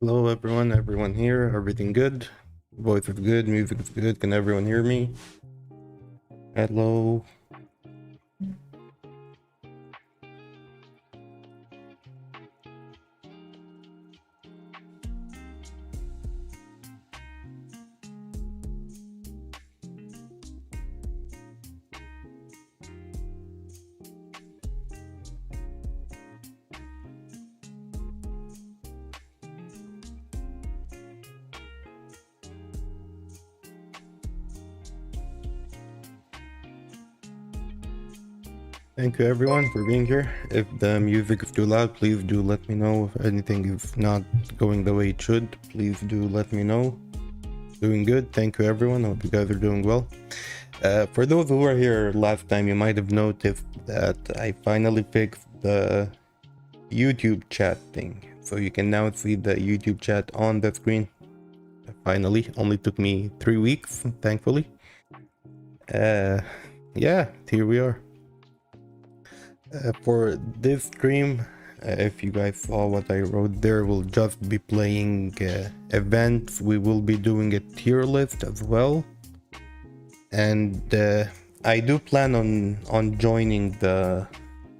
Hello everyone here, everything good? Voice is good, music is good, can everyone hear me? Hello? Thank you everyone for being here. If the music is too loud, please do let me know. If anything is not going the way it should, please do let me know. Doing good, thank you everyone, hope you guys are doing well. For those who were here last time, you might have noticed that I finally fixed the YouTube chat thing. So you can now see the YouTube chat on the screen. Finally, only took me 3 weeks, thankfully. Yeah, here we are. For this stream, if you guys saw what I wrote there, we'll just be playing events. We will be doing a tier list as well. And I do plan on joining the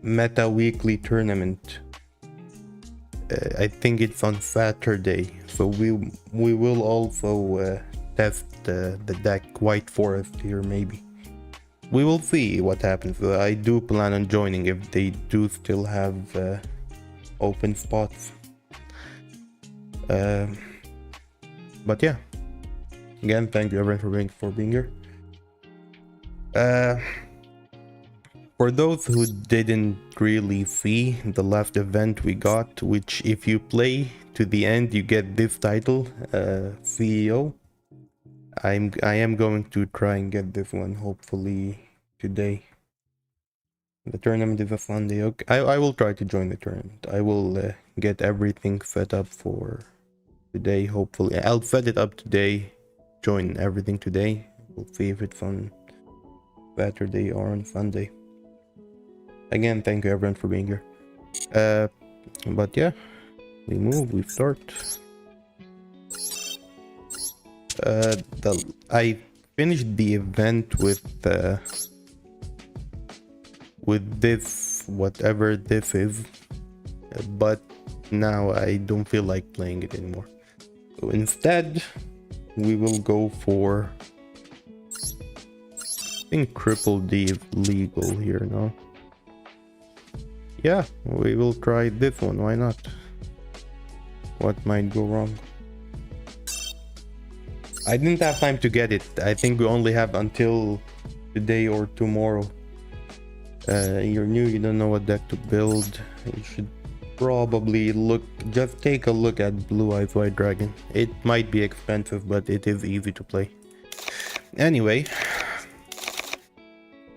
Meta Weekly tournament. I think it's on Saturday, so we will also test the deck White Forest here maybe. We will see what happens. I do plan on joining if they do still have open spots. But yeah, again, thank you everyone for being here. For those who didn't really see the last event we got, which if you play to the end, you get this title, CEO. I am going to try and get this one hopefully today. The tournament is a Sunday. Okay, I will try to join the tournament. I will get everything set up for today. Hopefully, I'll set it up today. Join everything today. We'll see if it's on Saturday or on Sunday. Again, thank you everyone for being here. But yeah, we move. We start. I finished the event with this, whatever this is, but now I don't feel like playing it anymore. So instead, we will go for I think triple D is legal here, no? Yeah, we will try this one, why not? What might go wrong? I didn't have time to get it. I think we only have until today or tomorrow. You're new, you don't know what deck to build. You should probably just take a look at Blue Eyes White Dragon. It might be expensive, but it is easy to play. Anyway,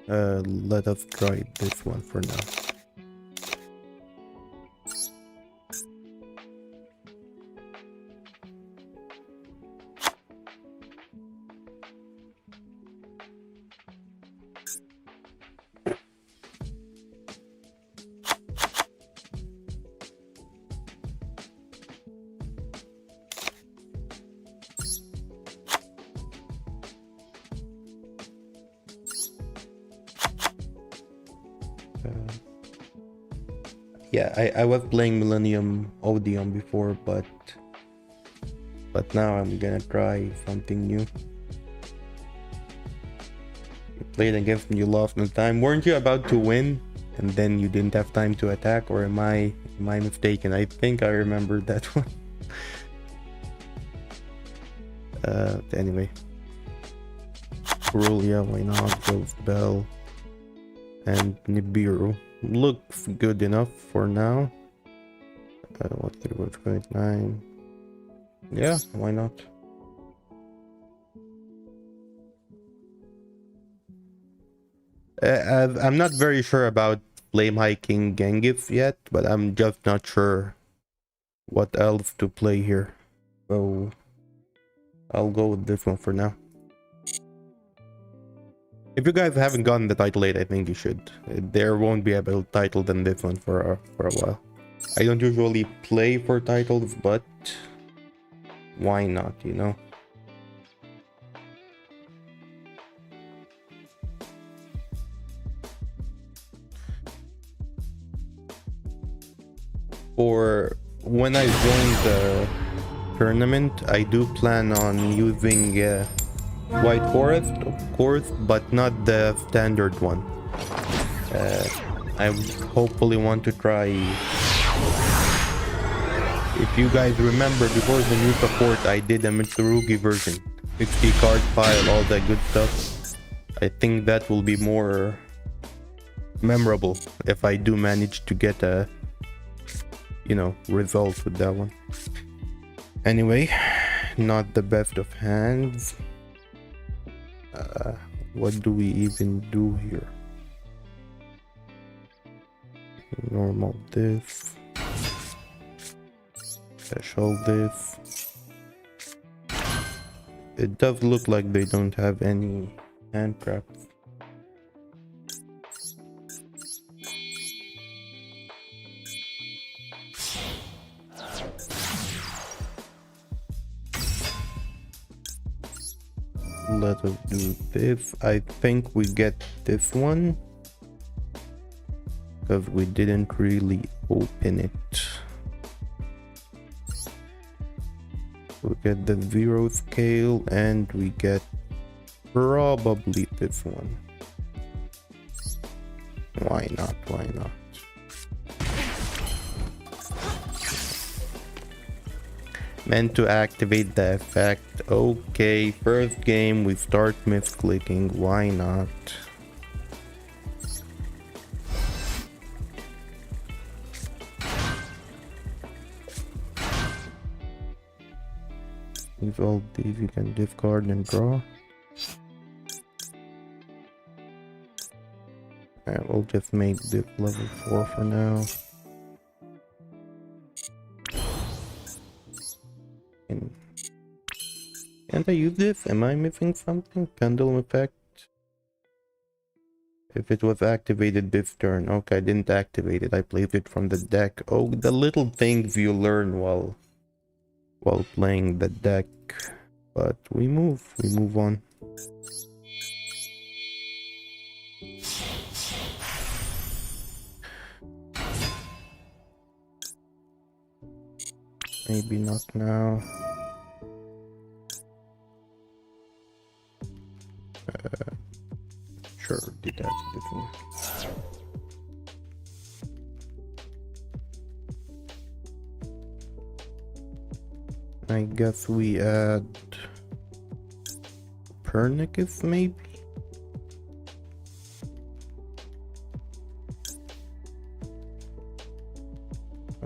let us try this one for now. Yeah, I was playing Millennium Odeon before, but now I'm gonna try something new. You played against me, you lost no time. Weren't you about to win and then you didn't have time to attack, or am I mistaken? I think I remember that one. Anyway. Rule, yeah, why not? Ghost Bell and Nibiru. Looks good enough for now. What's 3.9? Yeah, why not? I'm not very sure about Flame Hiking Genghis yet, but I'm just not sure what else to play here. So I'll go with this one for now. If you guys haven't gotten the title yet, I think you should. There won't be a better title than this one for a while. I don't usually play for titles, but why not, you know? For when I join the tournament, I do plan on using White Forest, of course, but not the standard one. I hopefully want to try. If you guys remember, before the new support, I did a Mitsurugi version. 50 card pile, all that good stuff. I think that will be more memorable if I do manage to get a, you know, result with that one. Anyway, not the best of hands. What do we even do here? Normal this. Special this. It does look like they don't have any hand traps. Let us do this. I think we get this one because we didn't really open it. We get the 0 scale and we get probably this one. Why not? Why not? Meant to activate the effect. Okay, first game we start misclicking. Why not? With all these you can discard and draw. Alright, we'll just make this level 4 for now. Can't I use this? Am I missing something? Pendulum effect. If it was activated this turn. Okay, I didn't activate it. I played it from the deck. Oh, the little things you learn while playing the deck. But we move on. Maybe not now. I guess we add Pernicus maybe?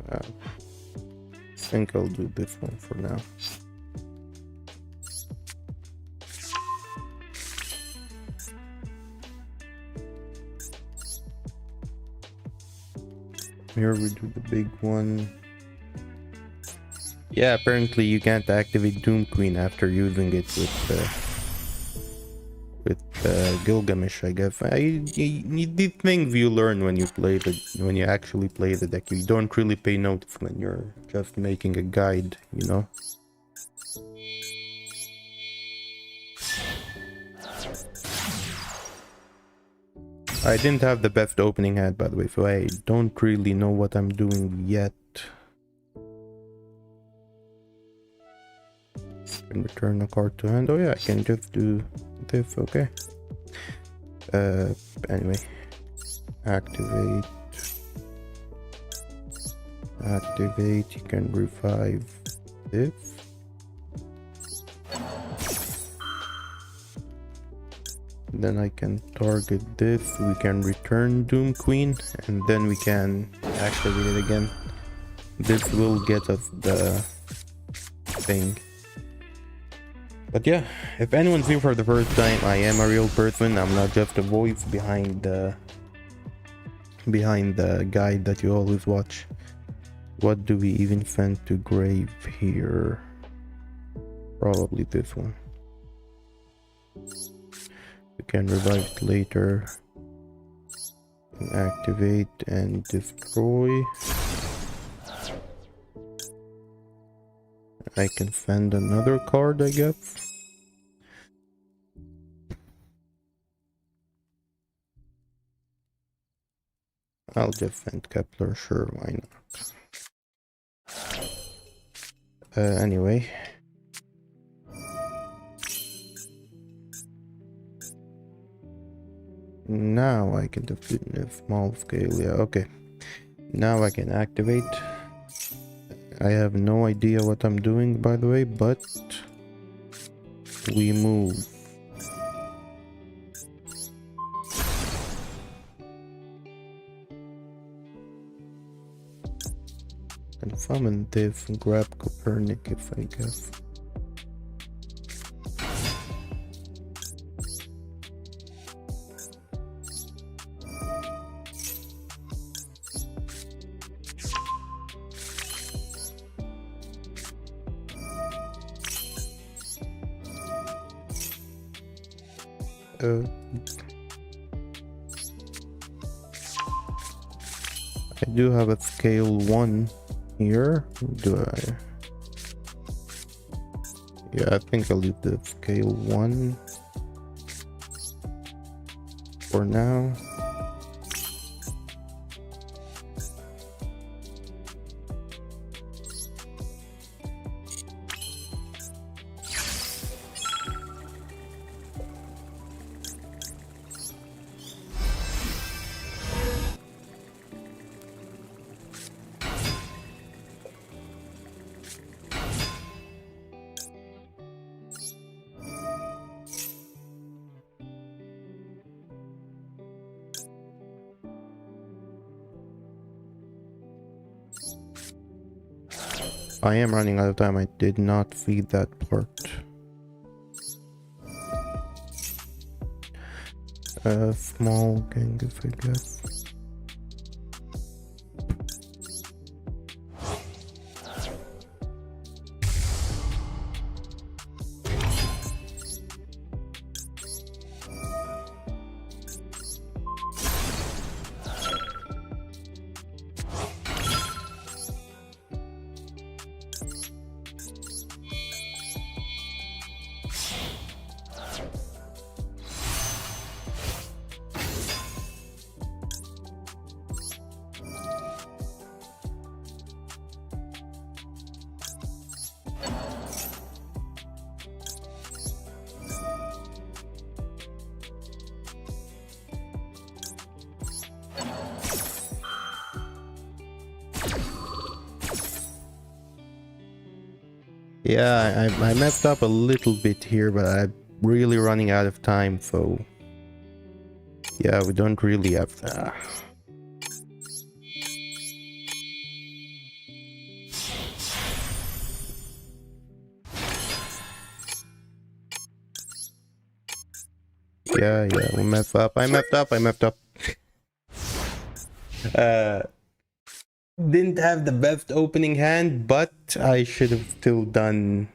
I think I'll do this one for now. Here we do the big one. Yeah, apparently you can't activate Doom Queen after using it with Gilgamesh, I guess. These things you learn when you actually play the deck. You don't really pay notice when you're just making a guide, you know. I didn't have the best opening hand, by the way, so I don't really know what I'm doing yet. Can return a card to hand. Oh yeah, I can just do this. Okay. Anyway, activate. You can revive this. Then I can target this. We can return Doom Queen, and then we can activate it again. This will get us the thing. But yeah, if anyone's here for the first time, I am a real person. I'm not just a voice behind the guide that you always watch. What do we even send to grave here? Probably this one. We can revive it later. Activate and destroy. I can send another card, I guess. I'll just send Kepler, sure, why not? Anyway. Now I can defeat in a small scale, yeah, okay. Now I can activate. I have no idea what I'm doing, by the way, but we move. And summon this and grab Copernicus, I guess. I do have a scale 1 here. Do I? Yeah, I think I'll leave the scale 1 for now. I am running out of time. I did not feed that part. Small Genghis, I guess. Yeah, I messed up a little bit here, but I'm really running out of time, so yeah, we don't really have that. Yeah, we messed up. I messed up. Uh, didn't have the best opening hand, but I should have still done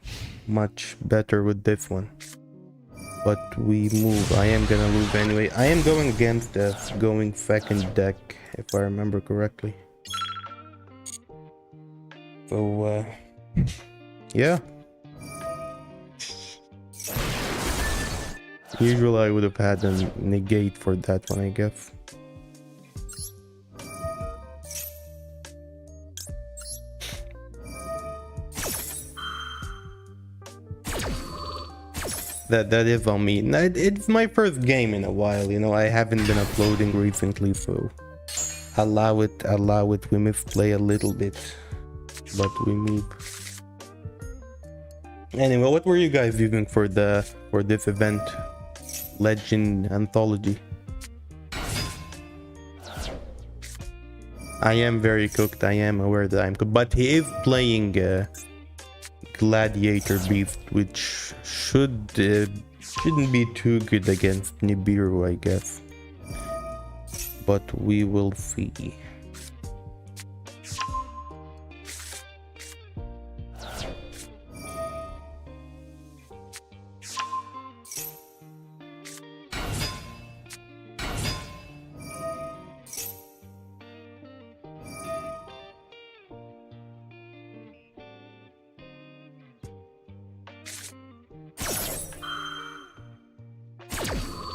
much better with this one. But we move. I am gonna lose anyway. I am going against the going second deck, if I remember correctly. So, yeah. Usually I would have had a negate for that one, I guess. That is on me. It's my first game in a while, you know. I haven't been uploading recently, so allow it. We misplay a little bit, but we move. Anyway, what were you guys using for this event? Legend Anthology. I am very cooked. I am aware that I'm cooked, but he is playing Gladiator Beast, which shouldn't be too good against Nibiru, I guess. But we will see.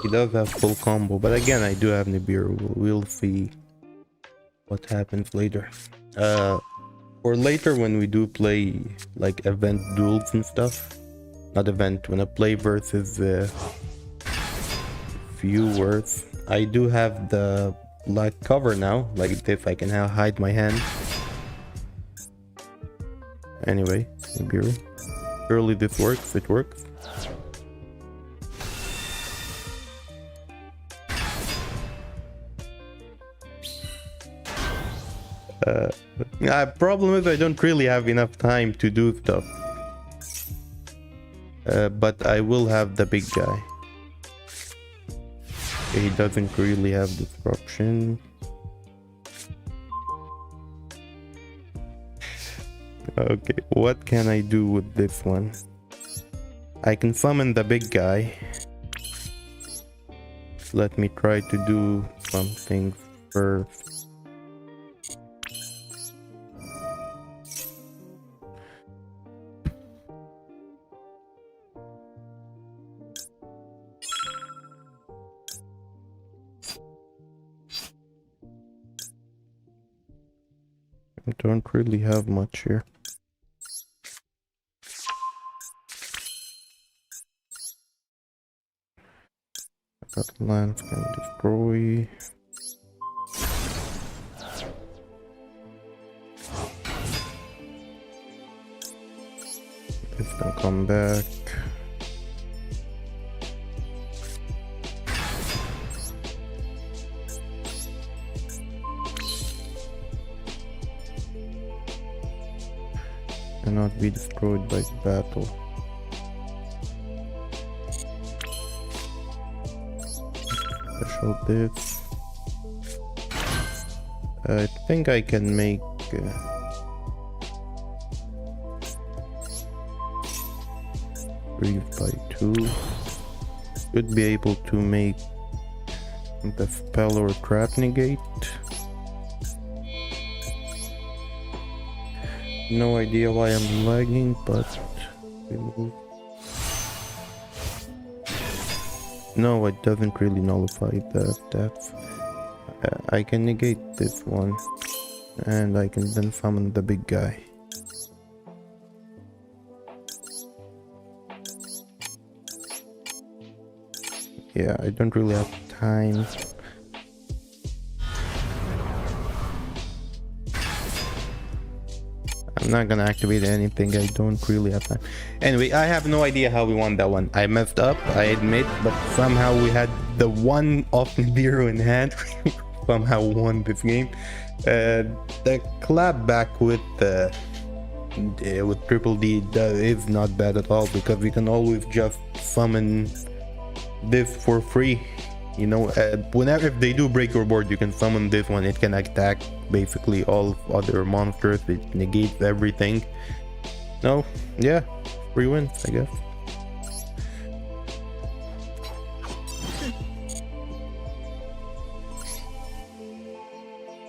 He does have full combo, but again, I do have Nibiru. We'll see what happens later. For later when we do play like event duels and stuff. Not event, when I play versus viewers. I do have the black cover now, like this. I can now hide my hand. Anyway, Nibiru. Surely this works. It works. Problem is I don't really have enough time to do stuff. But I will have the big guy. He doesn't really have disruption. Okay, what can I do with this one? I can summon the big guy. Let me try to do something first. I don't really have much here. That lance can destroy. This can come back. Cannot be destroyed by battle. Special this. I think I can make 3x2. Should be able to make the spell or trap negate. No idea why I'm lagging, but no, it doesn't really nullify that. I can negate this one, and I can then summon the big guy. Yeah, I don't really have time. I'm not gonna activate anything. I don't really have time. Anyway, I have no idea how we won that one. I messed up, I admit, but somehow we had the one off Nibiru in hand. Somehow won this game. The collab back with Triple D is not bad at all, because we can always just summon this for free. You know, whenever if they do break your board, you can summon this one. It can attack basically all other monsters. It negates everything. No, yeah, free wins, I guess.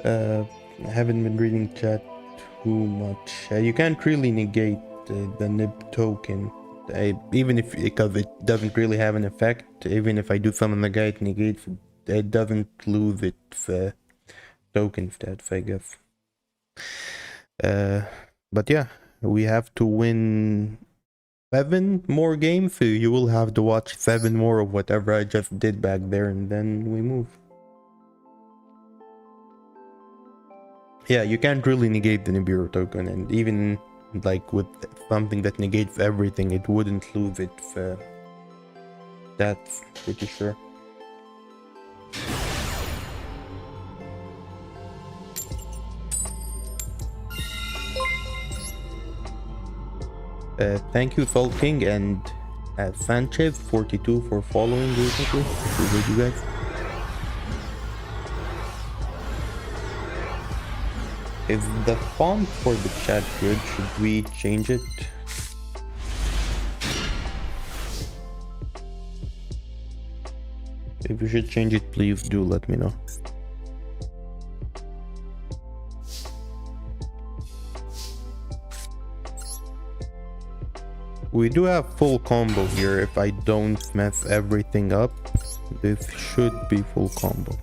I haven't been reading chat too much. You can't really negate the nib token. Even if, because it doesn't really have an effect, even if I do summon the guy, it negates, it doesn't lose its token stats, I guess. But yeah, we have to win 7 more games, so you will have to watch 7 more of whatever I just did back there, and then we move. Yeah, you can't really negate the Nibiru token, and even like with something that negates everything, it wouldn't lose its that's pretty sure. Thank you Salt King and Sanchez 42 for following recently. Appreciate you guys. Is the font for the chat good? Should we change it? If you should change it, please do let me know. We do have full combo here. If I don't mess everything up, this should be full combo.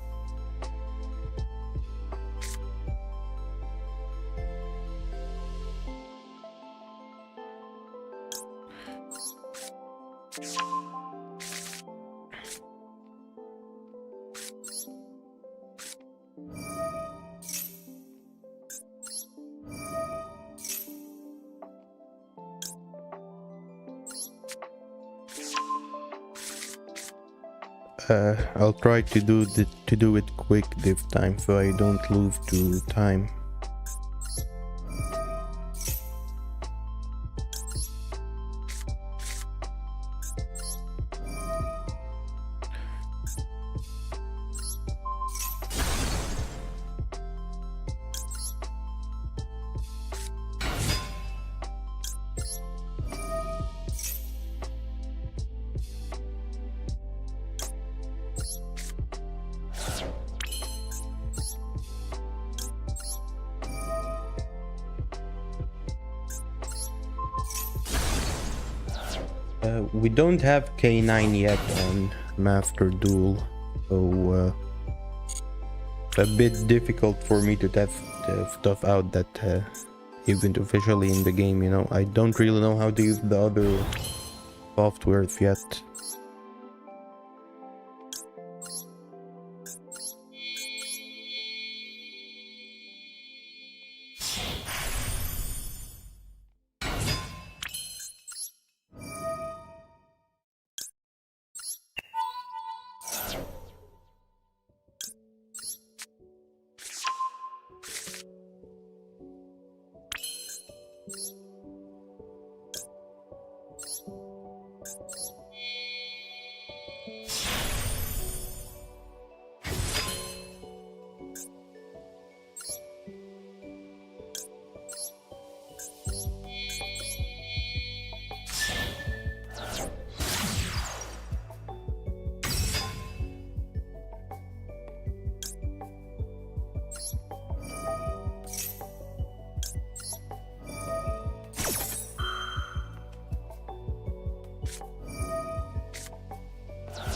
I'll try to do it quick this time, so I don't lose to time. We don't have K9 yet on Master Duel, so it's a bit difficult for me to test stuff out that isn't officially in the game, you know. I don't really know how to use the other softwares yet.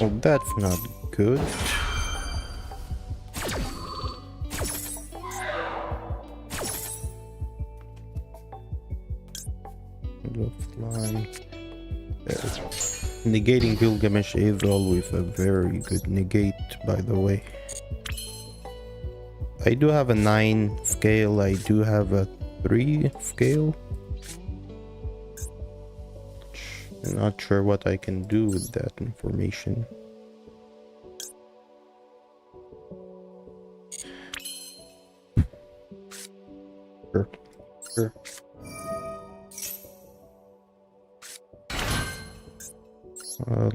Oh, that's not good. Negating Gilgamesh is always a very good negate, by the way. I do have a 9 scale, I do have a 3 scale. I'm not sure what I can do with that information. Sure.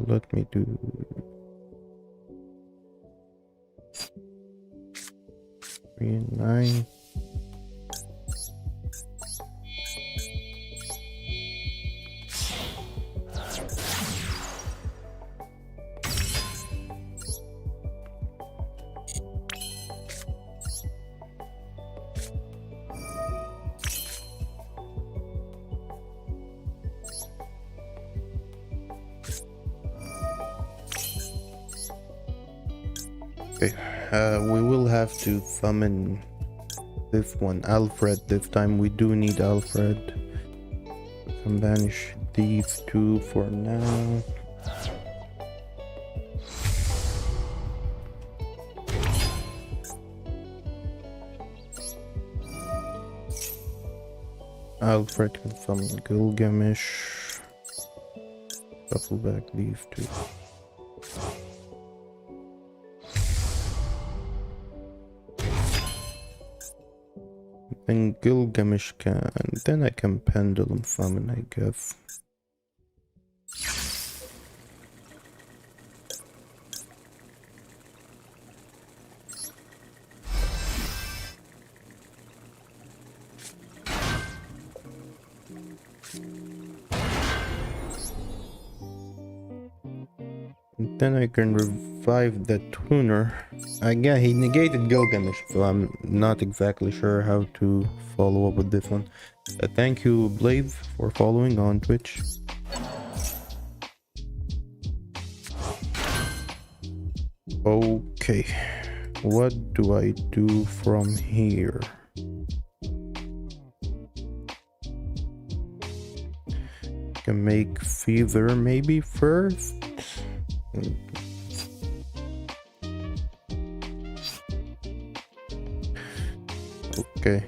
Let me do 3 and 9. Okay, we will have to summon this one, Alfred, this time. We do need Alfred. We can banish these two for now. Alfred can summon Gilgamesh. Shuffle back these two. Then Gilgamesh can, then I can Pendulum Summon, I guess. And then I can revive the tuner. Again, he negated Gilgamesh, so I'm not exactly sure how to follow up with this one. Thank you, Blaze, for following on Twitch. Okay, what do I do from here? Can make Feather maybe first. Okay.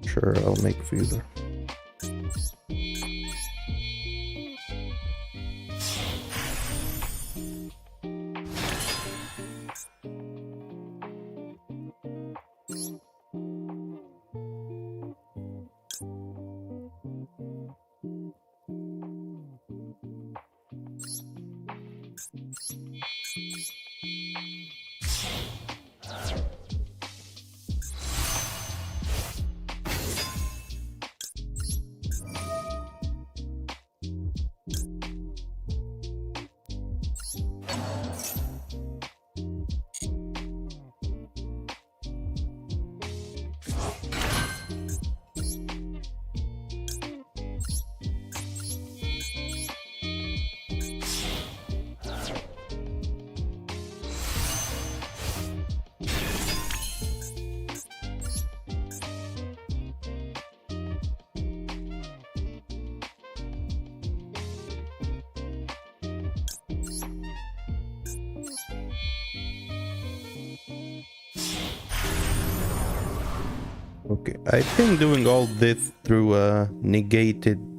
Sure, I'll make Feather. Okay, I think doing all this through negated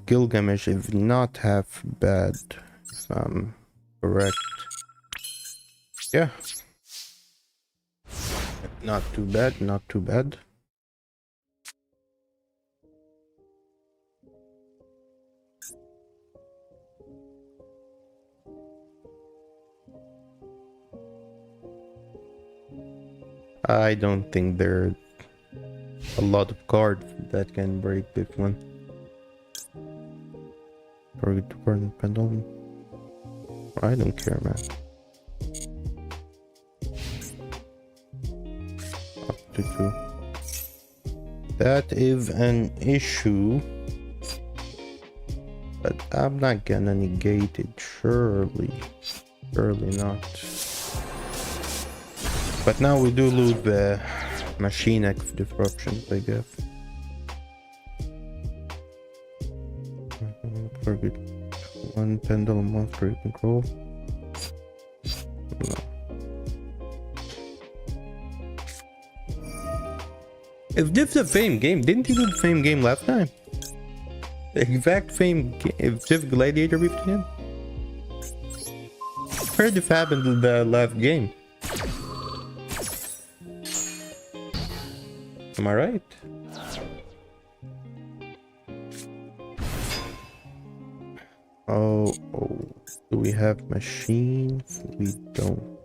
Gilgamesh is not half bad, if I'm correct. Yeah. Not too bad, not too bad. I don't think there are a lot of cards that can break this one. Target to burn the pendulum. I don't care, man. Up to 2. That is an issue. But I'm not gonna negate it, surely. Surely not. But now we do lose the Machine X disruptions, I guess. We're good. One pendulum monster you control. No. If this is a Fame game, didn't you do the Fame game last time? The exact Fame game, if this Gladiator beat him? Heard this happened in the last game. Am I right? Oh, do we have machines? We don't.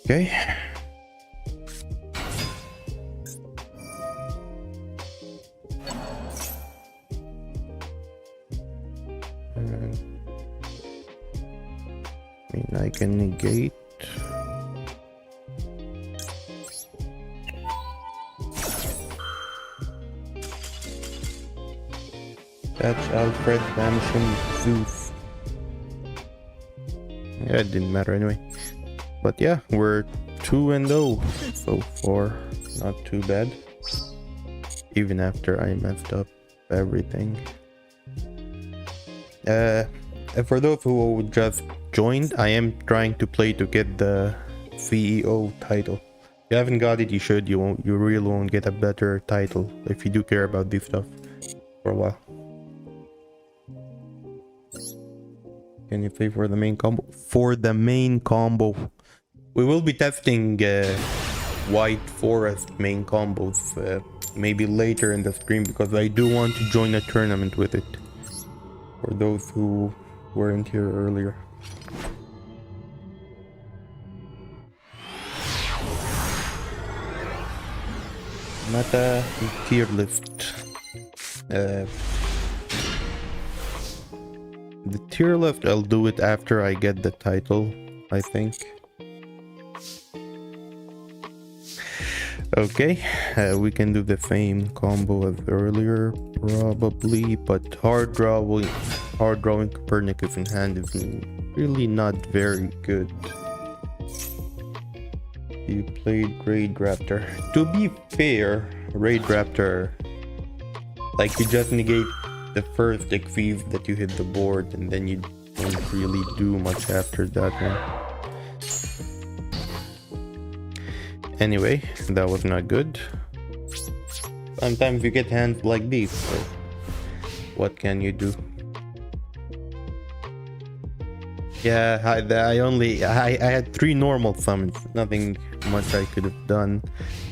Okay. I mean, I can negate. That's Alfred banishing Zeus. Yeah, it didn't matter anyway. But yeah, we're 2-0 so far. Not too bad. Even after I messed up everything. For those who just joined, I am trying to play to get the CEO title. If you haven't got it, you should. You really won't get a better title if you do care about this stuff for a while. Can you play for the main combo? For the main combo. We will be testing White Forest main combos maybe later in the stream, because I do want to join a tournament with it. For those who weren't here earlier. Meta tier list. The tier list, I'll do it after I get the title, I think. Okay, we can do the Fame combo as earlier, probably, but hard drawing Copernicus in hand is really not very good. You played Raid Raptor. To be fair, Raid Raptor, like, you just negate the first XVs that you hit the board, and then you don't really do much after that one. Anyway, that was not good. Sometimes you get hands like these, so what can you do? Yeah, I had 3 normal summons, nothing much I could have done.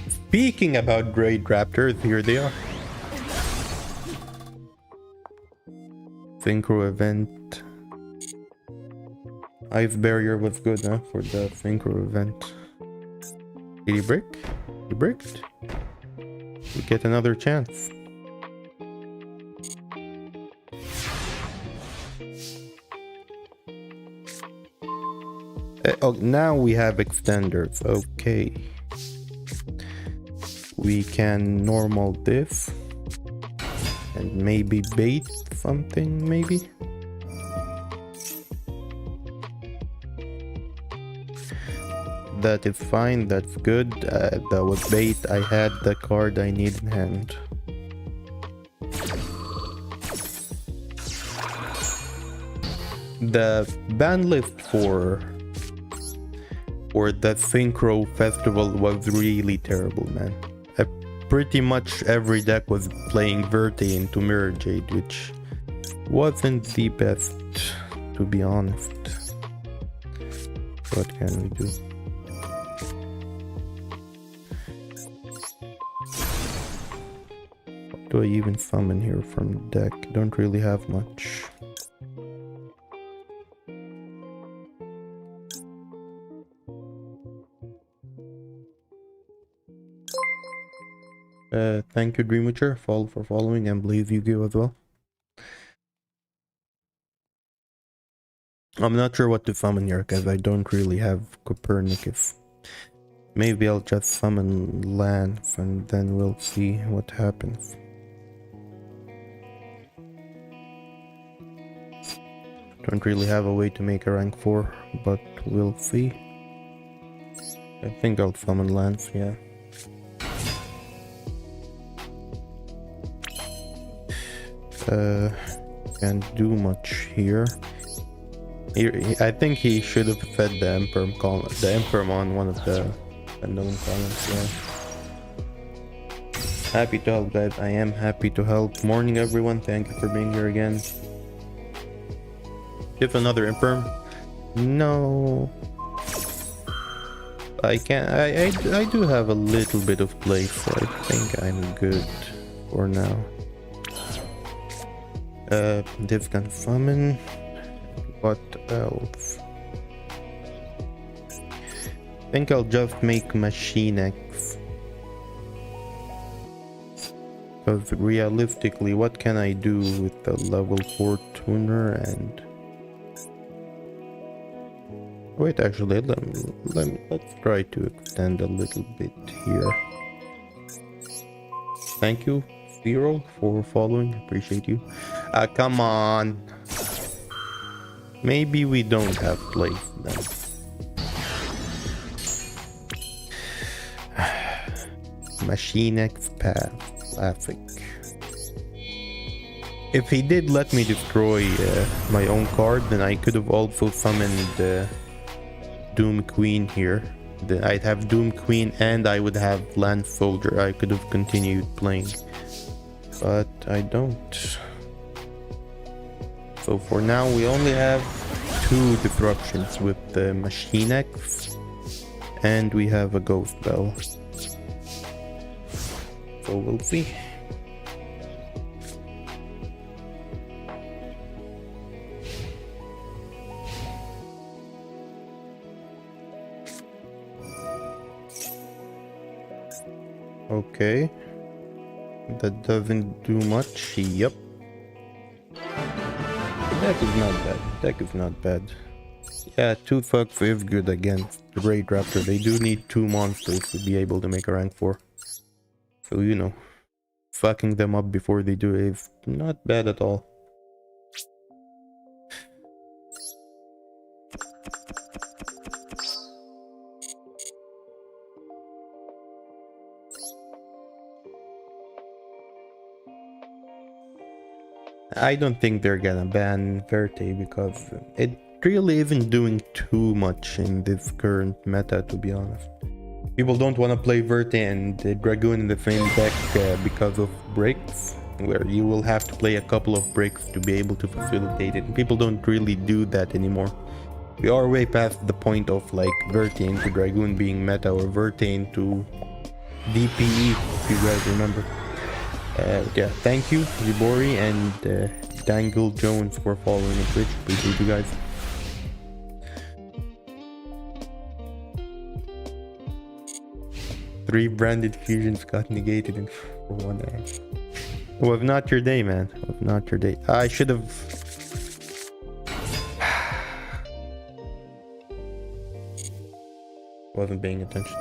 Speaking about Great Raptors, here they are. Synchro event. Ice barrier was good, huh, for the synchro event. Did he break? He bricked. We get another chance. Oh, now we have extenders. Okay. We can normal this. And maybe bait something, maybe? That is fine, that's good. That was bait. I had the card I need in hand. The ban list for the Synchro Festival was really terrible, man. Pretty much every deck was playing Verte into Mirror Jade, which wasn't the best, to be honest. What can we do? What do I even summon here from the deck? Don't really have much. Thank you, Dream Witcher, for following, and Blaze Yu-Gi-Oh as well. I'm not sure what to summon here, because I don't really have Copernicus. Maybe I'll just summon Lance, and then we'll see what happens. Don't really have a way to make a rank 4, but we'll see. I think I'll summon Lance, yeah. Uh, can't do much here. I think he should have fed the Emperor column, the Emperor on one of the unknown columns. Yeah. Happy to help, guys. I am happy to help. Morning, everyone. Thank you for being here again. If another Emperor? No. I can. I do have a little bit of play, so I think I'm good for now. Divgan Famine. What else? I think I'll just make Machine X. Because realistically, what can I do with the level 4 tuner and... Wait, actually, let's try to extend a little bit here. Thank you, Zero, for following. Appreciate you. Come on. Maybe we don't have place then. Machine X path. Classic. If he did let me destroy my own card, then I could have also summoned Doom Queen here. Then I'd have Doom Queen and I would have Land Soldier. I could have continued playing. But I don't. So for now we only have 2 disruptions with the Machine X. And we have a Ghost Bell. So we'll see. Okay. That doesn't do much. Yep. Deck is not bad. Deck is not bad. Yeah, 2 thugs is good against the Great Raptor. They do need 2 monsters to be able to make a rank 4. So, you know, fucking them up before they do is not bad at all. I don't think they're gonna ban Verte because it really isn't doing too much in this current meta, to be honest. People don't want to play Verte and Dragoon in the same deck because of breaks, where you will have to play a couple of breaks to be able to facilitate it. People don't really do that anymore. We are way past the point of like Verte into Dragoon being meta or Verte into DPE, if you guys remember. Yeah, thank you, Zibori and Dangle Jones for following on Twitch. Appreciate you guys. Three branded fusions got negated in for 1 hour. It was not your day, man. It was not your day. I should have... wasn't paying attention.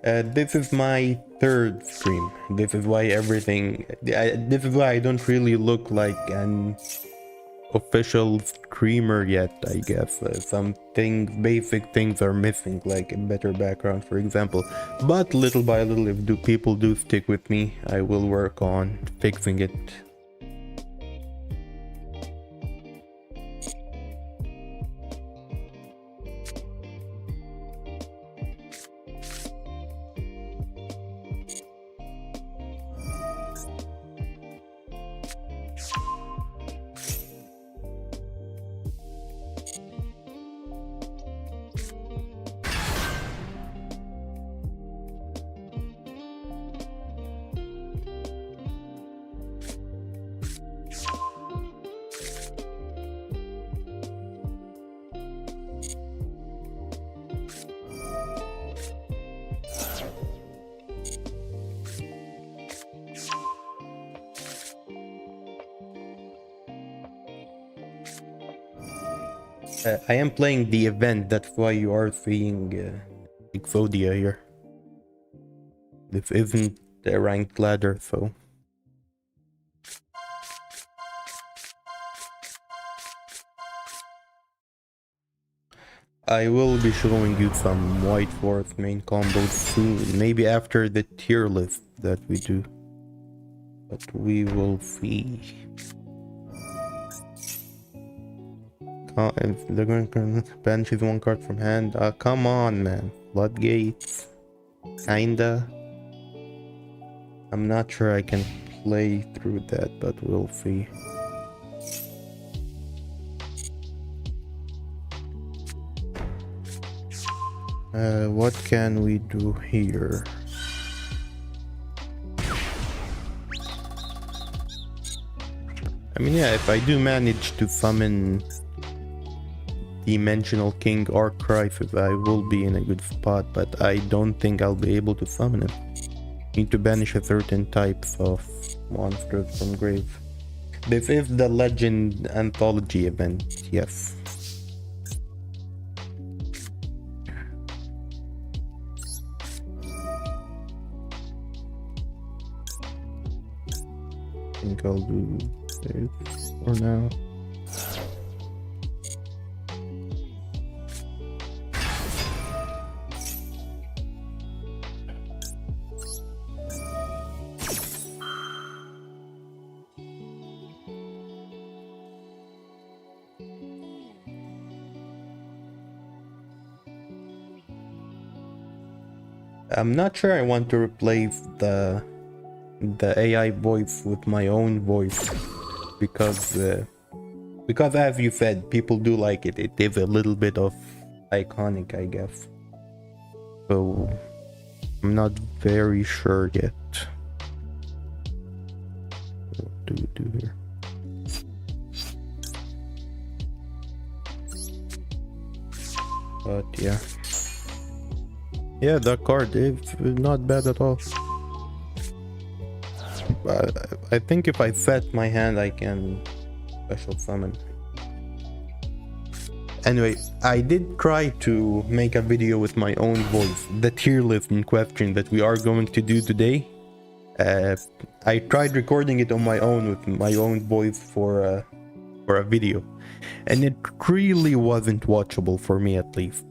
This is my 3rd stream. This is why everything... this is why I don't really look like an official streamer yet, I guess. Some things, basic things are missing, like a better background, for example. But little by little, if people do stick with me, I will work on fixing it. I am playing the event, that's why you are seeing Exodia here. This isn't a ranked ladder, so... I will be showing you some White Forest main combos soon. Maybe after the tier list that we do. But we will see. If they're going to benches one card from hand. Come on, man. Floodgates. Kinda. I'm not sure I can play through that, but we'll see. What can we do here? I mean, yeah, if I do manage to summon Dimensional King or Crisis, I will be in a good spot, but I don't think I'll be able to summon him. Need to banish a certain types of monsters from grave. This is the Legend Anthology event, yes. I think I'll do this for now. I'm not sure I want to replace the AI voice with my own voice because as you said, people do like it. It is a little bit of iconic, I guess. So I'm not very sure yet. What do we do here? But yeah. Yeah, that card is not bad at all. I think if I set my hand, I can special summon. Anyway, I did try to make a video with my own voice, the tier list in question that we are going to do today. I tried recording it on my own with my own voice for a video, and it really wasn't watchable for me, at least.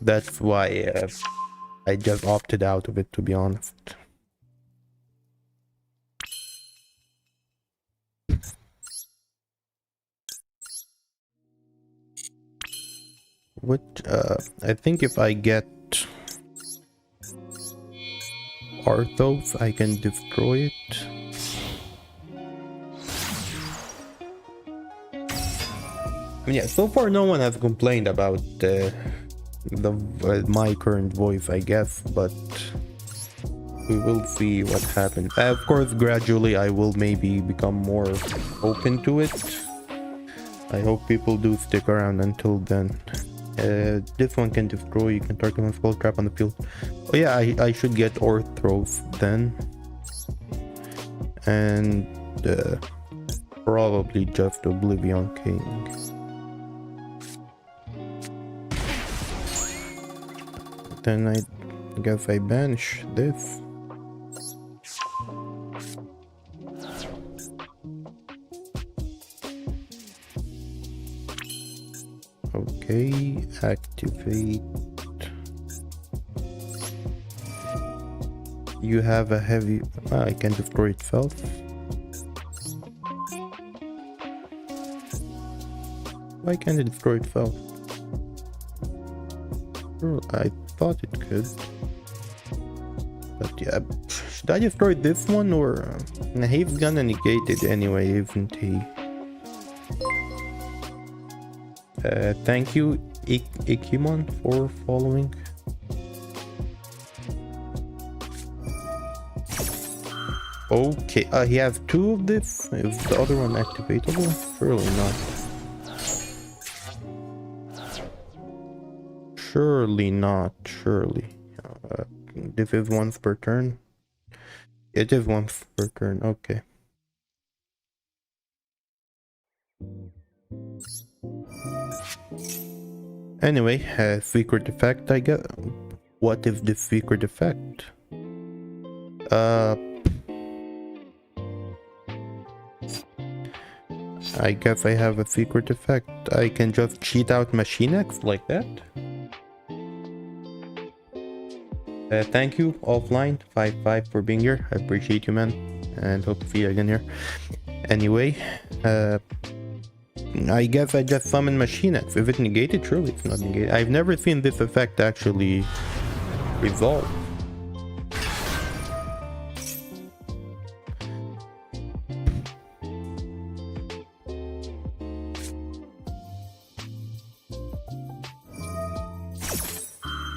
That's why I just opted out of it, to be honest. I think if I get Arthos, I can destroy it. I mean, yeah, so far no one has complained about my current voice, I guess, but we will see what happens. Of course, gradually I will maybe become more open to it. I hope people do stick around until then. This one can destroy, you can target one spell trap on the field. Oh yeah, I should get Orthros then. And probably just Oblivion King. Then I guess I banish this. Okay, activate. You have a heavy... I can destroy itself. Why can't it destroy itself? Sure, I thought it could. But yeah, should I destroy this one or... he's gonna negate it anyway, isn't he? Thank you, Ikimon, for following. Okay, he has two of this. Is the other one activatable? Surely not. Surely not, surely. This is once per turn. It is once per turn, okay. Anyway, secret effect, I guess. What is the secret effect? I guess I have a secret effect. I can just cheat out Machine X like that. Thank you, Offline 55 for being here. I appreciate you, man, and hope to see you again here. Anyway, I guess I just summoned Machine X. Is it negated? Surely it's not negated. I've never seen this effect actually resolve.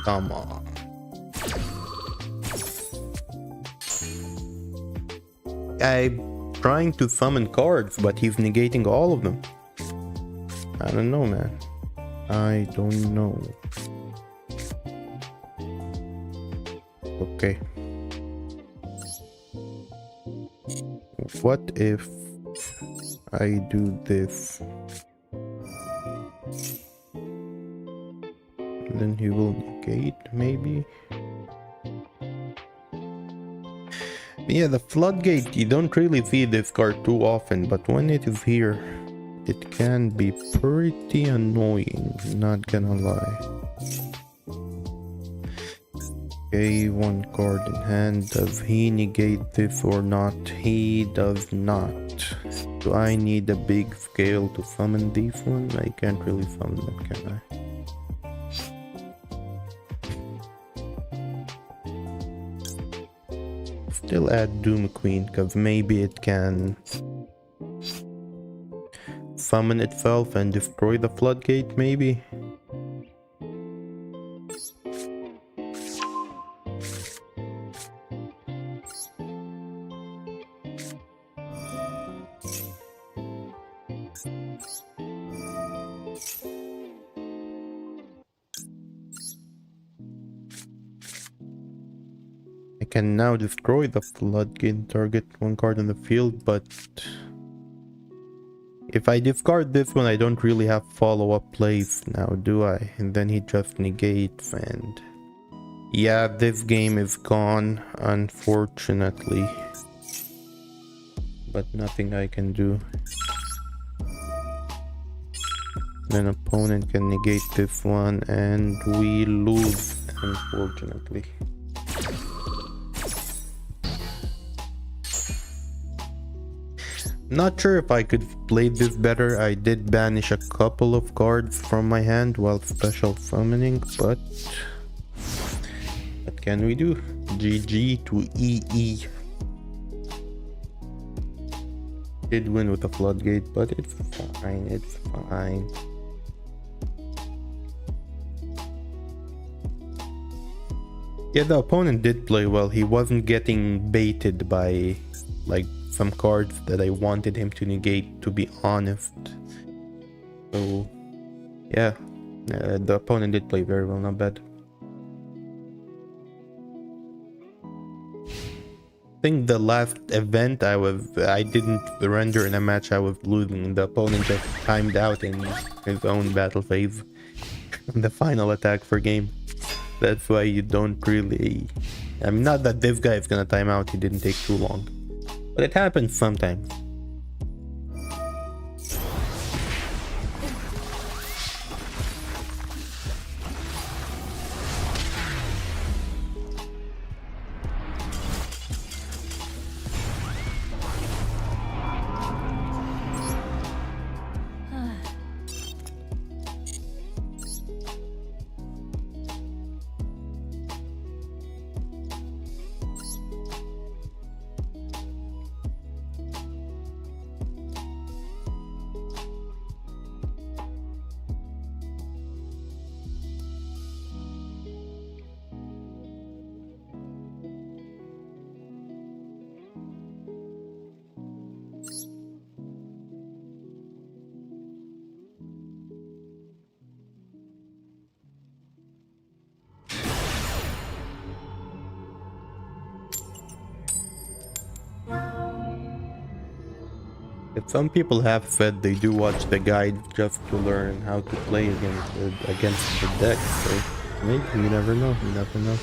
Come on. I'm trying to summon cards, but he's negating all of them. I don't know, man. I don't know. Okay. What if I do this? Then he will negate, maybe. Yeah, the floodgate, you don't really see this card too often, but when it is here, it can be pretty annoying, not gonna lie. Okay, one card in hand. Does he negate this or not? He does not. Do I need a big scale to summon this one? I can't really summon them, can I? Still add Doom Queen, because maybe it can summon itself and destroy the floodgate, maybe? I can now destroy the floodgate, target one card in the field, but if I discard this one, I don't really have follow-up plays now, do I? And then he just negates, and yeah, this game is gone, unfortunately. But nothing I can do. Then opponent can negate this one, and we lose, unfortunately. Not sure if I could play this better. I did banish a couple of cards from my hand while special summoning, but what can we do? GG to EE. Did win with the floodgate, but it's fine, it's fine. Yeah, the opponent did play well. He wasn't getting baited by like some cards that I wanted him to negate, to be honest. So yeah, the opponent did play very well, not bad. I think the last event I didn't render in a match. I was losing. The opponent just timed out in his own battle phase. The final attack for game. That's why you don't really... I mean, not that this guy is gonna time out, he didn't take too long. But it happens sometimes. Some people have said they do watch the guide just to learn how to play against the deck, so maybe, you never know, you never know.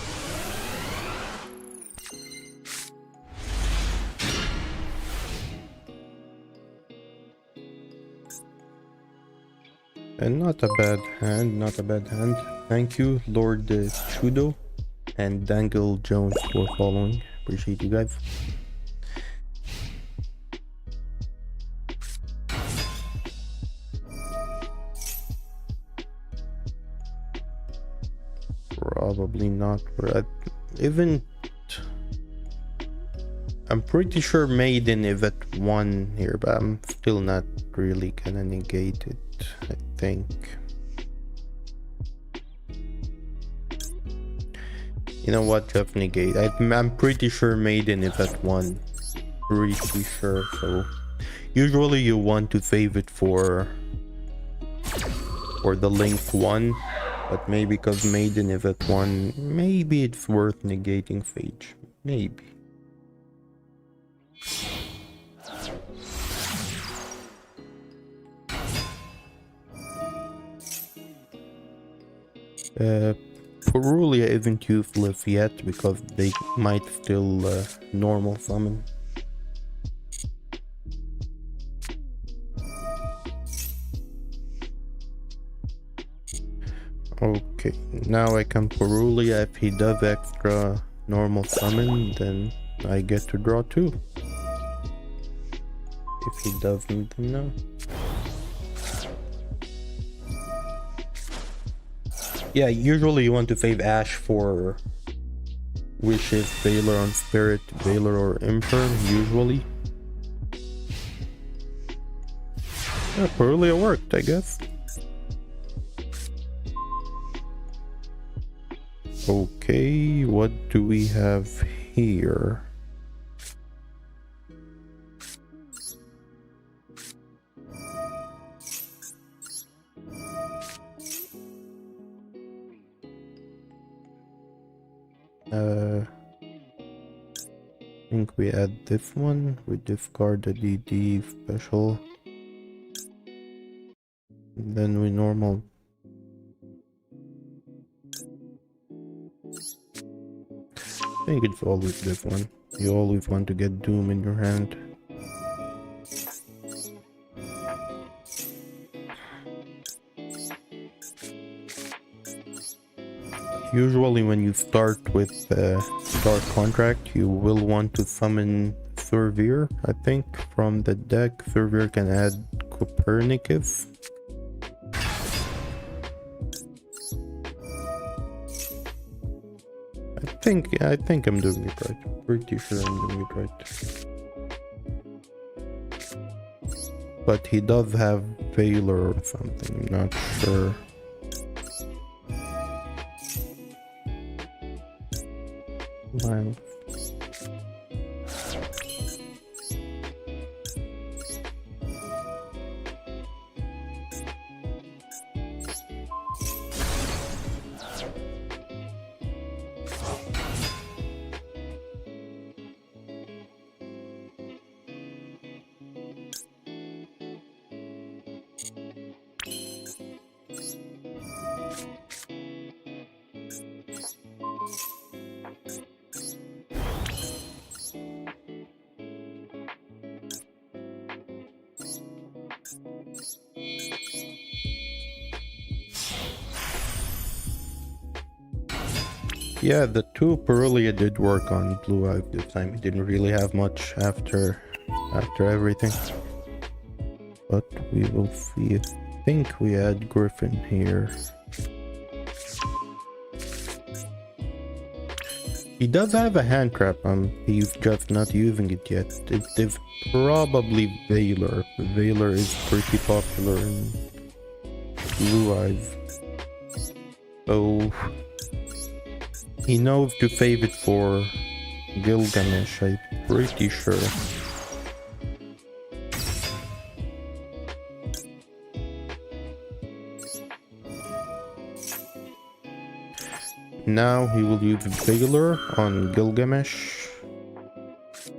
And not a bad hand, not a bad hand. Thank you, Lord Chudo and Dangle Jones for following. Appreciate you guys. Probably not. Even I'm pretty sure Maiden is at 1 here, but I'm still not really gonna negate it, I think. You know what, Jeff, negate. I'm pretty sure Maiden is at 1. Pretty sure, so usually you want to save it for the link 1, but maybe because Maiden is at 1, maybe it's worth negating Phage. Maybe. Purulia isn't useless yet because they might still normal summon. Okay, now I can Purulia. If he does extra normal summon, then I get to draw 2. If he doesn't, then no. Yeah, usually you want to save Ash for Wishes, Valor on Spirit, Valor or Imperm, usually. Yeah, Purulia worked, I guess. Okay, what do we have here? I think we add this one. We discard the DD special. Then we normal. I think it's always this one. You always want to get Doom in your hand. Usually when you start with Dark Contract, you will want to summon Surveyor, I think, from the deck. Surveyor can add Copernicus. I think I'm doing it right. Pretty sure I'm doing it right. But he does have Valor or something, not sure. Wow. Yeah, the 2 Purulia did work on Blue Eye this time. It didn't really have much after everything. But we will see. I think we add Griffin here. He does have a hand trap, he's just not using it yet. It is probably Valor. Valor is pretty popular in Blue Eyes. So he knows to save it for Gilgamesh, I'm pretty sure. Now he will use Valor on Gilgamesh.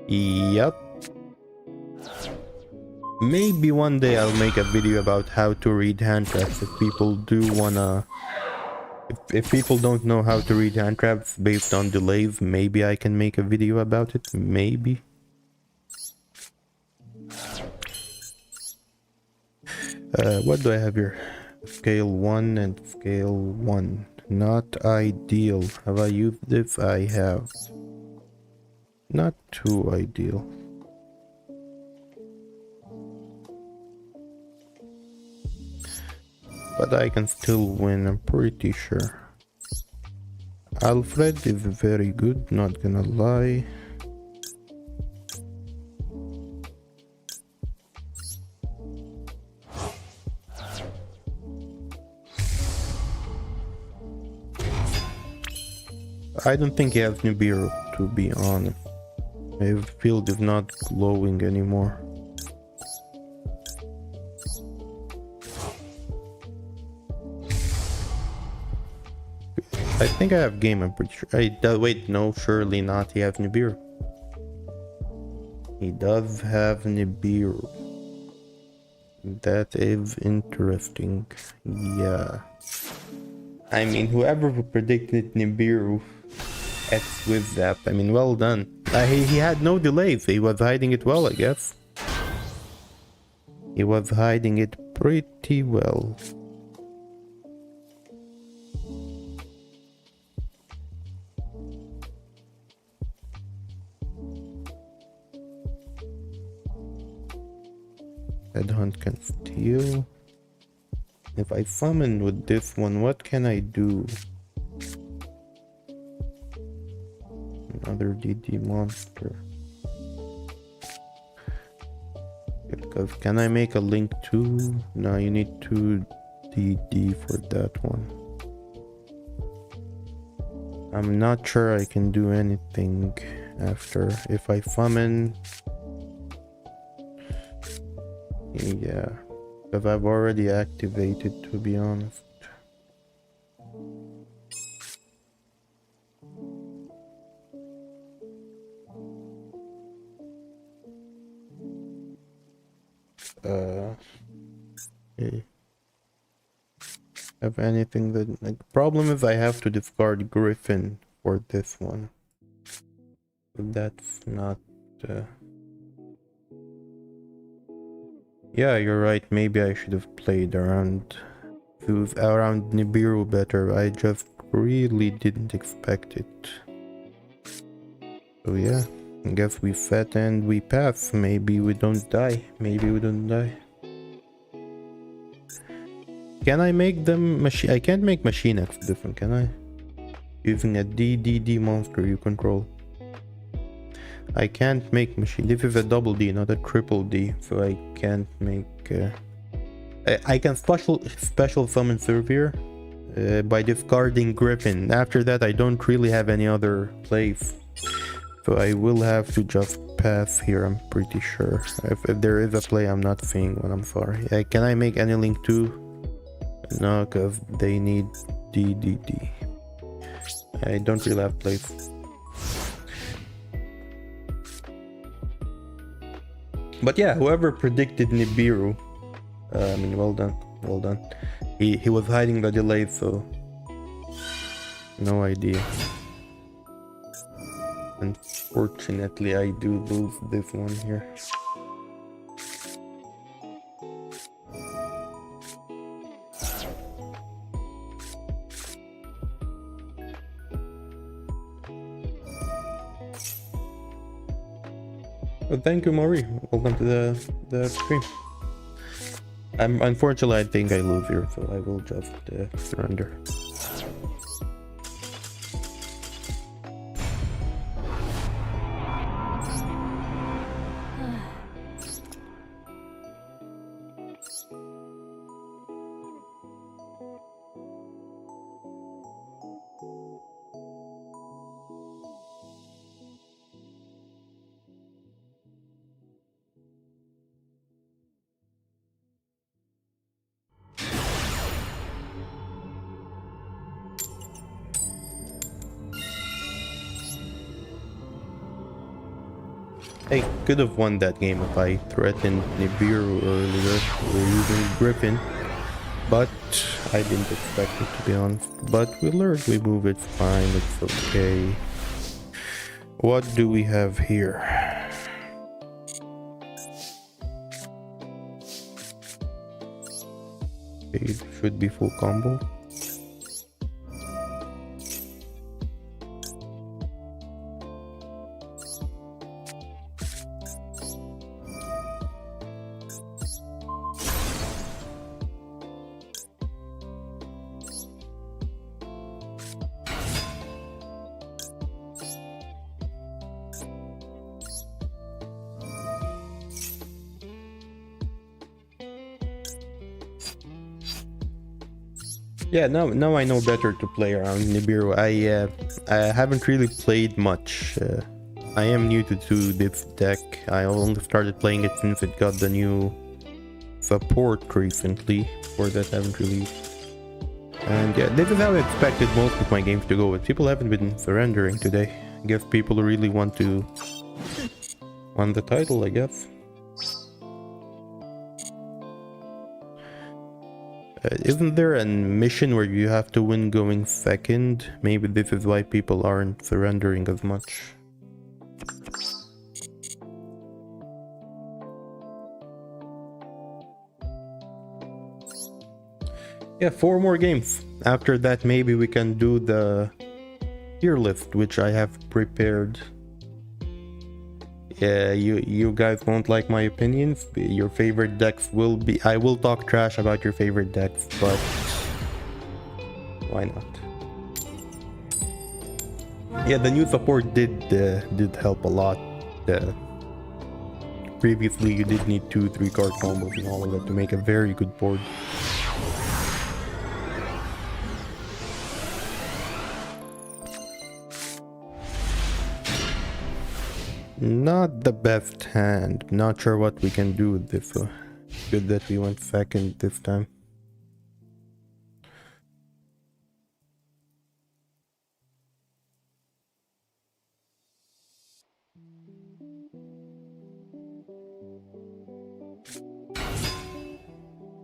Yep. Maybe one day I'll make a video about how to read hand traps if people do wanna... If people don't know how to read hand traps based on delays, maybe I can make a video about it. Maybe. What do I have here? Scale 1 and scale 1. Not ideal. Have I used this? I have. Not too ideal. But I can still win, I'm pretty sure. Alfred is very good, not gonna lie. I don't think he has Nibiru, to be honest. His field is not glowing anymore. I think I have game, I'm pretty sure. Wait, no, surely not. He has Nibiru. He does have Nibiru. That is interesting. Yeah. I mean, whoever predicted Nibiru X with that, I mean, well done. He had no delays. He was hiding it well, I guess. He was hiding it pretty well. Headhunt can steal. If I summon with this one, what can I do? Another DD monster. Because can I make a link too? No, you need 2 DD for that one. I'm not sure I can do anything after. If I summon... Yeah, because I've already activated, to be honest. Okay. Have anything that... Like, problem is I have to discard Griffin for this one. That's not... Yeah, you're right. Maybe I should have played around Nibiru better. I just really didn't expect it. So yeah, I guess we fed and we pass. Maybe we don't die. Maybe we don't die. Can I make them machine? I can't make Machine X different, can I? Using a DDD monster you control. I can't make machine. This is a double D, not a triple D, so I can't make. I can special summon Surveyor by discarding Griffin. After that, I don't really have any other plays, so I will have to just pass here. I'm pretty sure. If there is a play, I'm not seeing one. I'm sorry. Can I make any link too? No, because they need DDD. I don't really have plays. But yeah, whoever predicted Nibiru, I mean, well done, well done. He was hiding the delay, so no idea. Unfortunately, I do lose this one here. Well, thank you, Maury. Welcome to the stream. Unfortunately, I think I lose here, so I will just surrender. I could have won that game if I threatened Nibiru earlier. We're using Griffin, but I didn't expect it, to be honest. But we learned, we move it fine, it's okay. What do we have here? It should be full combo. Yeah, now I know better to play around Nibiru. I haven't really played much. I am new to this deck. I only started playing it since it got the new support recently. Before that, I haven't really. And yeah, this is how I expected most of my games to go, but people haven't been surrendering today. I guess people really want the title, I guess. Isn't there a mission where you have to win going second? Maybe this is why people aren't surrendering as much. Yeah, 4 more games. After that, maybe we can do the tier list, which I have prepared. Yeah, you guys won't like my opinions. Your favorite decks will be... I will talk trash about your favorite decks, but why not? Yeah, the new support did help a lot. Previously, you did need 2-3 card combos and all of that to make a very good board. Not the best hand. Not sure what we can do with this. Good that we went second this time.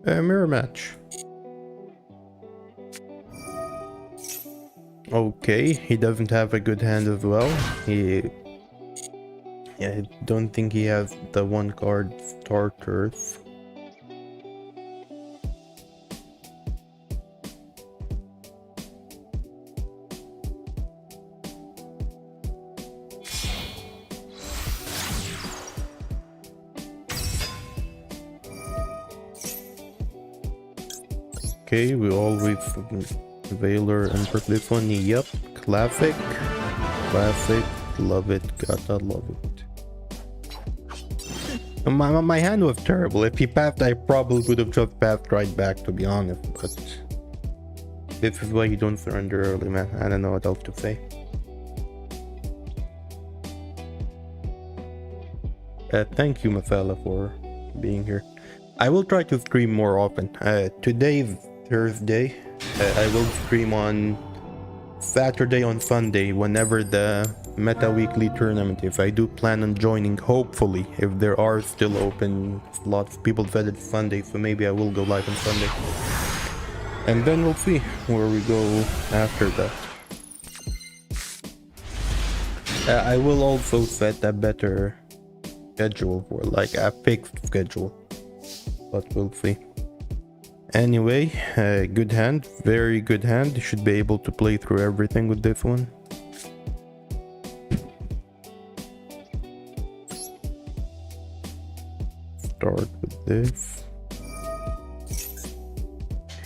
A mirror match. Okay, he doesn't have a good hand as well. I don't think he has the 1 card starters. Okay, we always Valor and for this one. Yep, classic, love it, gotta love it. My hand was terrible. If he passed, I probably would have just passed right back, to be honest, but this is why you don't surrender early, man. I don't know what else to say. Thank you, Masala, for being here. I will try to stream more often. Today's Thursday. I will stream on Saturday, on Sunday, whenever the Meta Weekly tournament is. I do plan on joining, hopefully, if there are still open slots. People said it's Sunday, so maybe I will go live on Sunday. And then we'll see where we go after that. I will also set a better schedule, for like a fixed schedule, but we'll see. Anyway, good hand, very good hand. You should be able to play through everything with this one. Start with this.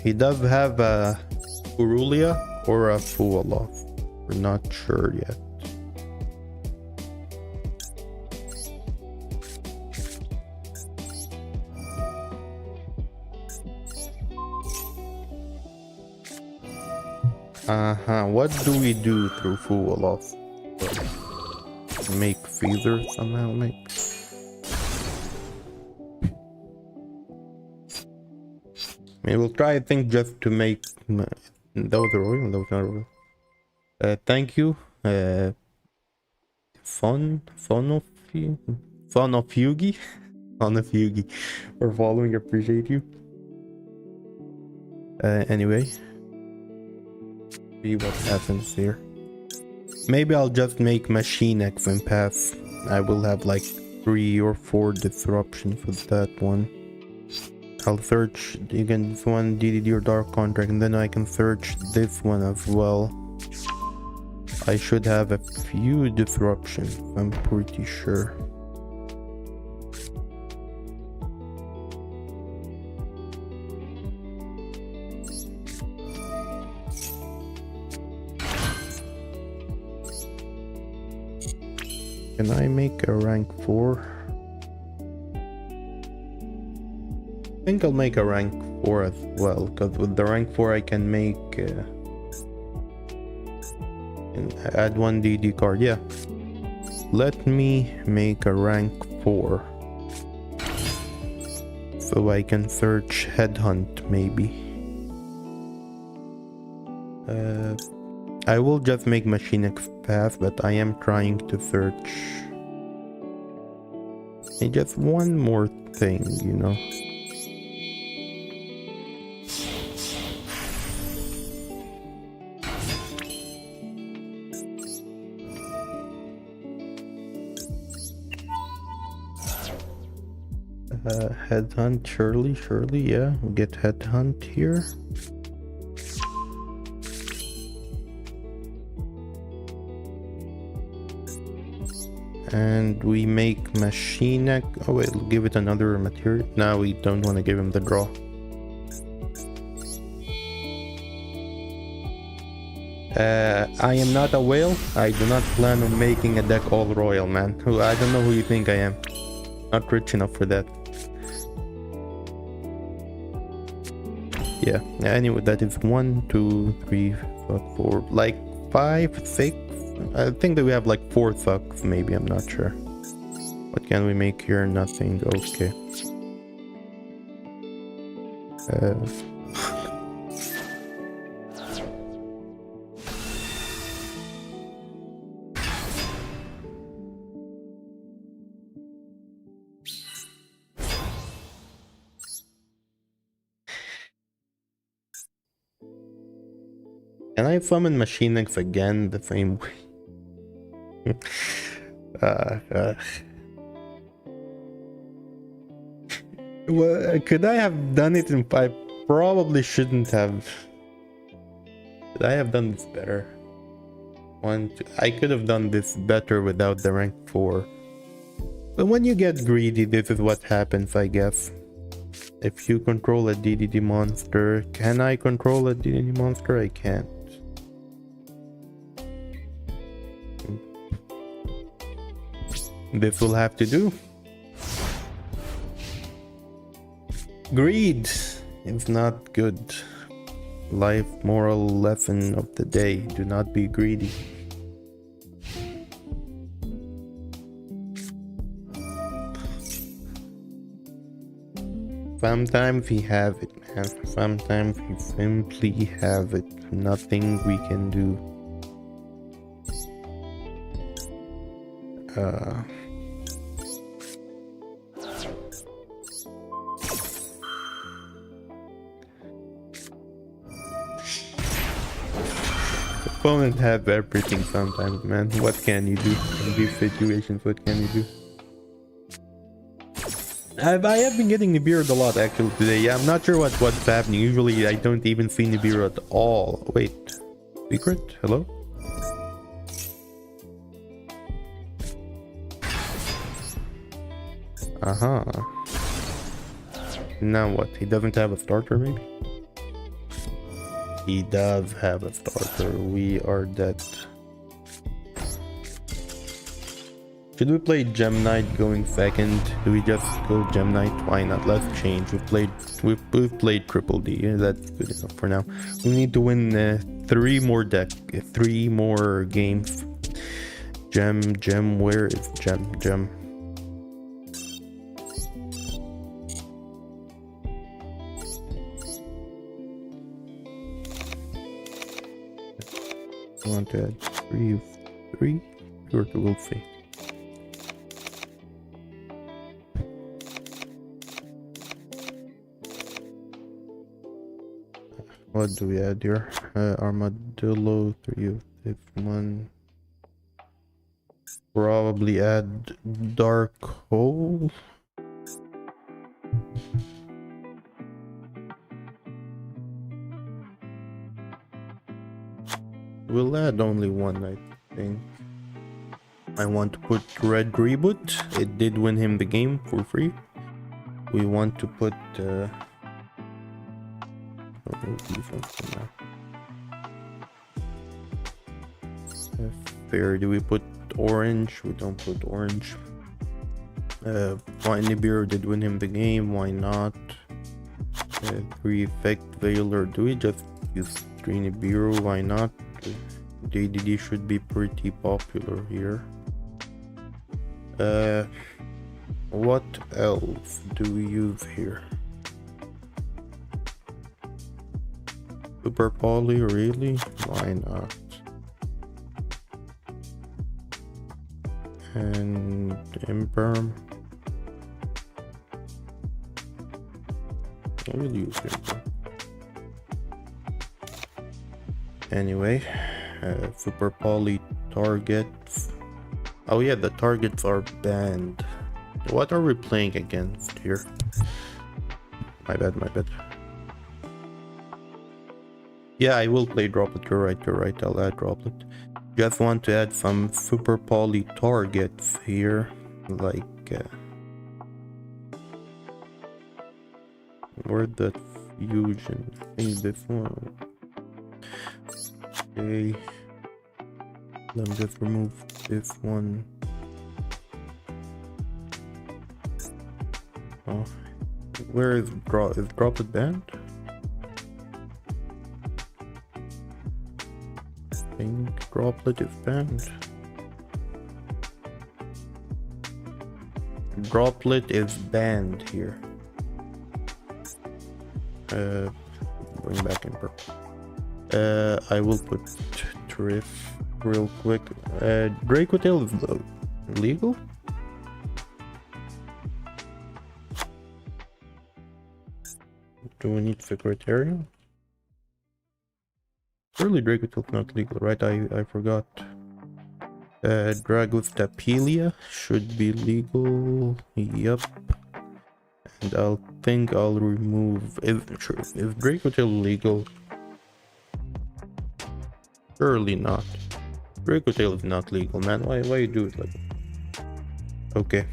He does have a Urulia or a Fualoth. We're not sure yet. What do we do through Fualoth? Make Feather somehow, maybe? Maybe we'll try, I think, just to make... That was a royal, that was not a royal. Thank you. Fun of Yugi? Fun of Yugi for following, appreciate you. Anyway. See what happens here. Maybe I'll just make Machine X and pass. I will have like 3 or 4 disruptions with that one. I'll search again this one, DDD or Dark Contract, and then I can search this one as well. I should have a few disruptions, I'm pretty sure. Can I make a rank 4? I think I'll make a rank 4 as well, because with the rank 4 I can make and add one DD card. Yeah, let me make a rank 4 so I can search Headhunt maybe. I will just make Machine X Path, but I am trying to search just one more thing, you know. Headhunt, surely, yeah, we'll get Headhunt here. And we make Machine X. Oh wait, we'll give it another material. Now we don't want to give him the draw. I am not a whale. I do not plan on making a deck all royal, man. I don't know who you think I am. Not rich enough for that. Yeah, anyway, that is 1, 2, 3, 4, like 5, 6. I think that we have like 4 thugs, maybe, I'm not sure. What can we make here? Nothing. Okay. Can I summon Machine X again the same way? Well, could I have done it in 5? Probably shouldn't have. Could I have done this better? 1, 2. I could have done this better without the rank 4. But when you get greedy, this is what happens, I guess. If you control a DDD monster, can I control a DDD monster? I can't. This will have to do. Greed is not good. Life moral lesson of the day: do not be greedy. Sometimes we have it, man. Sometimes we simply have it. Nothing we can do. Opponent have everything sometimes, man. What can you do in these situations? What can you do? I have been getting Nibiru a lot actually today. Yeah, I'm not sure what's happening. Usually I don't even see Nibiru at all. Wait, secret? Hello? Now what? He doesn't have a starter, maybe? He does have a starter. We are dead. Should we play Gem Knight going second? Do we just go Gem Knight? Why not? Let's change. We've played Triple D. Yeah, that's good enough for now. We need to win 3 more games. Gem, where is Gem? I want to add 3, or we'll see. What do we add here? Armadillo, 3 of this one. Probably add Dark Hole. We'll add only one, I think. I want to put red reboot. It did win him the game for free. We want to put fair. Do we put orange? We don't put orange. Why Nibiru did win him the game? Why not? 3 effect veil, or do we just use 3 Nibiru? Why not? DDD should be pretty popular here. What else do we use here? Super Poly, really? Why not? And Imperm. I will use Imperm. Anyway, Super Poly targets. Oh yeah, the targets are banned. What are we playing against here? My bad, my bad. Yeah, I will play Droplet, you're right, I'll add Droplet. Just want to add some Super Poly targets here, like... where'd that fusion? I think this one. Okay. Let me just remove this one. Oh, where is Droplet banned? I think Droplet is banned. Droplet is banned here. Bring back in purple. I will put Triff real quick. Dracotail is legal? Do we need Secretariat? Surely Dracotail is not legal, right? I forgot. Dragostapelia should be legal. Yup. And I'll think I'll remove... Is Dracotail legal? Surely not. Dracotail is not legal, man. Why you do it like that? Okay.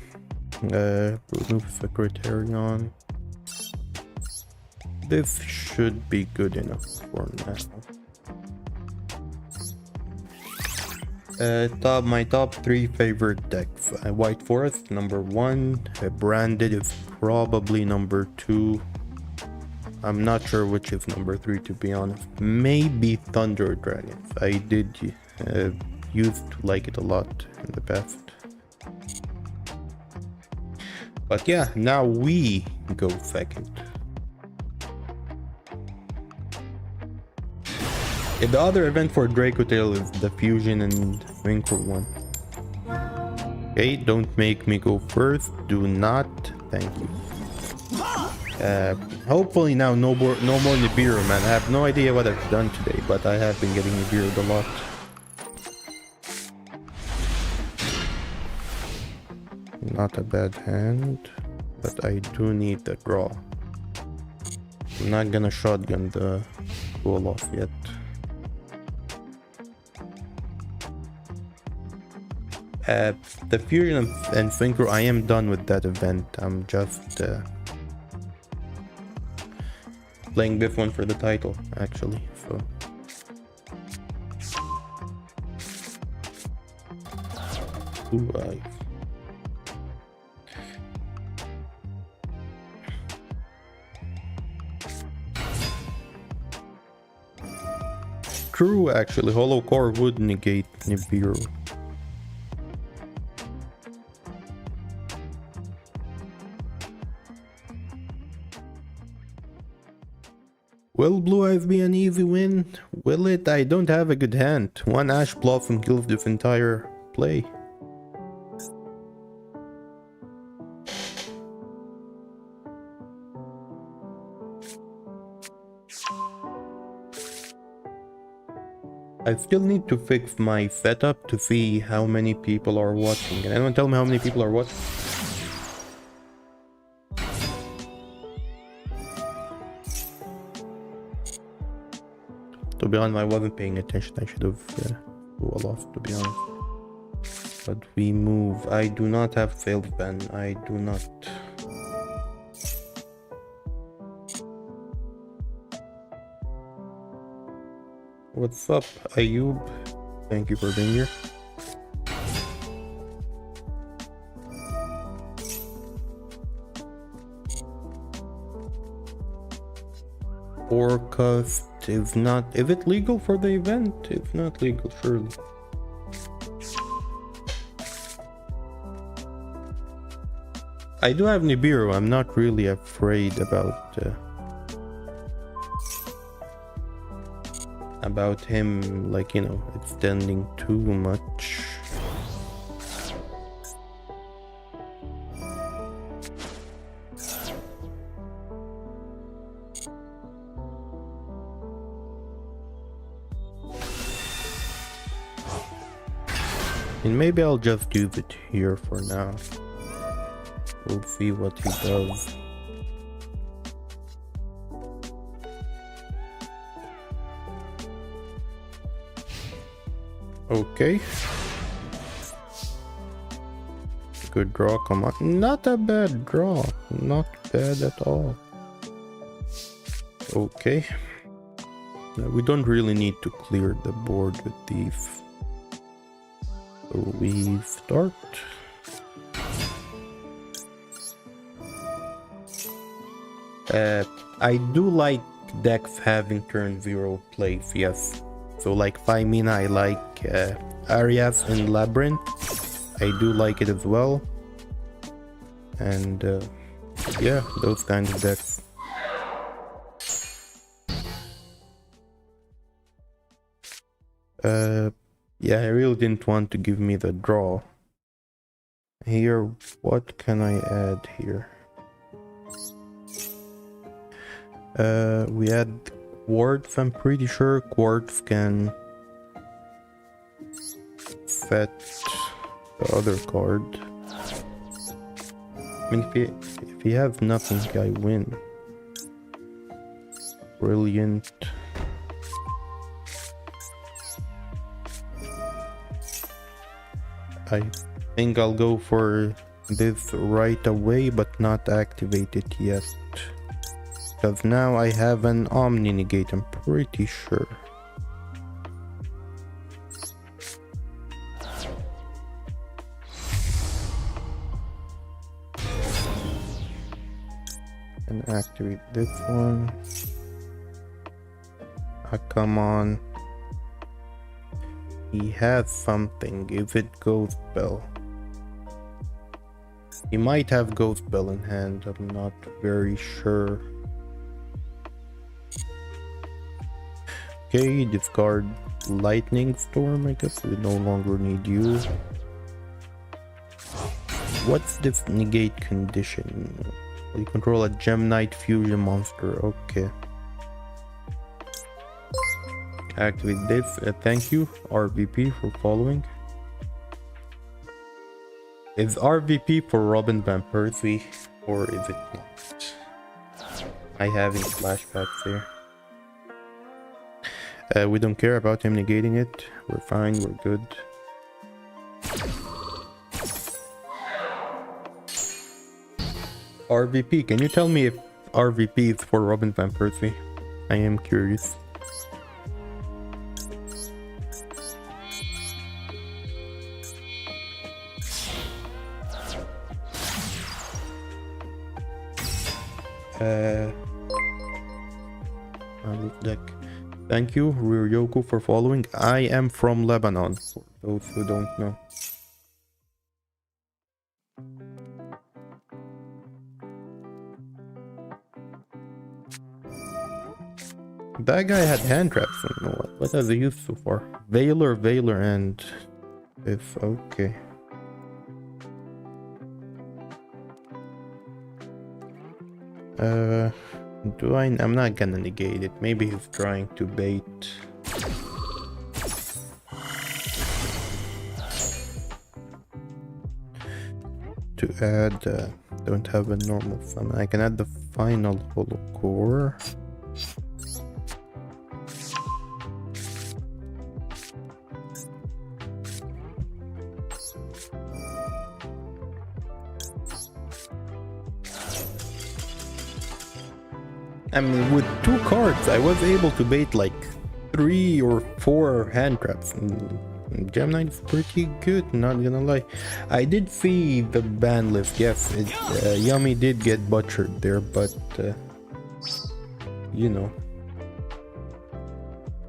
Remove Secretarion. This should be good enough for now. My top 3 favorite decks. White Forest, number 1. Branded is probably number 2. I'm not sure which is number 3, to be honest. Maybe Thunder Dragons. I did used to like it a lot in the past. But yeah, now we go second. The other event for Dracotail is the Fusion and Synchro one. Okay, don't make me go first. Do not. Thank you. Hopefully now no more Nibiru, man. I have no idea what I've done today, but I have been getting Nibiru a lot. Not a bad hand, but I do need the draw. I'm not gonna shotgun the goal off yet. The Fusion and Synchro, I am done with that event. I'm just playing this one for the title, actually. So true, actually, Hollow Core would negate Nibiru. Will Blue Eyes be an easy win? Will it? I don't have a good hand. One Ash Blossom kills this entire play. I still need to fix my setup to see how many people are watching. Can anyone tell me how many people are watching? To be honest, I wasn't paying attention. I should have well off, to be honest. But we move. I do not have failed pen. I do not. What's up, Ayub? Thank you for being here. Forecast is not. Is it legal for the event? It's not legal, surely. I do have Nibiru. I'm not really afraid about him, like, you know, extending too much. And maybe I'll just use it here for now. We'll see what he does. Okay. Good draw, come on. Not a bad draw. Not bad at all. Okay. Now, we don't really need to clear the board with these. So we start. I do like decks having turn 0 plays, yes. So like Femina, I like Arias and Labyrinth. I do like it as well. And yeah, those kinds of decks. Yeah, I really didn't want to give me the draw. Here, what can I add here? We add Quartz. I'm pretty sure Quartz can fetch the other card. I mean, if he has nothing, I win. Brilliant. I think I'll go for this right away, but not activate it yet. Because now I have an Omni Negate, I'm pretty sure. And activate this one. Ah, come on. He has something. If it Ghost Bell. He might have Ghost Bell in hand, I'm not very sure. Okay, discard Lightning Storm, I guess we no longer need you. What's this negate condition? You control a Gem Knight fusion monster, okay. Activate this, thank you RVP for following. Is RVP for Robin Van Persie or is it not? I have any flashbacks there. We don't care about him negating it. We're fine, we're good. RVP, can you tell me if RVP is for Robin Van Persie? I am curious. Deck. Thank you, Ryoko, for following. I am from Lebanon, for those who don't know. That guy had hand traps. You know what has he used so far? Veiler, and if okay. I'm not gonna negate it. Maybe he's trying to bait. To add, don't have a normal summon. I can add the final holo core. I mean, with 2 cards, I was able to bait like 3 or 4 hand traps. Gem Knight is pretty good, not gonna lie. I did see the ban list, yes. Yummy did get butchered there, but you know.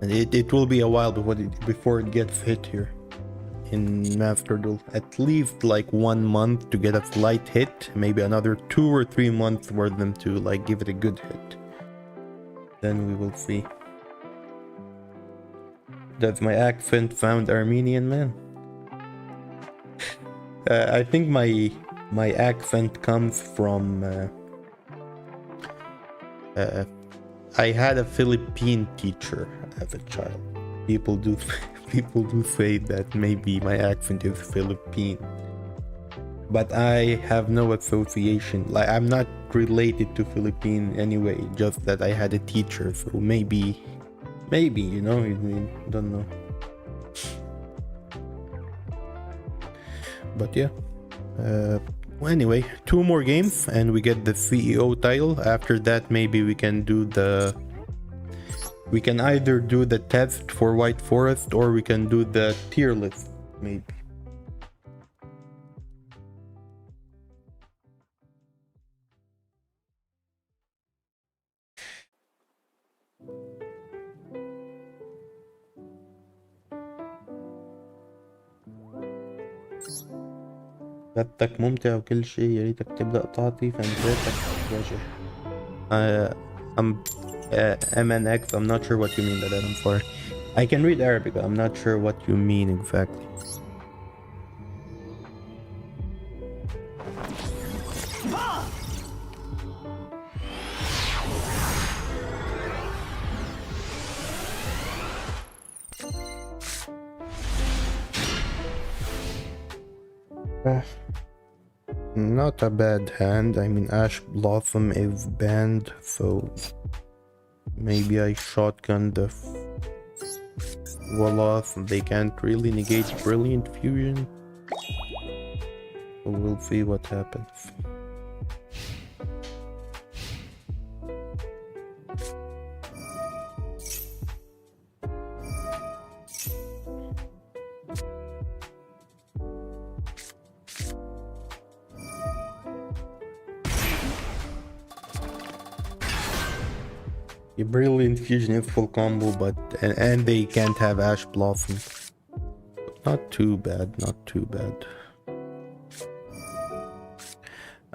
And it will be a while before it gets hit here in Master Duel. At least like 1 month to get a slight hit, maybe another 2 or 3 months for them to like give it a good hit. Then we will see. Does my accent sound Armenian, man? I think my accent comes from I had a Philippine teacher as a child. People do say that maybe my accent is Philippine, but I have no association. Like, I'm not related to Philippine anyway. Just that I had a teacher, so maybe, you know, I don't know. But yeah. Well, anyway, 2 more games and we get the CEO title. After that, maybe we can either do the test for White Forest or we can do the tier list, maybe. رياضتك ممتع وكل شيء، يا ريتك تبدأ تعطي فانتاتك وجه. I'm MNX, I'm not sure what you mean by that, I'm sorry. I can read Arabic, but I'm not sure what you mean exactly. Not a bad hand. I mean, Ash Blossom is banned, so maybe I shotgun the Wolof. They can't really negate Brilliant Fusion. So we'll see what happens. A Brilliant Fusion is full combo, but and they can't have Ash Blossom. Not too bad, not too bad.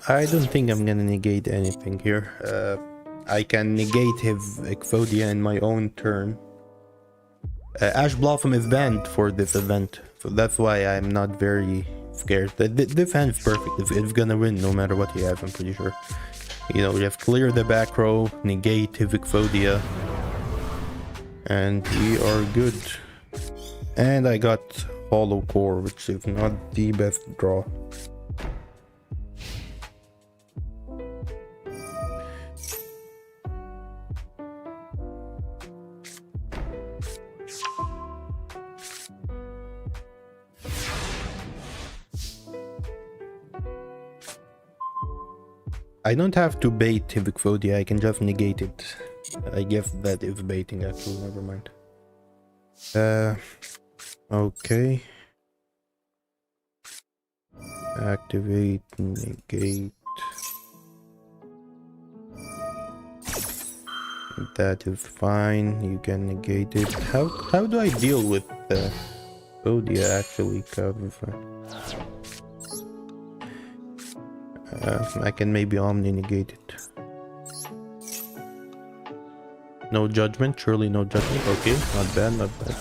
I don't think I'm gonna negate anything here. I can negate his Exodia in my own turn. Ash Blossom is banned for this event, so that's why I'm not very scared. This hand is perfect. It's gonna win no matter what he has, I'm pretty sure. You know, just clear the back row, negate his Exodia, and we are good. And I got Hollow Core, which is not the best draw. I don't have to bait Exodia, I can just negate it. I guess that is baiting actually, never mind. Okay. Activate, negate. That is fine, you can negate it. How do I deal with Exodia actually, I can maybe Omni negate it. No judgment, surely no judgment. Okay, not bad, not bad.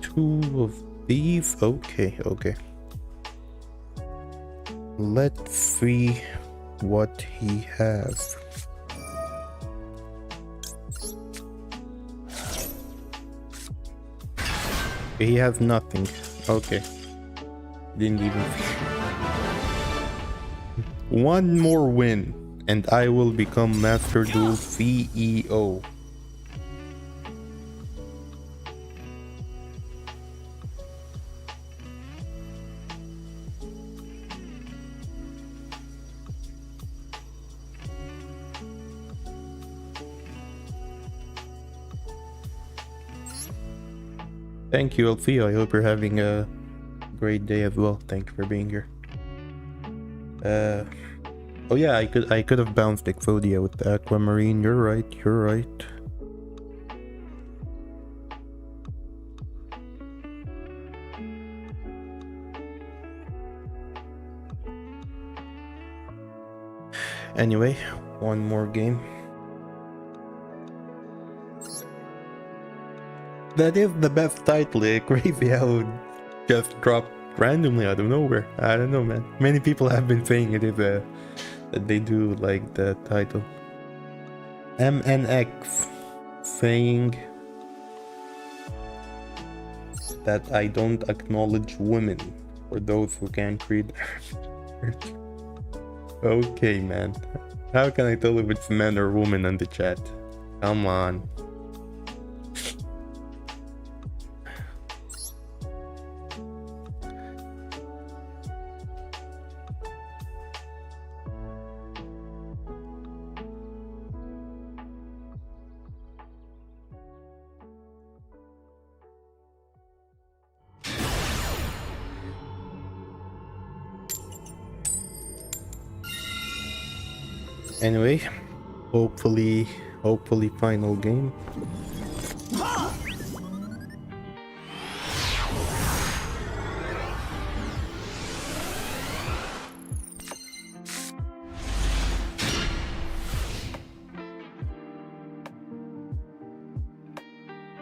2 of these, okay. Let's see what he has. He has nothing. Okay. Didn't even... One more win, and I will become Master Duel CEO. Thank you, Alfio. I hope you're having a great day as well. Thank you for being here. Oh yeah, I could have bounced Exodia with the Aquamarine. You're right. You're right. Anyway, one more game. That is the best title. Crazy how it just dropped randomly out of nowhere. I don't know, man. Many people have been saying it is that they do like the title. MNX saying that I don't acknowledge women for those who can't read. Okay, man. How can I tell if it's man or woman in the chat? Come on. Anyway, hopefully final game.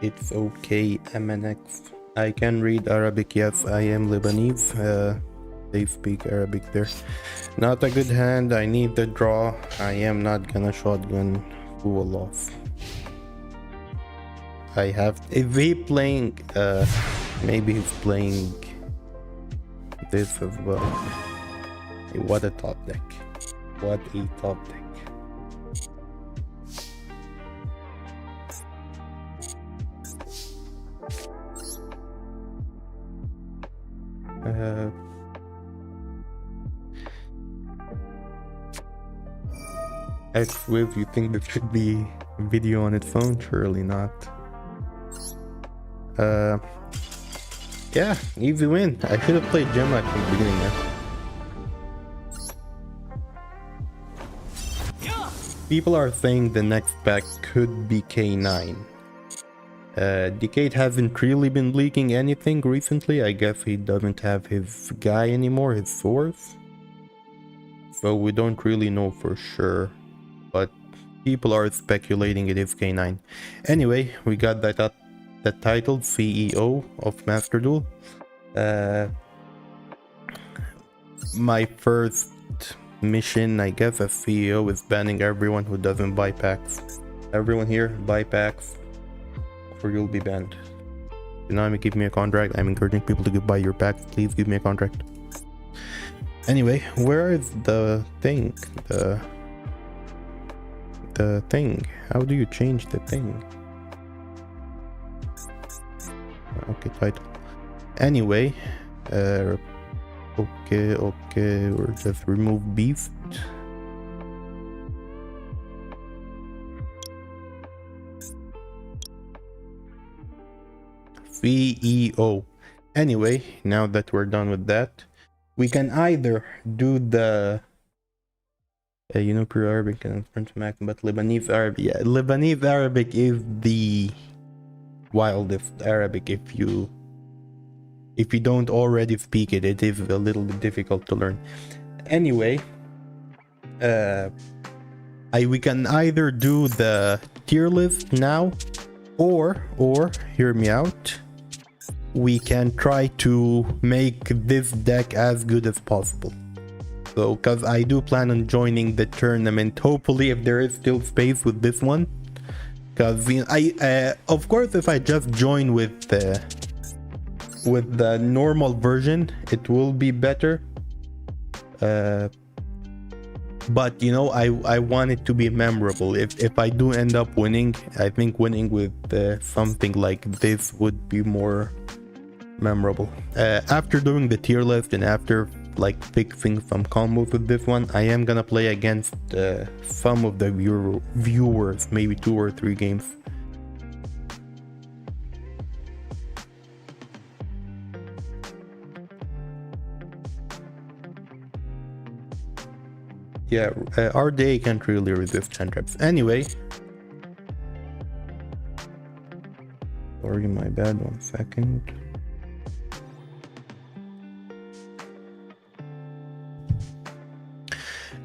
It's okay, MNX. I can read Arabic, yes, I am Lebanese. They speak Arabic there. Not a good hand, I need the draw. I am not gonna shotgun fool off. I have... Is he playing... maybe he's playing this as well. Hey, what a top deck. What a top deck. X-Wiv, you think there should be a video on its phone? Surely not. Yeah, easy win. I should have played Gemma from the beginning, man. People are saying the next pack could be K9. Decade hasn't really been leaking anything recently. I guess he doesn't have his guy anymore, his source. So we don't really know for sure. But people are speculating it is K9. Anyway, we got that title, CEO of Master Duel. My first mission, I guess, as CEO is banning everyone who doesn't buy packs. Everyone here, buy packs, or you'll be banned. Konami, give me a contract. I'm encouraging people to buy your packs. Please give me a contract. Anyway, where is the thing? The thing. How do you change the thing? Okay, title. Anyway, okay, we'll just remove Beast. CEO. Anyway, now that we're done with that, we can either do the you know, pure Arabic and French Mac, but Lebanese Arabic. Yeah, Lebanese Arabic is the wildest Arabic. If you don't already speak it, it is a little bit difficult to learn. Anyway, we can either do the tier list now, or hear me out. We can try to make this deck as good as possible. So, because I do plan on joining the tournament, hopefully, if there is still space with this one. Because of course, if I just join with the normal version, it will be better. But you know, I want it to be memorable. If I do end up winning, I think winning with something like this would be more memorable. After doing the tier list and after like fixing some combos with this one, I am gonna play against some of the viewers, maybe 2 or 3 games. Yeah, RDA can't really resist hand traps. Anyway. Sorry, my bad, 1 second.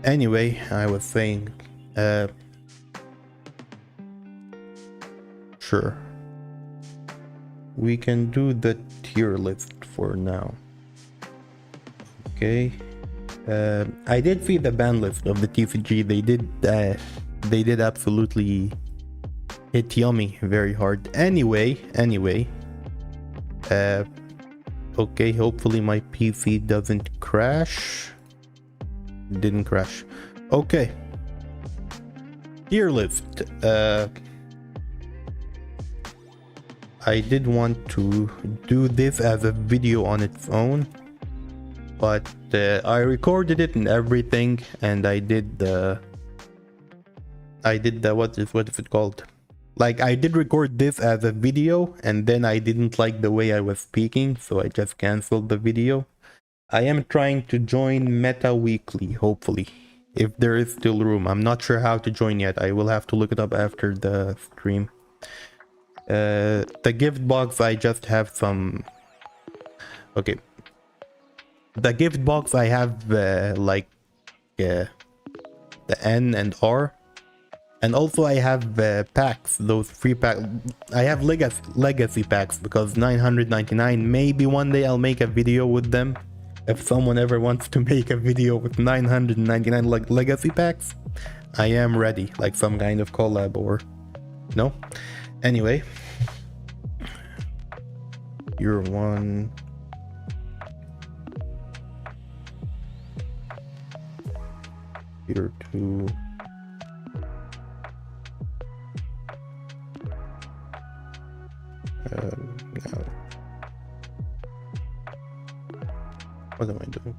Anyway, I was saying, sure. We can do the tier list for now. Okay. I did see the ban list of the TCG. They did absolutely hit Yummy very hard. Anyway. Okay, hopefully my PC doesn't crash. Didn't crash. Okay. Tier list. I did want to do this as a video on its own, but I recorded it and everything, and I did the what is it called? Like, I did record this as a video, and then I didn't like the way I was speaking, so I just canceled the video. I am trying to join Meta Weekly, hopefully, if there is still room. I'm not sure how to join yet. I will have to look it up after the stream. The gift box, I just have some... Okay. The gift box, I have like the N and R. And also I have packs, those free packs. I have legacy packs because 999, maybe one day I'll make a video with them. If someone ever wants to make a video with 999 like legacy packs, I am ready, like some kind of collab or no. Anyway, you're one. You're two. No. What am I doing?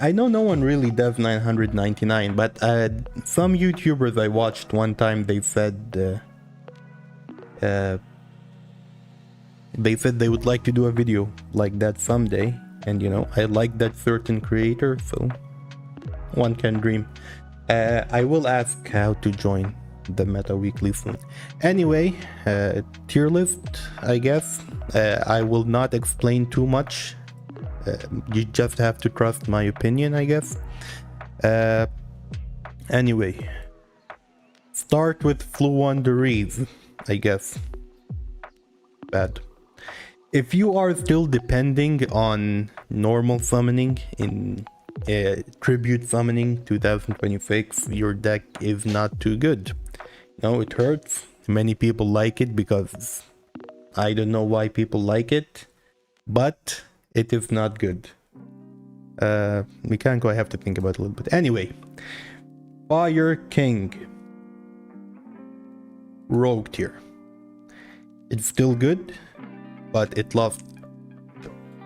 I know no one really does 999, but some YouTubers I watched one time, they said they would like to do a video like that someday, and you know, I like that certain creator, so one can dream. I will ask how to join the Meta Weekly soon. Anyway, tier list, I guess. I will not explain too much. You just have to trust my opinion, I guess. Anyway, start with Fluwanderees, I guess. Bad. If you are still depending on normal summoning in Tribute Summoning 2026, your deck is not too good. No, it hurts. Many people like it because I don't know why people like it, but it is not good. Mechanical, I have to think about it a little bit. Anyway, Fire King. Rogue tier. It's still good, but it lost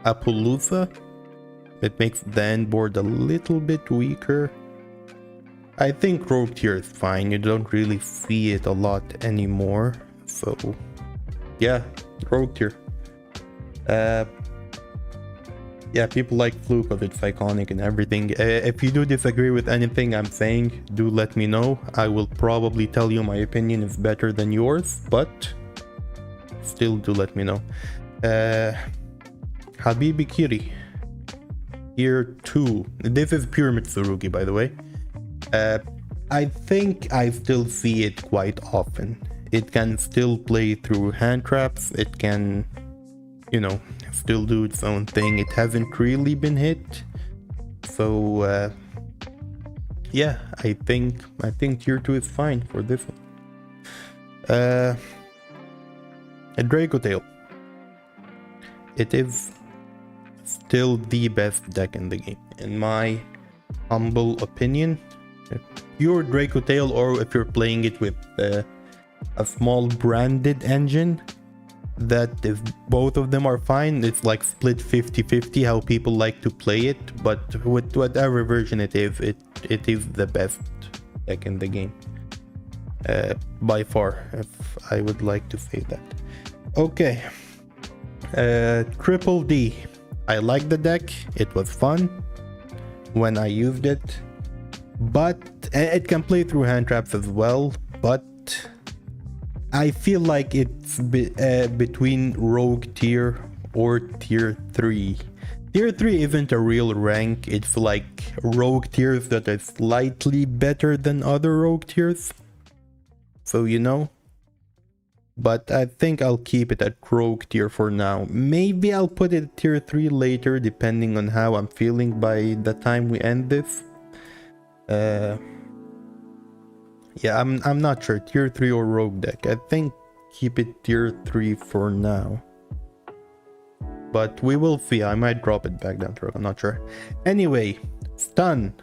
Appaloosa. It makes the end board a little bit weaker. I think Rogue tier is fine. You don't really see it a lot anymore. So, yeah, Rogue tier. Yeah, people like Flu because it's iconic and everything. If you do disagree with anything I'm saying, do let me know. I will probably tell you my opinion is better than yours, but still do let me know. Habibi Kiri. Tier 2. This is pure Mitsurugi, by the way. I think I still see it quite often. It can still play through hand traps. It can, you know, still do its own thing. It hasn't really been hit. So, yeah, I think tier 2 is fine for this one. A Draco Tail. It is still the best deck in the game, in my humble opinion. Pure Draco Tail, or if you're playing it with a small branded engine, that if both of them are fine, it's like split 50-50 how people like to play it, but with whatever version it is, it is the best deck in the game. By far, if I would like to say that. Okay. Triple D. I like the deck. It was fun when I used it, but it can play through hand traps as well, but I feel like it's between Rogue tier or tier 3. Tier 3 isn't a real rank, it's like Rogue tiers that are slightly better than other Rogue tiers. So you know. But I think I'll keep it at Rogue tier for now. Maybe I'll put it at tier 3 later, depending on how I'm feeling by the time we end this. Yeah, I'm not sure. Tier 3 or Rogue deck. I think keep it tier 3 for now. But we will see. I might drop it back down to Rogue. I'm not sure. Anyway, stun.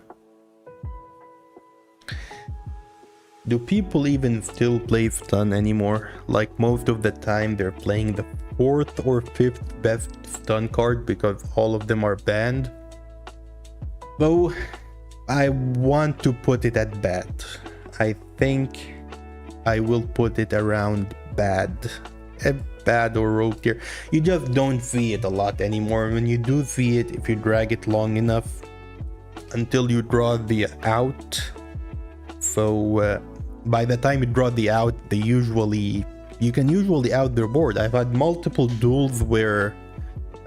Do people even still play stun anymore? Like most of the time they're playing the 4th or 5th best stun card because all of them are banned. Though I want to put it at bad. I think I will put it around bad. Bad or Rogue tier. You just don't see it a lot anymore. When you do see it, if you drag it long enough until you draw the out. So by the time you draw the out, you can usually out their board. I've had multiple duels where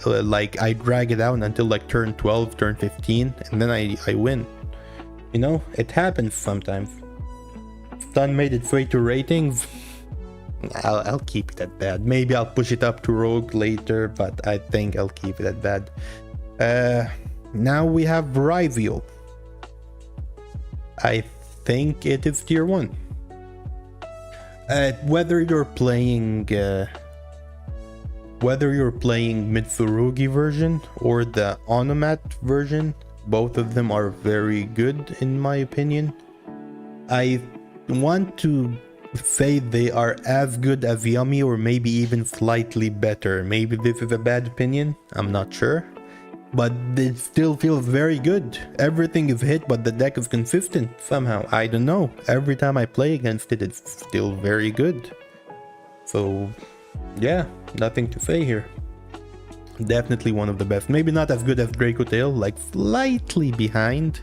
like I drag it out until like turn 12, turn 15, and then I win. You know, it happens sometimes. Stun made its way to ratings. I'll keep it at bad. Maybe I'll push it up to Rogue later, but I think I'll keep it at bad. Now we have Rival. I think it is tier 1. Whether you're playing Mitsurugi version or the Onomat version, both of them are very good in my opinion. I want to say they are as good as Yummy or maybe even slightly better. Maybe this is a bad opinion, I'm not sure. But it still feels very good. Everything is hit, but the deck is consistent somehow. I don't know. Every time I play against it, it's still very good. So, yeah, nothing to say here. Definitely one of the best. Maybe not as good as Draco Tail, like slightly behind.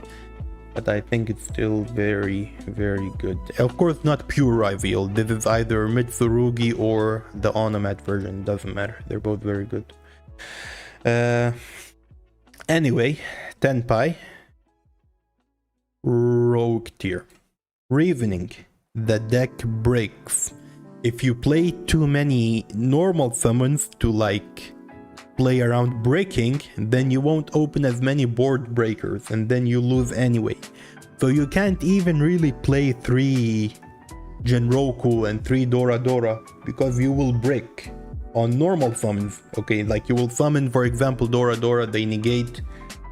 But I think it's still very, very good. Of course, not pure Rival. This is either Mitsurugi or the Onomat version. Doesn't matter. They're both very good. Anyway, Tenpai. Rogue tier. Reasoning. The deck breaks. If you play too many normal summons to like play around breaking, then you won't open as many board breakers and then you lose anyway. So you can't even really play 3 Genroku and 3 Dora Dora because you will break on normal summons. Okay, like you will summon, for example, Dora Dora, they negate,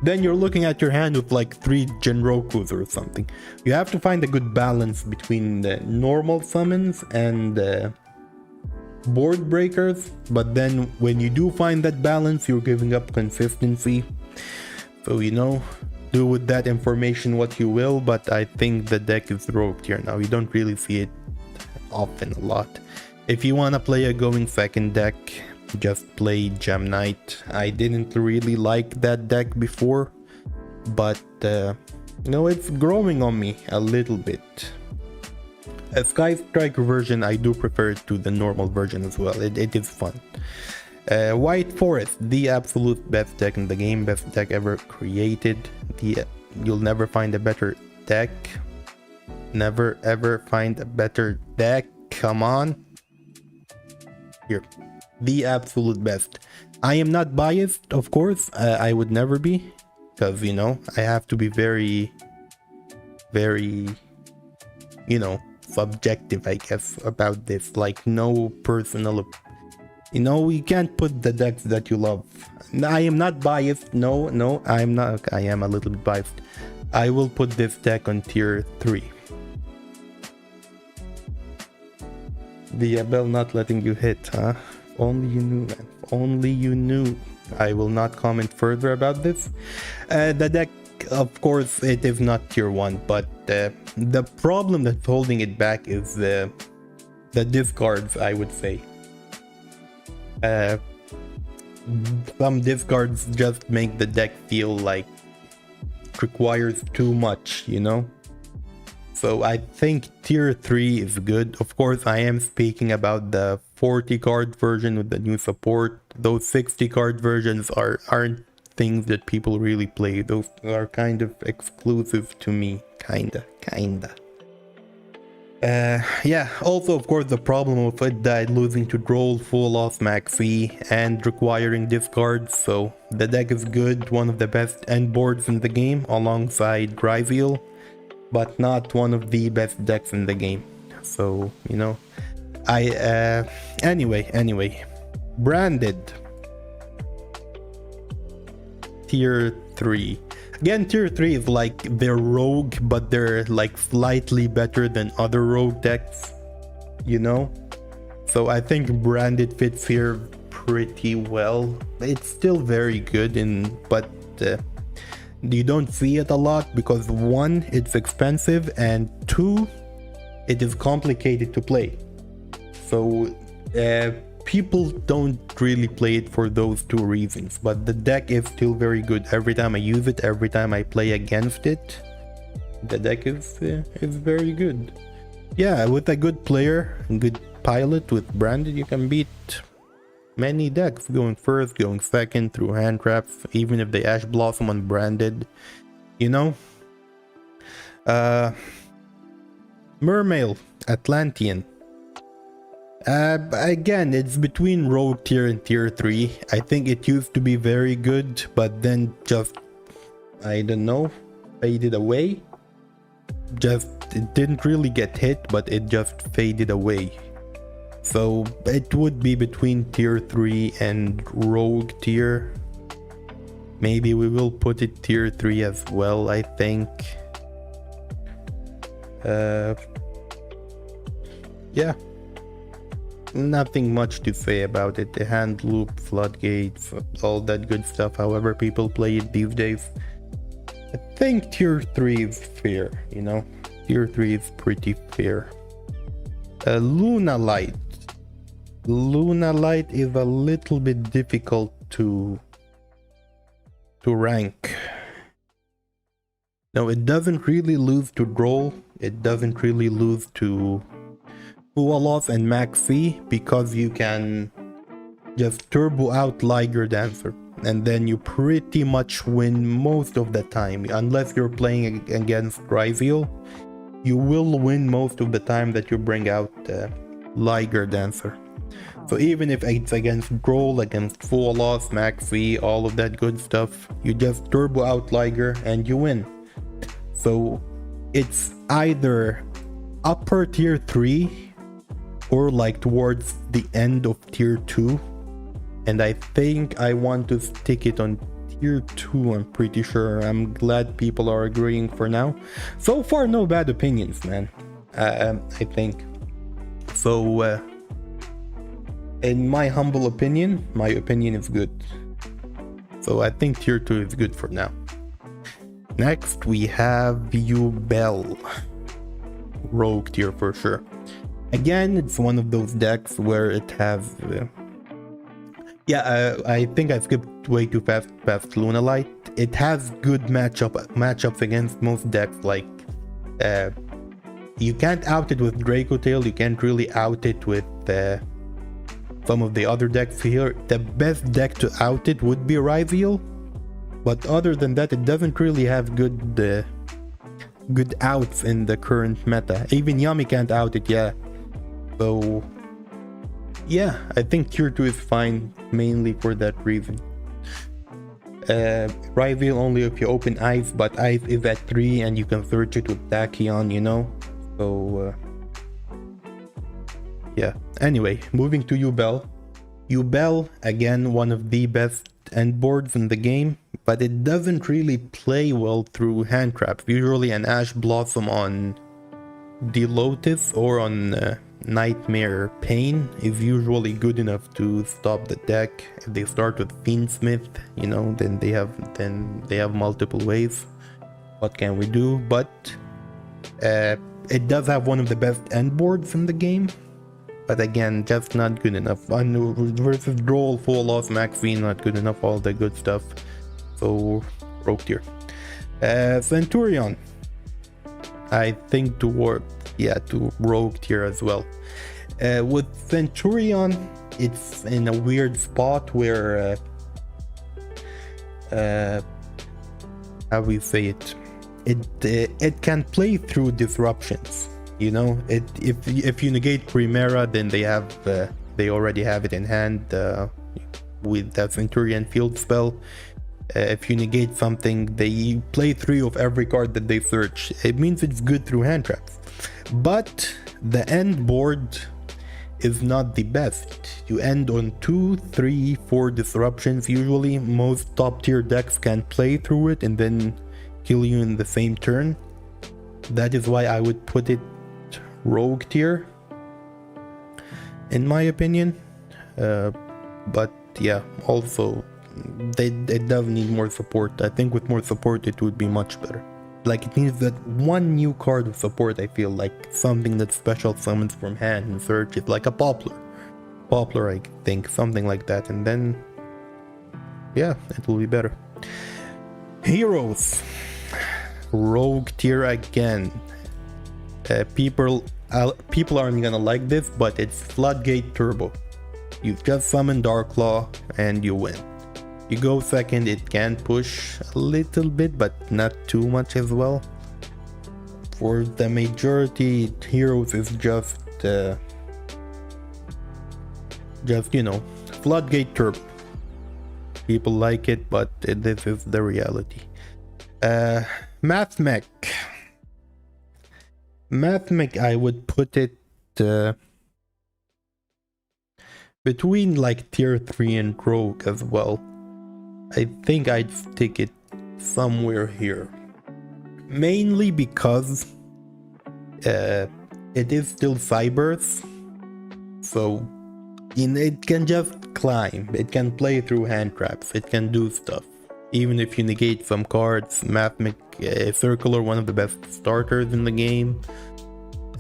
then you're looking at your hand with like 3 Genrokus or something. You have to find a good balance between the normal summons and board breakers, but then when you do find that balance, you're giving up consistency. So you know, do with that information what you will, but I think the deck is Rogue tier now. You don't really see it often a lot. If you want to play a going second deck, just play Gem Knight. I didn't really like that deck before, but you know, it's growing on me a little bit. A Sky Striker version, I do prefer it to the normal version as well. It is fun. White Forest, the absolute best deck in the game, best deck ever created. You'll never find a better deck. Never ever find a better deck. Come on. Here, the absolute best. I am not biased, of course. I would never be, because you know, I have to be very, very, you know, subjective, I guess, about this. Like, no personal, you know, you can't put the decks that you love. I am not biased. No, I'm not. I am a little bit biased. I will put this deck on tier 3. The Abel not letting you hit, huh? only you knew, man. If only you knew. I will not comment further about this. The deck, of course, it is not tier 1, but the problem that's holding it back is the discards, I would say. Some discards just make the deck feel like it requires too much, you know? So I think tier 3 is good. Of course, I am speaking about the 40 card version with the new support. Those 60 card versions aren't things that people really play. Those are kind of exclusive to me. Kinda. Yeah, also of course the problem of it died losing to Droll, full loss Maxi, and requiring discards, so the deck is good, one of the best end boards in the game alongside Ryviel, but not one of the best decks in the game. So, you know, anyway, branded tier 3. Again, tier 3 is like they're rogue, but they're like slightly better than other rogue decks, you know? So I think branded fits here pretty well. It's still very good, but you don't see it a lot because 1, it's expensive, and 2, it is complicated to play. So people don't really play it for those 2 reasons, but the deck is still very good. Every time I use it, every time I play against it, the deck is very good. Yeah, with a good player, a good pilot with branded, you can beat many decks, going first, going second through hand traps, even if they Ash Blossom on branded, you know. Mermail, Atlantean. Again, it's between rogue tier and tier 3. I think it used to be very good, but then just, I don't know, faded away. Just, it didn't really get hit, but it just faded away. So it would be between tier 3 and rogue tier. Maybe we will put it tier 3 as well, I think. Yeah. Nothing much to say about it. The hand loop, floodgates, all that good stuff, however people play it these days. I think tier 3 is fair, you know? Tier 3 is pretty fair. Luna Light. Luna Light is a little bit difficult to rank. No, it doesn't really lose to Droll. It doesn't really lose to Fualoth and Maxi, because you can just turbo out Liger Dancer and then you pretty much win most of the time. Unless you're playing against Ryviel, you will win most of the time that you bring out Liger Dancer. So even if it's against Droll, against Fualoth, Maxi, all of that good stuff, you just turbo out Liger and you win. So it's either upper tier 3 or like towards the end of tier 2, and I think I want to stick it on tier 2. I'm pretty sure. I'm glad people are agreeing for now. So far, no bad opinions, man. I think so. In my humble opinion, my opinion is good. So I think tier 2 is good for now. Next we have Bell. Rogue tier for sure. Again, it's one of those decks where it has... I think I skipped way too fast past Luna Light. It has good matchups against most decks, like... you can't out it with Draco Tail, you can't really out it with some of the other decks here. The best deck to out it would be Ryviel, but other than that, it doesn't really have good outs in the current meta. Even Yami can't out it, yeah. So, yeah, I think tier 2 is fine, mainly for that reason. Ryviel only if you open Ice, but Ice is at 3 and you can search it with Tachyon, you know? So, yeah. Anyway, moving to Yubel. Yubel, again, one of the best end boards in the game, but it doesn't really play well through hand traps. Usually an Ash Blossom on the Lotus or on Nightmare Pain is usually good enough to stop the deck. If they start with Fiendsmith, you know, then they have multiple ways. What can we do? But it does have one of the best end boards in the game. But again, just not good enough. Versus Droll, Full Loss, Max V, not good enough, all the good stuff. So, Rogue Tier. Centurion. I think to Rogue Tier as well. With Centurion, it's in a weird spot where... how we say it? It can play through disruptions. You know, if you negate Primera, then they already have it in hand with that Centurion field spell. If you negate something, they play 3 of every card that they search. It means it's good through hand traps. But the end board is not the best. You end on 2, 3, 4 disruptions usually. Most top tier decks can play through it and then kill you in the same turn. That is why I would put it Rogue Tier, in my opinion. But yeah, also it does need more support. I think with more support it would be much better. Like, it needs that one new card of support. I feel like something that special summons from hand and search it, like a Poplar, I think, something like that, and then yeah, it will be better. Heroes, Rogue Tier again. People aren't gonna like this, but it's Floodgate Turbo. You just summon Darklaw and you win. You go second, it can push a little bit, but not too much as well. For the majority, Heroes is just you know, Floodgate Turbo. People like it, but this is the reality. Mathmech, I would put it between like tier 3 and Rogue as well. I think I'd stick it somewhere here. Mainly because it is still Cybers, so it can just climb, it can play through hand traps, it can do stuff. Even if you negate some cards, Mathmech, Circular, one of the best starters in the game.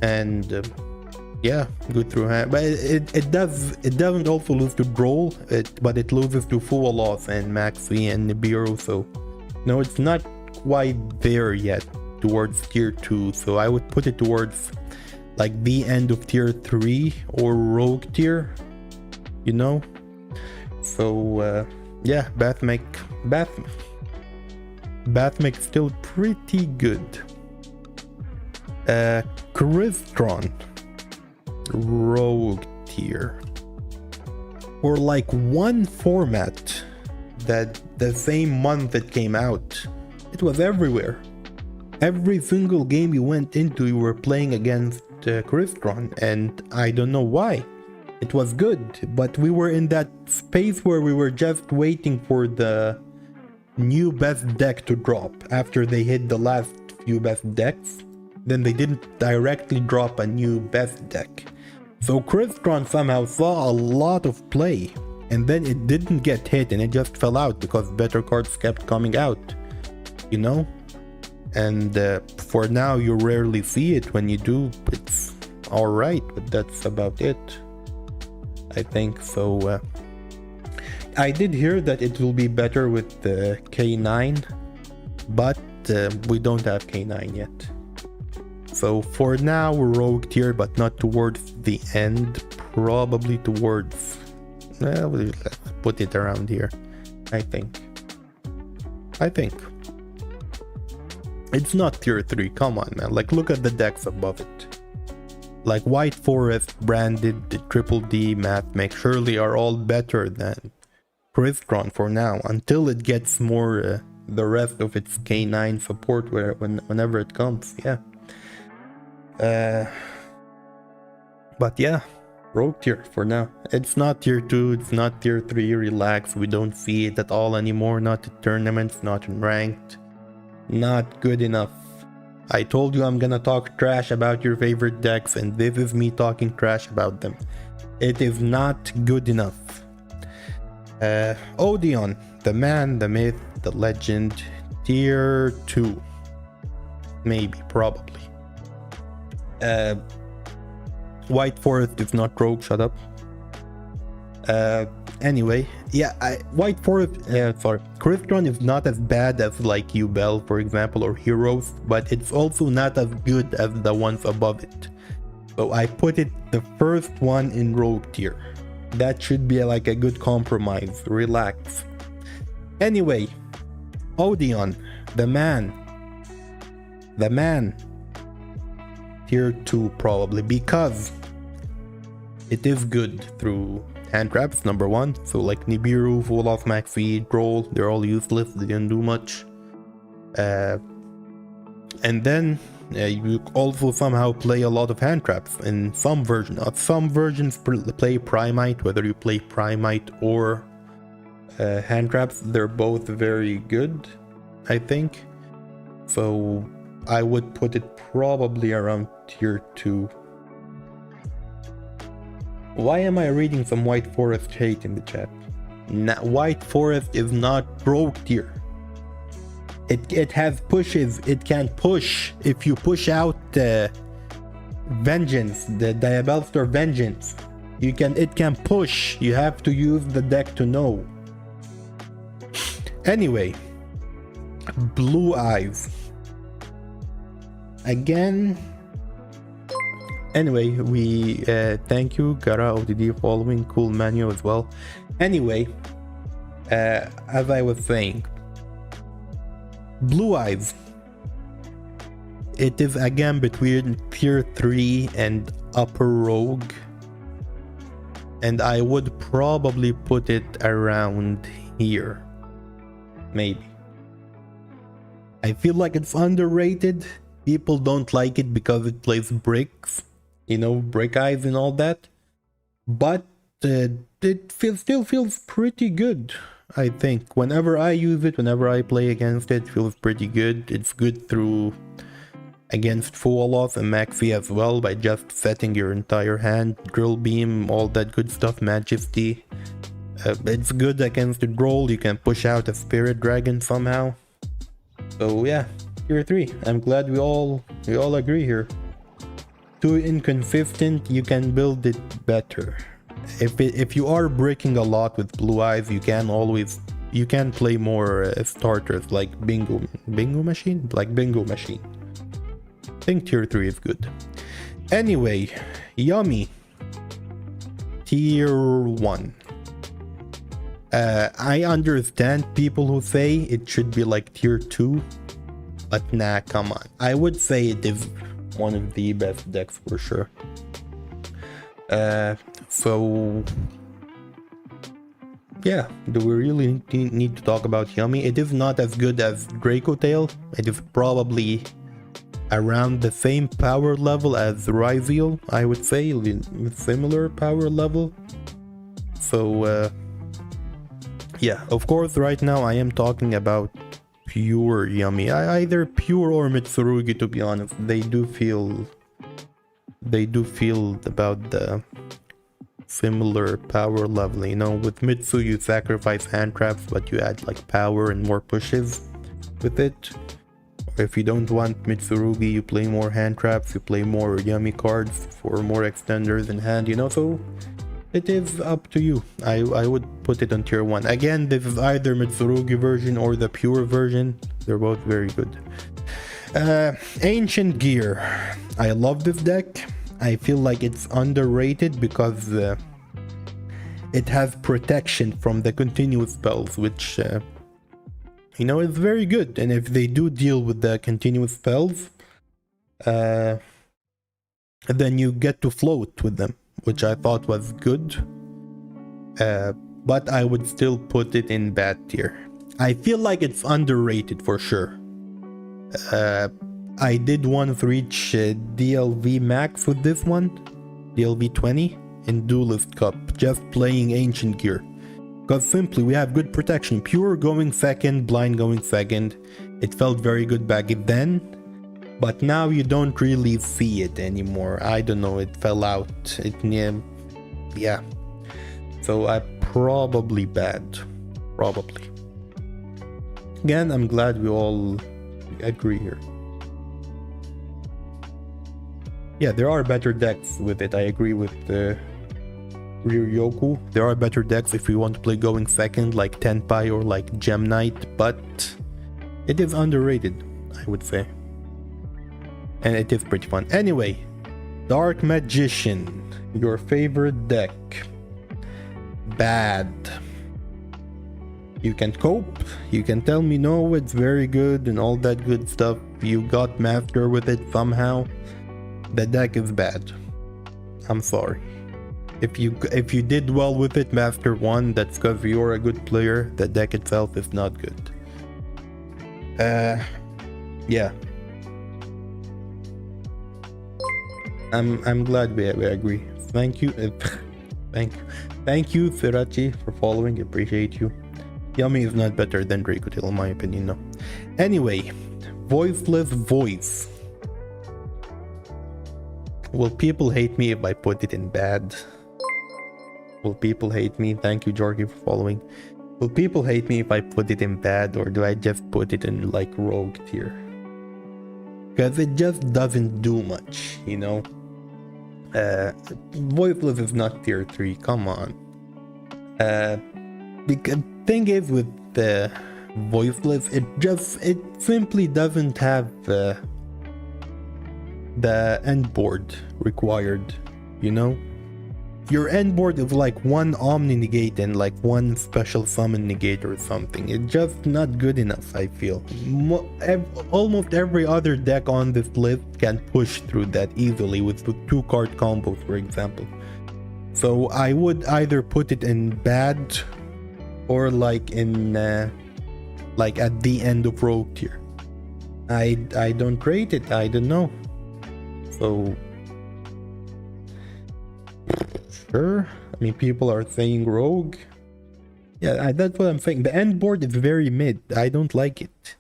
And yeah, good through hand. But it doesn't also lose to Droll, but it loses to Full Loss and Max V and Nibiru, so no, it's not quite there yet towards tier 2. So I would put it towards like the end of tier 3 or Rogue Tier, you know. So yeah, Mathmech still pretty good. Crystron, Rogue Tier. For like one format that the same month it came out, it was everywhere. Every single game you went into, you were playing against Crystron, and I don't know why. It was good, but we were in that space where we were just waiting for the new best deck to drop. After they hit the last few best decks, then they didn't directly drop a new best deck. So Crystron somehow saw a lot of play, and then it didn't get hit and it just fell out because better cards kept coming out, you know? And for now you rarely see it. When you do, it's alright, but that's about it, I think. So I did hear that it will be better with the K9, but we don't have K9 yet. So for now, Rogue Tier, but not towards the end. Probably towards... let's put it around here, I think. It's not tier 3, come on man, like look at the decks above it. Like White Forest, Branded, the Triple D, Mathmech surely are all better than Crystron for now, until it gets more the rest of its K9 support whenever it comes, yeah. But yeah, Rogue Tier for now. It's not tier 2, it's not tier 3, relax, we don't see it at all anymore, not in tournaments, not in ranked. Not good enough. I told you I'm gonna talk trash about your favorite decks, and this is me talking trash about them. It is not good enough. Odeon, the man, the myth, the legend, tier 2. Maybe, probably. White Forest is not rogue, shut up. Anyway, yeah, White Forest, Crystron is not as bad as like Ubel, for example, or Heroes, but it's also not as good as the ones above it. So I put it the first one in rogue tier. That should be like a good compromise. Relax. Anyway, Odeon, the man. Tier 2 probably, because it is good through hand traps, number 1. So like Nibiru, Full Off Maxi, Droll, they're all useless, they didn't do much. And then you also somehow play a lot of hand traps in some version. Some versions play Primite, whether you play Primite or hand traps, they're both very good, I think. So I would put it probably around tier 2. Why am I reading some White Forest hate in the chat? White Forest is not rogue tier. It has pushes. It can push. If you push out Vengeance, the Diabellstar Vengeance, it can push. You have to use the deck to know. Anyway, Blue Eyes. Again. Anyway, we thank you, Gara ODD, following, cool menu as well. Anyway, as I was saying, Blue Eyes, it is again between tier 3 and upper rogue, and I would probably put it around here, maybe. I feel like it's underrated. People don't like it because it plays bricks, you know, brick eyes and all that, but it still feels pretty good. I think whenever I use it, whenever I play against it, feels pretty good. It's good through against Full Off and Maxi as well, by just setting your entire hand, Drill Beam, all that good stuff, Majesty. It's good against the Droll. You can push out a Spirit Dragon somehow. So yeah, tier 3. I'm glad we all agree here. Too inconsistent, you can build it better. If you are breaking a lot with Blue Eyes, you can play more starters like Bingo Machine. I think tier 3 is good. Anyway, Yummy, tier 1. I understand people who say it should be like tier 2, but nah, come on. I would say it is one of the best decks for sure. So yeah, do we really need to talk about Yummy? It is not as good as Draco Tail. It is probably around the same power level as Ryzeal, I would say, similar power level. So yeah, of course right now I am talking about pure Yummy. Either pure or Mitsurugi, to be honest. They do feel about the similar power level, you know. With Mitsu you sacrifice hand traps, but you add like power and more pushes with it. Or if you don't want Mitsurugi, you play more hand traps, you play more Yummy cards for more extenders in hand, you know. So it is up to you. I would put it on tier 1. Again, this is either Mitsurugi version or the pure version. They're both very good. Ancient Gear. I love this deck. I feel like it's underrated because it has protection from the continuous spells, which you know, is very good. And if they do deal with the continuous spells, then you get to float with them, which I thought was good. But I would still put it in bad tier. I feel like it's underrated for sure. I did once reach DLV max with this one, DLV 20 in Duelist Cup, just playing Ancient Gear. Because simply we have good protection, Pure going second, Blind going second. It felt very good back then. But now you don't really see it anymore. I don't know, it fell out. Yeah. So I probably bad. Probably. Again, I'm glad we all agree here. Yeah, there are better decks with it. I agree with the Ryoku. There are better decks if you want to play going second, like Tenpai or like Gem Knight, but it is underrated, I would say. And it is pretty fun. Anyway, Dark Magician, your favorite deck. Bad. You can cope, you can tell me no, it's very good and all that good stuff. You got master with it somehow. The deck is bad. I'm sorry. If you did well with it, master 1, that's because you're a good player. The deck itself is not good. Yeah. I'm glad we agree. Thank you. Thank you, Firachi, for following. Appreciate you. Yummy is not better than Dracotil, in my opinion, no. Anyway, Voiceless Voice. Will people hate me if I put it in bad? Will people hate me? Thank you, Jorgy, for following. Will people hate me if I put it in bad, or do I just put it in like rogue tier? Because it just doesn't do much, you know? Voiceless is not tier 3, come on. The thing is with the Voiceless, it simply doesn't have the end board required, you know? Your end board is like one Omni negate and like one special summon negate or something. It's just not good enough, I feel. Almost every other deck on this list can push through that easily with 2 card combos, for example. So I would either put it in bad or like in like at the end of rogue tier. I don't rate it, I don't know. So sure, I mean, people are saying rogue. Yeah, that's what I'm saying. The end board is very mid. I don't like it.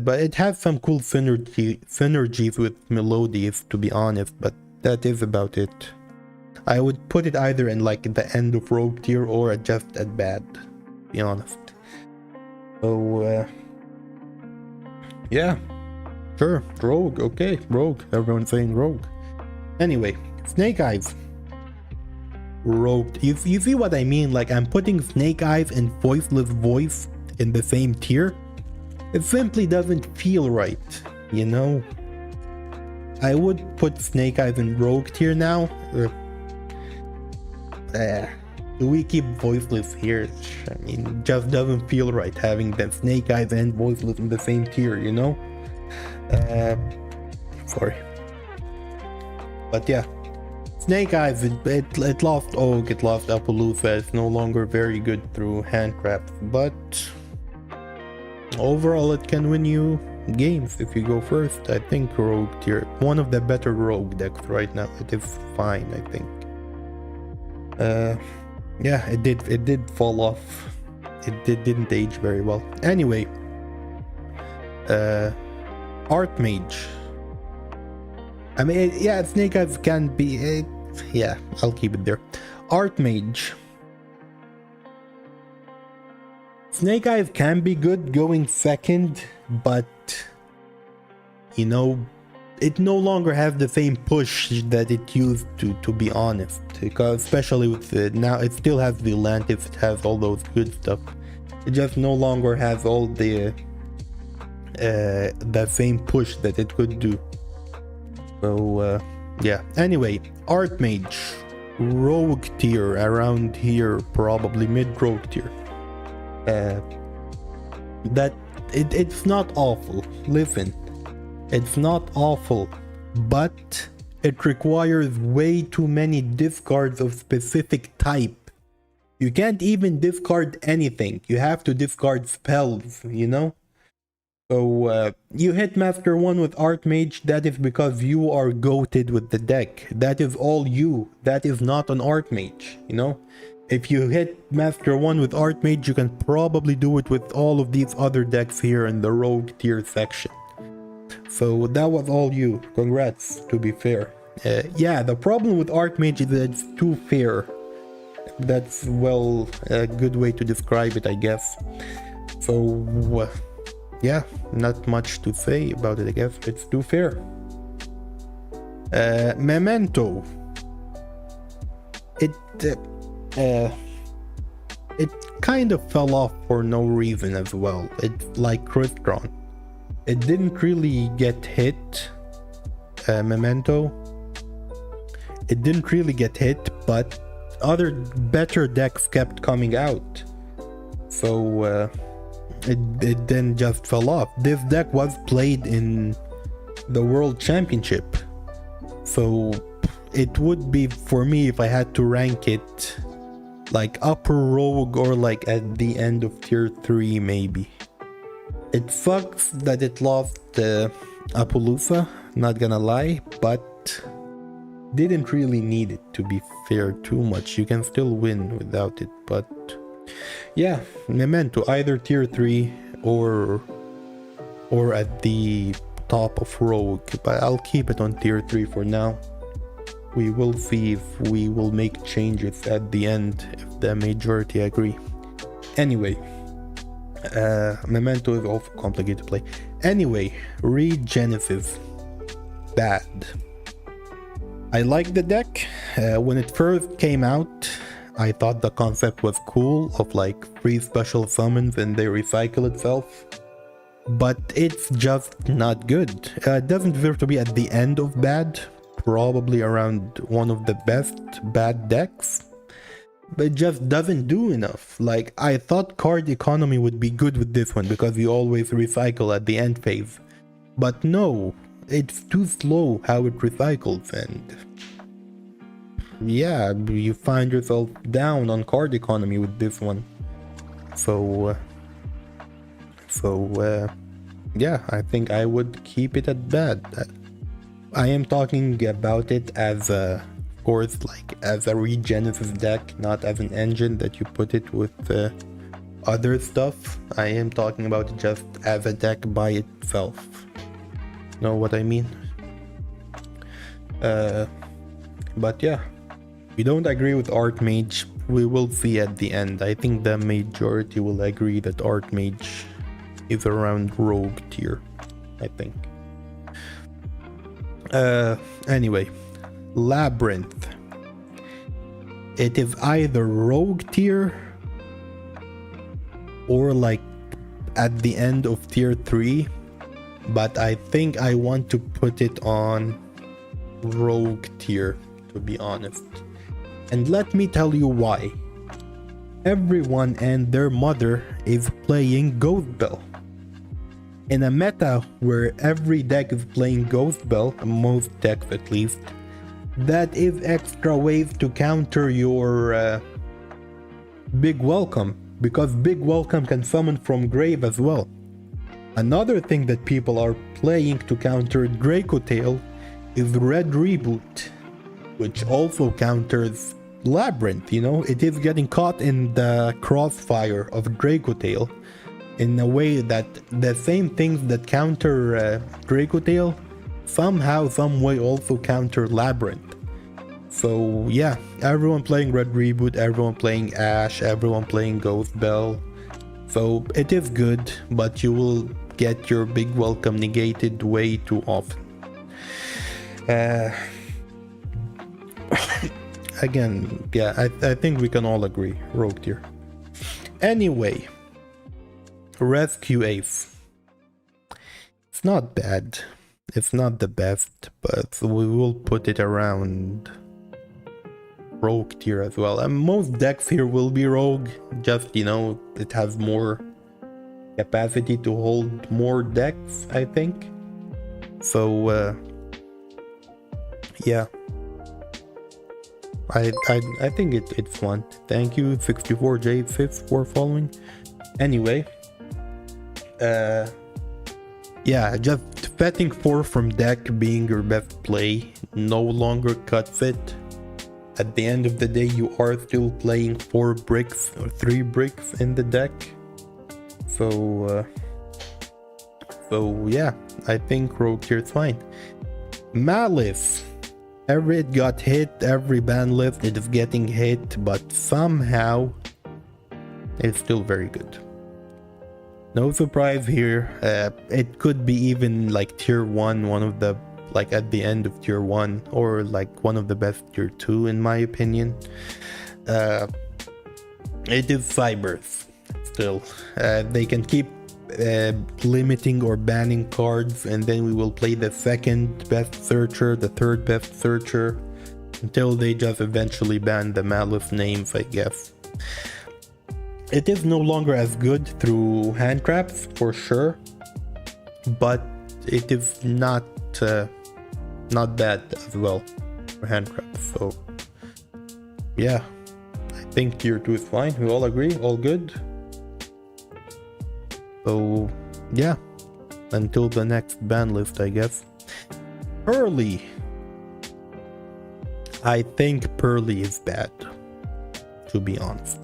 But it has some cool synergies with melodies, to be honest, but that is about it. I would put it either in like the end of rogue tier or just at bad, to be honest. So yeah, sure, rogue, okay, rogue. Everyone's saying rogue. Anyway, Snake Eyes. Rogue. You see what I mean? Like, I'm putting Snake Eyes and Voiceless Voice in the same tier. It simply doesn't feel right, you know? I would put Snake Eyes in Rogue tier now. Do we keep Voiceless here? I mean, it just doesn't feel right having the Snake Eyes and Voiceless in the same tier, you know? Sorry. But yeah. Snake Eyes, it lost Oak, it lost Appaloosa, it's no longer very good through handcrafts, but overall it can win you games if you go first. I think Rogue tier, one of the better Rogue decks right now. It is fine, I think. Yeah, it did fall off. It didn't age very well. Anyway, Archmage. I mean, yeah, Snake Eyes can be... yeah, I'll keep it there. Archmage. Snake Eyes can be good going second, but... you know, it no longer has the same push that it used to be honest. Because especially with the... now, it still has the Atlantis, it has all those good stuff. It just no longer has all the... that same push that it could do. So, yeah. Anyway, Archmage. Rogue tier around here, probably mid-rogue tier. That it's not awful. Listen, it's not awful, but it requires way too many discards of specific type. You can't even discard anything. You have to discard spells, you know? So, you hit Master 1 with Archmage, that is because you are goated with the deck. That is all you. That is not an Archmage, you know? If you hit Master 1 with Archmage, you can probably do it with all of these other decks here in the Rogue tier section. So that was all you. Congrats, to be fair. Yeah, the problem with Archmage is that it's too fair. That's, well, a good way to describe it, I guess. So, yeah, not much to say about it, I guess. It's too fair. Memento. It kind of fell off for no reason as well. It's like Crystron. It didn't really get hit. Memento. It didn't really get hit, but other better decks kept coming out. So it then just fell off. This deck was played in the World Championship. So it would be, for me, if I had to rank it, like upper rogue or like at the end of tier 3 maybe. It sucks that it lost Appaloosa, not gonna lie, but didn't really need it, to be fair, too much. You can still win without it, but yeah, Memento, either tier 3 or at the top of rogue, but I'll keep it on tier 3 for now. We will see if we will make changes at the end, if the majority agree. Anyway, Memento is also complicated to play. Anyway, Regenesis. Bad. I like the deck. When it first came out, I thought the concept was cool, of like 3 special summons and they recycle itself. But it's just not good. It doesn't deserve to be at the end of bad. Probably around one of the best bad decks. But it just doesn't do enough. Like, I thought card economy would be good with this one because you always recycle at the end phase. But no, it's too slow how it recycles, and yeah, you find yourself down on card economy with this one. So yeah, I think I would keep it at bad. I am talking about it as a, of course, like as a Regenesis deck, not as an engine that you put it with other stuff. I am talking about it just as a deck by itself. Know what I mean? But yeah, we don't agree with Archmage. We will see at the end. I think the majority will agree that Archmage is around rogue tier, I think. Anyway, Labyrinth. It is either rogue tier or like at the end of tier 3, but I think I want to put it on rogue tier, to be honest. And let me tell you why. Everyone and their mother is playing Ghost Bell. In a meta where every deck is playing Ghost Bell, most decks at least, that is extra ways to counter your Big Welcome, because Big Welcome can summon from grave as well. Another thing that people are playing to counter Draco Tail is Red Reboot, which also counters Labyrinth, you know? It is getting caught in the crossfire of Draco Tail, in a way that the same things that counter Draco Tail somehow, some way also counter Labyrinth. So yeah, everyone playing Red Reboot, everyone playing Ash, everyone playing Ghost Bell. So it is good, but you will get your Big Welcome negated way too often. Again, yeah, I think we can all agree, rogue tier. Anyway, Rescue Ace. It's not bad. It's not the best, but we will put it around rogue tier as well. And most decks here will be rogue, just, you know, it has more capacity to hold more decks, I think. So yeah, I think it's fun. Thank you 64J5 for following. Anyway, yeah, just betting 4 from deck being your best play no longer cuts it. At the end of the day, you are still playing 4 bricks or 3 bricks in the deck. So So yeah, I think Rogue tier is fine. Malice. It got hit, every ban list it is getting hit, but somehow it's still very good. No surprise here. It could be even like tier 1, one of the, like at the end of tier 1, or like one of the best tier 2 in my opinion. It is Cybers still. They can keep limiting or banning cards, and then we will play the second best searcher, the third best searcher, until they just eventually ban the Malice names, I guess. It is no longer as good through hand traps for sure, but it is not bad as well for hand traps. So yeah, I think tier 2 is fine. We all agree, all good. So yeah, until the next ban list, I guess. Pearly. I think Pearly is bad, to be honest.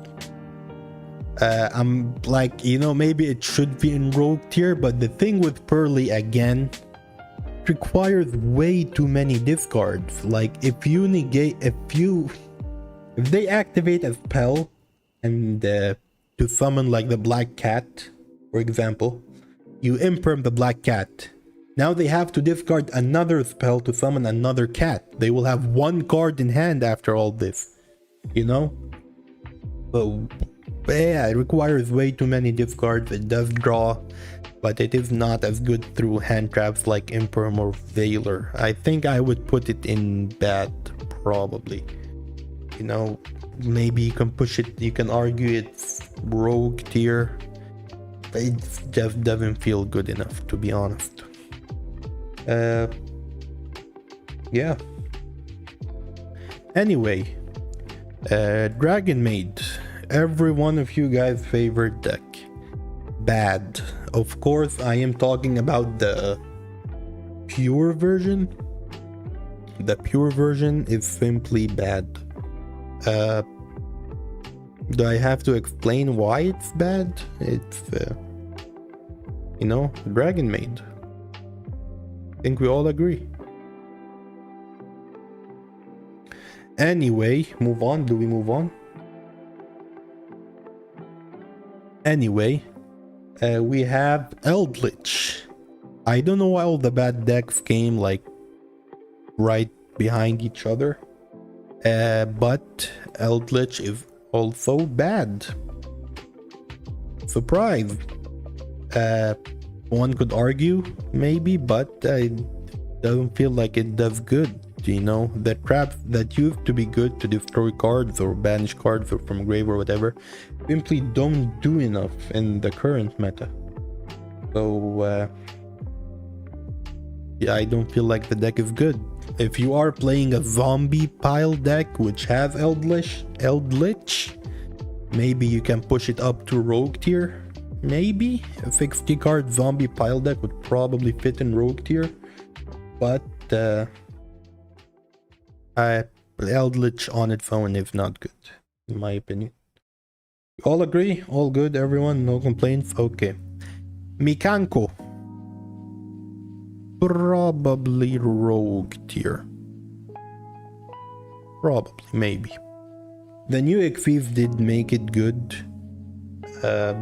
I'm like, you know, maybe it should be in Rogue tier, but the thing with Pearly again, it requires way too many discards. Like if they activate a spell and to summon like the Black Cat, for example, you imperm the Black Cat. Now they have to discard another spell to summon another cat. They will have one card in hand after all this, you know? So yeah, it requires way too many discards. It does draw, but it is not as good through hand traps like Imperm or Veiler. I think I would put it in bad, probably. You know, maybe you can push it, you can argue it's Rogue tier. It just doesn't feel good enough, to be honest. Yeah. Anyway, Dragon Maid, every one of you guys' favorite deck. Bad. Of course, I am talking about the pure version. The pure version is simply bad. Do I have to explain why it's bad? It's, you know, Dragon Maid. I think we all agree. Anyway, move on. Do we move on? Anyway, we have Eldritch. I don't know why all the bad decks came like right behind each other. But Eldritch is also bad. Surprise. One could argue, maybe, but I don't feel like it does good. You know, the traps that used to be good to destroy cards or banish cards or from grave or whatever simply don't do enough in the current meta. So yeah, I don't feel like the deck is good. If you are playing a zombie pile deck which has Eldritch, maybe you can push it up to Rogue tier. Maybe a 60 card zombie pile deck would probably fit in Rogue tier, but Eldritch on its own is not good, in my opinion. All agree? All good, everyone? No complaints? Okay. Mikanko. Probably Rogue tier. Probably, maybe. The new XPs did make it good.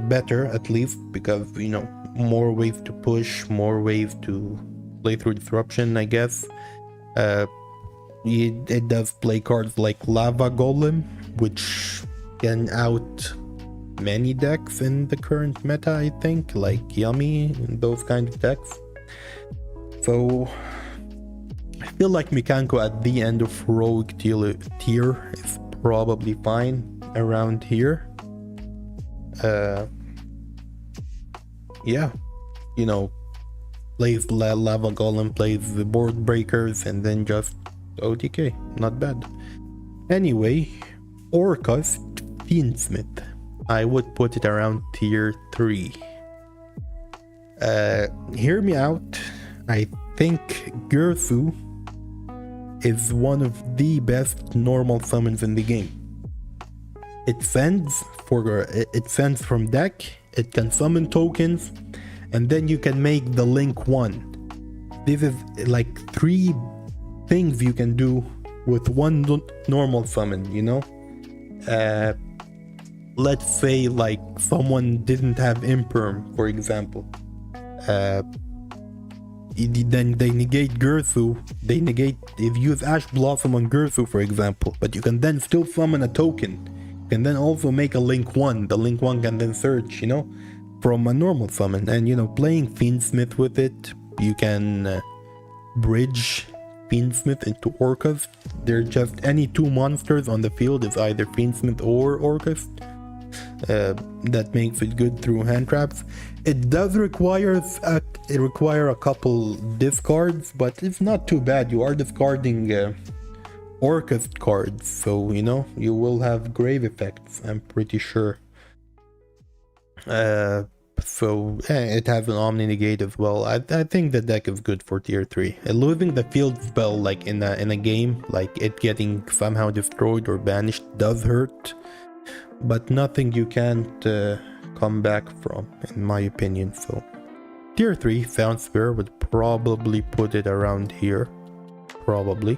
Better, at least, because, you know, more ways to push, more ways to play through disruption, I guess. It does play cards like Lava Golem, which can out many decks in the current meta, I think, like Yummy and those kind of decks. So I feel like Mikanko at the end of Rogue tier is probably fine around here. Yeah, you know, plays Lava Golem, plays the board breakers, and then just OTK, not bad. Anyway, Orcust Fiendsmith, I would put it around tier 3. Hear me out. I think Gerthu is one of the best normal summons in the game. It sends from deck, it can summon tokens, and then you can make the link 1. This is like 3 things you can do with one normal summon, you know? Let's say like someone didn't have imperm, for example. Then they negate Gerthu. They use Ash Blossom on Gerthu, for example. But you can then still summon a token. You can then also make a link 1. The link 1 can then search, you know, from a normal summon. And, you know, playing Fiendsmith with it, you can bridge Fiendsmith into Orcust. They're just any 2 monsters on the field is either Fiendsmith or Orcust. That makes it good through hand traps. It does require a couple discards, but it's not too bad. You are discarding Orcust cards, so you know you will have grave effects, I'm pretty sure. It has an Omni Negate as well. I think the deck is good for tier 3. Losing the field spell like in a game, like it getting somehow destroyed or banished, does hurt, but nothing you can't come back from, in my opinion. So tier 3 sounds fair. Would probably put it around here, probably.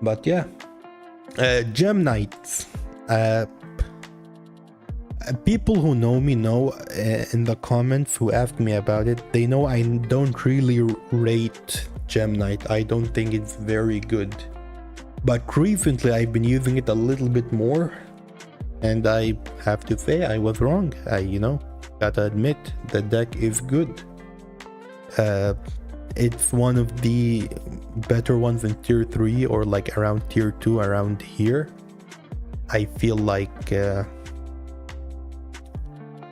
But yeah, Gem Knights. People who know me know, in the comments who ask me about it, they know I don't really rate Gem Knight. I don't think it's very good. But recently I've been using it a little bit more, and I have to say I was wrong. You know, gotta admit, the deck is good. It's one of the better ones in tier 3 or like around tier 2, around here. I feel like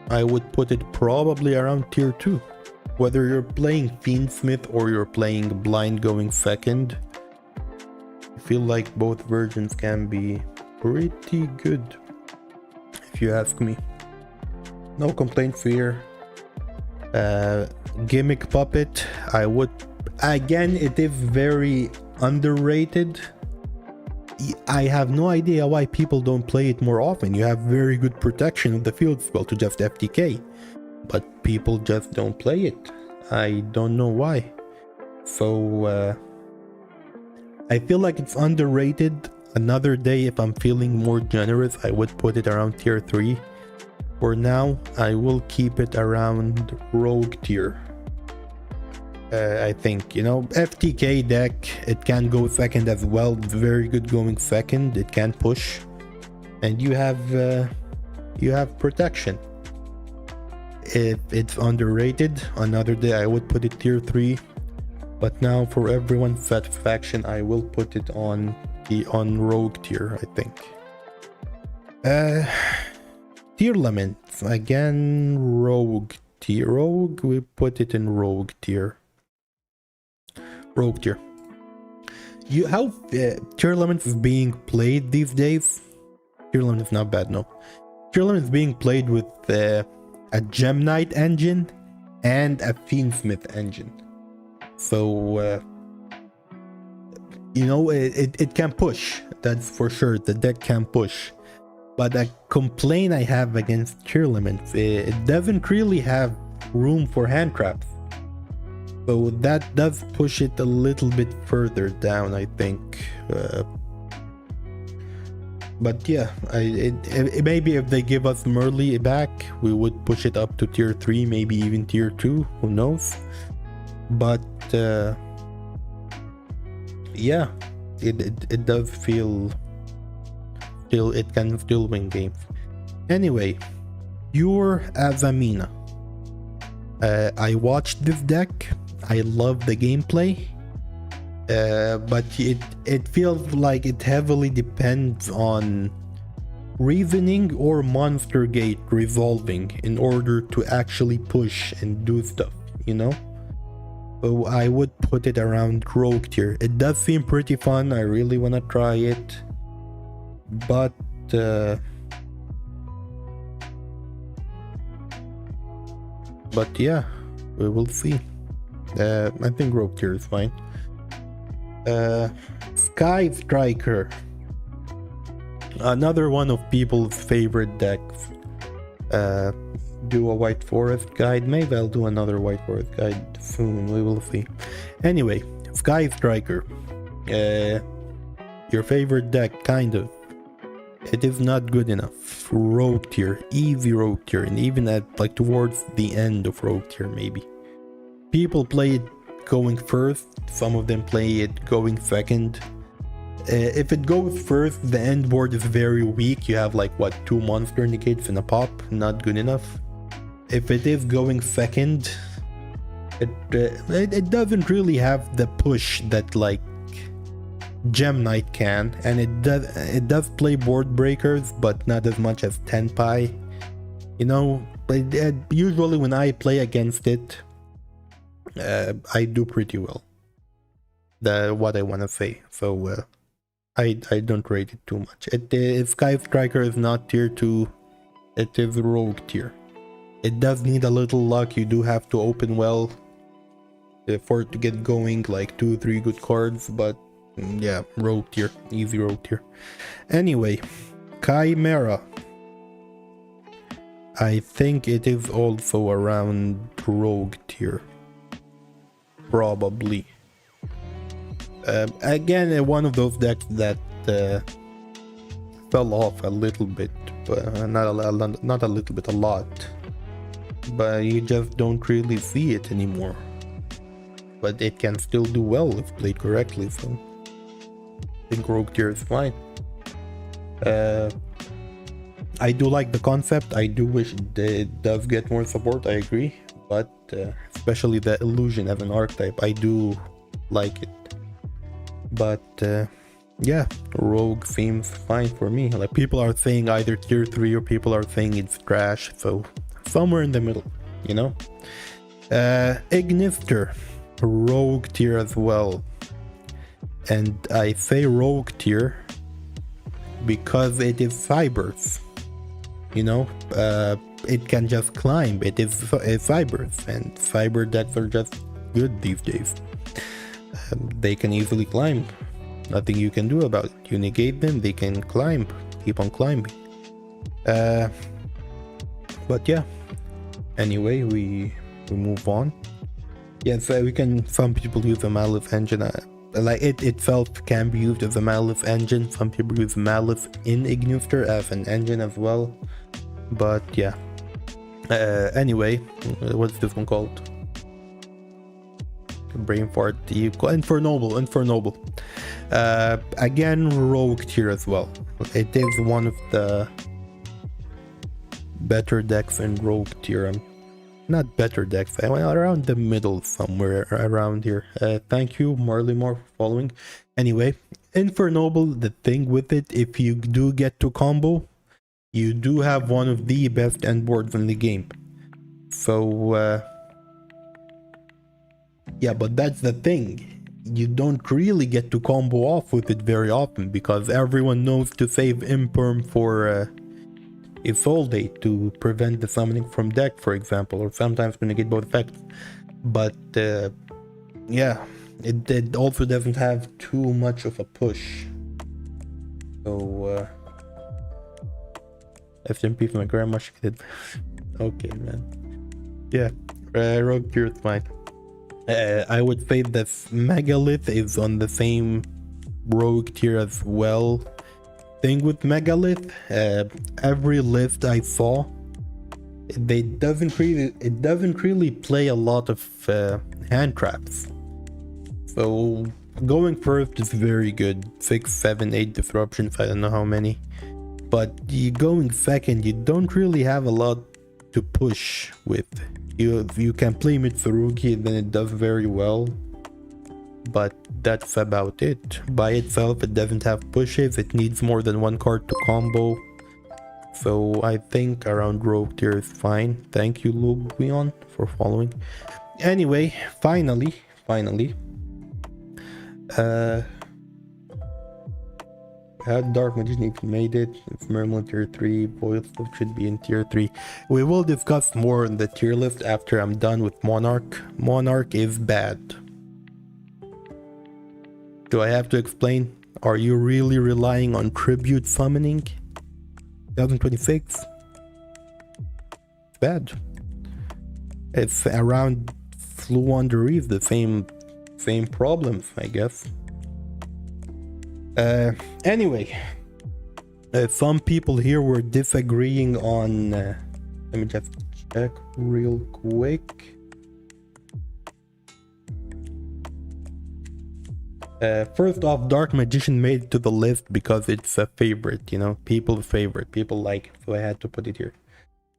I would put it probably around tier 2. Whether you're playing Fiendsmith or you're playing Blind going second, I feel like both versions can be pretty good, if you ask me. No complaints here. Gimmick Puppet, I would, again, it is very underrated. I have no idea why people don't play it more often. You have very good protection of the field spell to just FTK, but people just don't play it. I don't know why. So I feel like it's underrated. Another day, if I'm feeling more generous, I would put it around tier 3. For now, I will keep it around rogue tier. I think, you know, FTK deck, it can go second as well. Very good going second. It can push, and you have protection. If it's underrated, another day I would put it tier 3. But now, for everyone's satisfaction, I will put it on rogue tier, I think. Tier limits again. Rogue tier. Rogue. We put it in rogue tier. Rogue tier. How tier limits is being played these days? Tier limit is not bad, no. Tier limit is being played with a Gem Knight engine and a Fiendsmith engine. So you know, it can push. That's for sure. The deck can push. But a complaint I have against tier limits, it doesn't really have room for hand traps. So that does push it a little bit further down, I think. But yeah, maybe if they give us Merly back, we would push it up to tier 3, maybe even tier 2, who knows. But yeah, it does feel it can still win games. Anyway, Pure Azamina. I watched this deck. I love the gameplay, but it feels like it heavily depends on reasoning or monster gate resolving in order to actually push and do stuff, you know. So I would put it around rogue tier. It does seem pretty fun. I really want to try it, but yeah, we will see. I think rogue tier is fine. Sky Striker, another one of people's favorite decks. do a White Forest guide. Maybe I'll do another White Forest guide soon. We will see. Anyway, Sky Striker. Your favorite deck, kind of. It is not good enough. Rogue tier, easy rogue tier, and even at like towards the end of rogue tier maybe. People play it going first, some of them play it going second. If it goes first, the end board is very weak. You have like what, 2 monster indicates and a pop, not good enough. If it is going second, it doesn't really have the push that like Gem Knight can, and it does play board breakers, but not as much as Tenpai. You know, usually when I play against it, I do pretty well. What I want to say. So I don't rate it too much. If Sky Striker is not tier 2, it is rogue tier. It does need a little luck. You do have to open well for it to get going, like 2-3 good cards, but yeah, rogue tier, easy rogue tier. Anyway, Chimera. I think it is also around rogue tier. Probably. Again, one of those decks that fell off a little bit, but not a little bit, a lot. But you just don't really see it anymore. But it can still do well if played correctly, so I think rogue tier is fine. I do like the concept. I do wish it does get more support, I agree. But especially the illusion as an archetype, I do like it. But yeah, rogue seems fine for me. Like, people are saying either tier 3 or people are saying it's trash, so somewhere in the middle, you know. Ignister, rogue tier as well. And I say rogue tier because it is fibers, you know. It can just climb. It is fibers, and fiber decks are just good these days. They can easily climb. Nothing you can do about it. You negate them, they can climb, keep on climbing. But yeah. Anyway, we move on. Yes, we can. Some people use the Malice engine. Like it itself can be used as a Malice engine. Some people use Malice in Ignister as an engine as well. But yeah. Anyway, what's this one called? Brain fart. Infernoble. Again, rogue tier as well. It is one of the better decks in rogue tier. Not better decks, I went around the middle, somewhere around here. Thank you, Marley Moore, for following. Anyway, Infernoble, the thing with it, if you do get to combo, you do have one of the best end boards in the game. So yeah, but that's the thing. You don't really get to combo off with it very often, because everyone knows to save Imperm for Isolde to prevent the summoning from deck, for example, or sometimes to negate both effects. But yeah, it also doesn't have too much of a push. So SMP for my grandma, she did. Okay, man. Yeah, rogue tier is fine. I would say that Megalith is on the same rogue tier as well. Thing with Megalith, every list I saw, it doesn't really play a lot of hand traps. So going first is very good. 6, 7, 8 disruptions, I don't know how many. But you going second, you don't really have a lot to push with. You can play Mitsurugi, then it does very well. But that's about it. By itself, it doesn't have pushes. It needs more than one card to combo. So I think around rogue tier is fine. Thank you, Lubion, for following. Anyway, finally, Dark Magician, if you made it. It's Merlin tier 3. Boyle stuff should be in tier 3. We will discuss more on the tier list after I'm done with Monarch. Monarch is bad. Do I have to explain? Are you really relying on tribute summoning? 2026? bad. It's around Flew on the Reef, the same problems, I guess. Anyway, some people here were disagreeing on. Let me just check real quick. First off, Dark Magician made it to the list because it's a favorite, you know, people's favorite. People like it, so I had to put it here.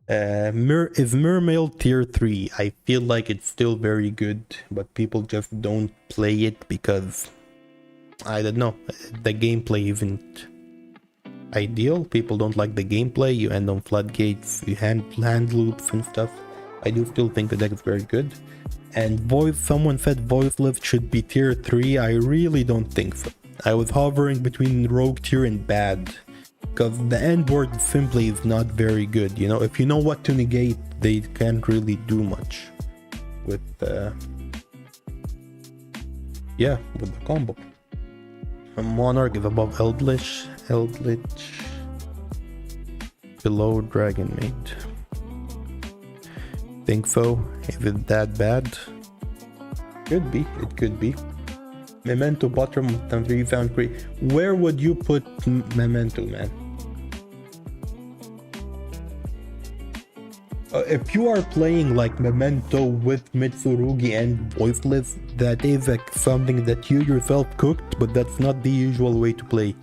Is Mermail tier 3? I feel like it's still very good, but people just don't play it because, I don't know, the gameplay isn't ideal. People don't like the gameplay. You end on floodgates, you hand loops and stuff. I do still think the deck is very good. And someone said Voiceless should be tier 3. I really don't think so. I was hovering between Rogue tier and bad, because the end board simply is not very good. You know, if you know what to negate, they can't really do much with the combo. A Monarch is above Eldritch, below Dragon Maid. Think so? Is it that bad? Could be, it could be. Memento bottom of 3 sound great. Where would you put Memento, man? If you are playing like Memento with Mitsurugi and Voiceless, that is like something that you yourself cooked, but that's not the usual way to play.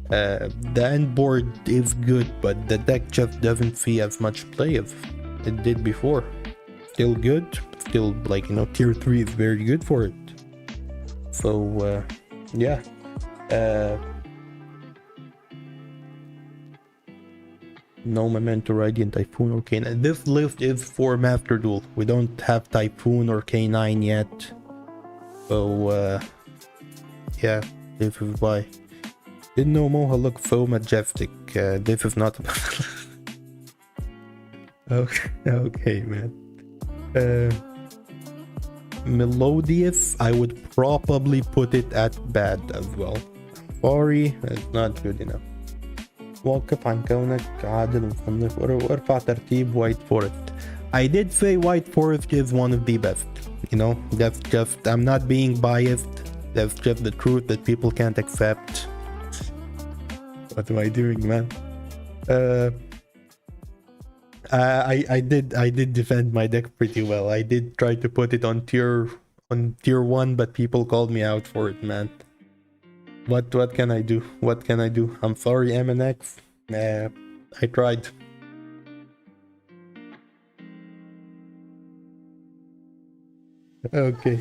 The end board is good, but the deck just doesn't see as much play as it did before. Still good, still, like, you know, tier 3 is very good for it. So yeah, no Memento, Radiant, Typhoon or K9. This list is for Master Duel. We don't have Typhoon or K9 yet, so yeah, this is why. Didn't know Moha looked so majestic. This is not okay, man. Melodious, I would probably put it at bad as well. Sorry, it's not good enough. واقف عن كونك عادل مصنف وارفع ترتيب White Forest. I did say White Forest is one of the best. You know, that's just, I'm not being biased. That's just the truth that people can't accept. What am I doing, man? I did defend my deck pretty well. I did try to put it on tier 1, but people called me out for it, man. What can I do? What can I do? I'm sorry, MNX. I tried. Okay.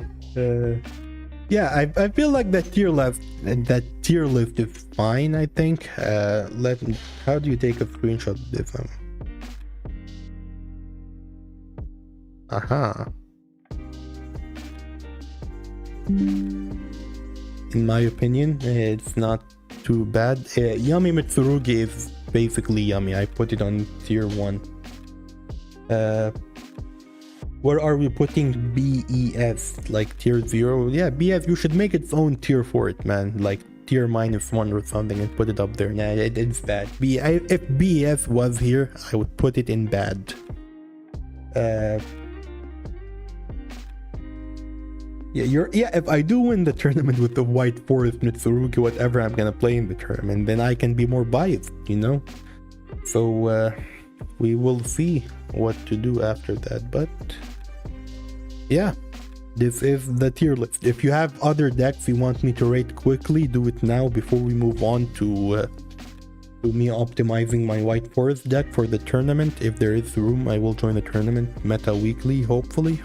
Yeah, I feel like that tier list is fine, I think. How do you take a screenshot of this one? Aha. In my opinion, it's not too bad. Yummy Mitsurugi is basically yummy. I put it on tier 1. Where are we putting BES? Like tier 0? Yeah, BS, you should make its own tier for it, man. Like tier -1 or something and put it up there. Nah, it's bad. If BES was here, I would put it in bad. Yeah, if I do win the tournament with the White Forest, Mitsurugi, whatever, I'm gonna play in the tournament, then I can be more biased, you know? So, we will see what to do after that, but yeah, this is the tier list. If you have other decks you want me to rate quickly, do it now before we move on to me optimizing my White Forest deck for the tournament. If there is room, I will join the tournament meta weekly, hopefully.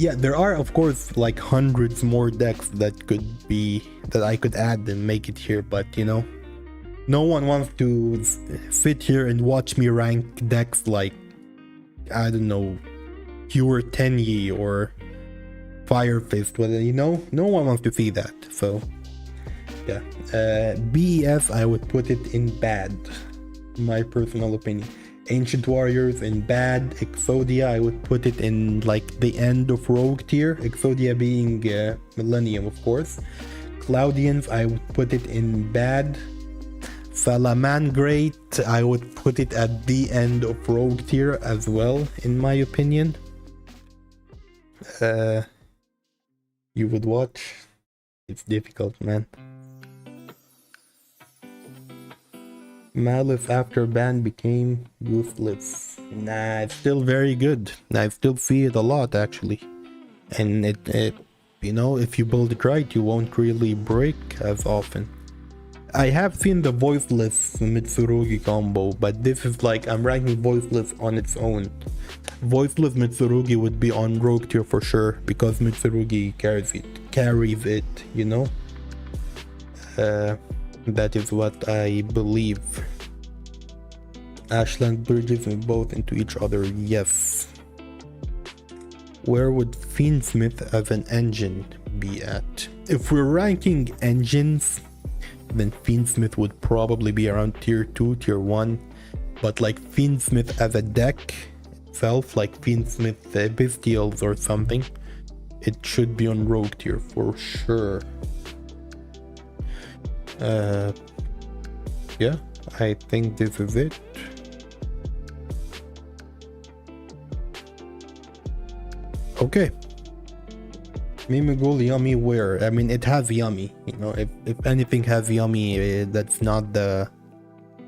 Yeah, there are of course like hundreds more decks that I could add and make it here, but you know, no one wants to sit here and watch me rank decks like, I don't know, Pure Tenyi or Fire Fist, you know, no one wants to see that. So yeah, BES, I would put it in bad, my personal opinion. Ancient Warriors in bad. Exodia, I would put it in like the end of Rogue tier. Exodia being Millennium, of course. Cloudians, I would put it in bad. Salamangreat, I would put it at the end of rogue tier as well, in my opinion. You would watch. It's difficult, man. Malice after ban became useless. Nah, it's still very good. I still see it a lot, actually. And it you know, if you build it right, you won't really break as often. I have seen the voiceless Mitsurugi combo, but this is like, I'm ranking voiceless on its own. Voiceless Mitsurugi would be on rogue tier for sure, because Mitsurugi carries it, you know? That is what I believe. Ashland bridges both into each other, yes. Where would Fiendsmith as an engine be at? If we're ranking engines, then Fiendsmith would probably be around tier 2, tier 1. But like Fiendsmith as a deck itself, like Fiendsmith Bestials or something, it should be on rogue tier for sure. Yeah, I think this is it. Okay. Mimigul Yummy where? I mean, it has Yummy. You know, if anything has Yummy, that's not the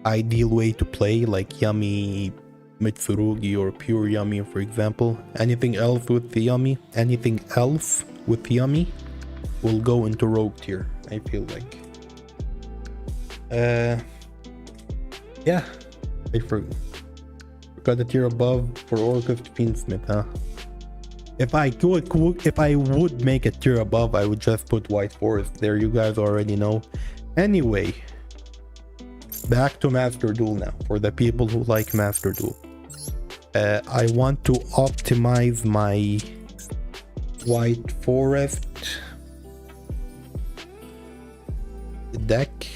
ideal way to play, like Yummy Mitsurugi or pure Yummy, for example. Anything else with the Yummy, will go into rogue tier, I feel like. Yeah, I forgot the tier above for Orcus Fiendsmith, huh? If I would make a tier above, I would just put White Forest there. You guys already know. Anyway, back to Master Duel now. For the people who like Master Duel, I want to optimize my White Forest deck,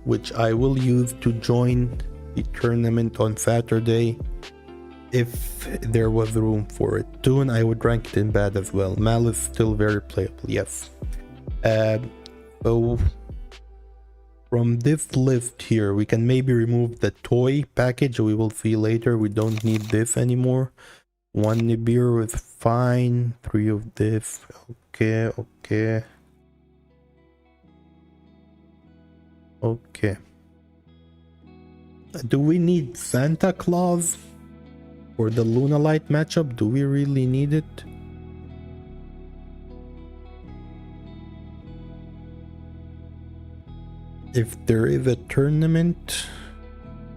which I will use to join the tournament on Saturday, if there was room for it. Toon, I would rank it in bad as well. Malice still very playable, yes. So from this list here, we can maybe remove the toy package. We will see later. We don't need this anymore. 1 Nibiru is fine. 3 of this. Okay. Do we need Santa Claus for the Lunalight matchup? Do we really need it? If there is a tournament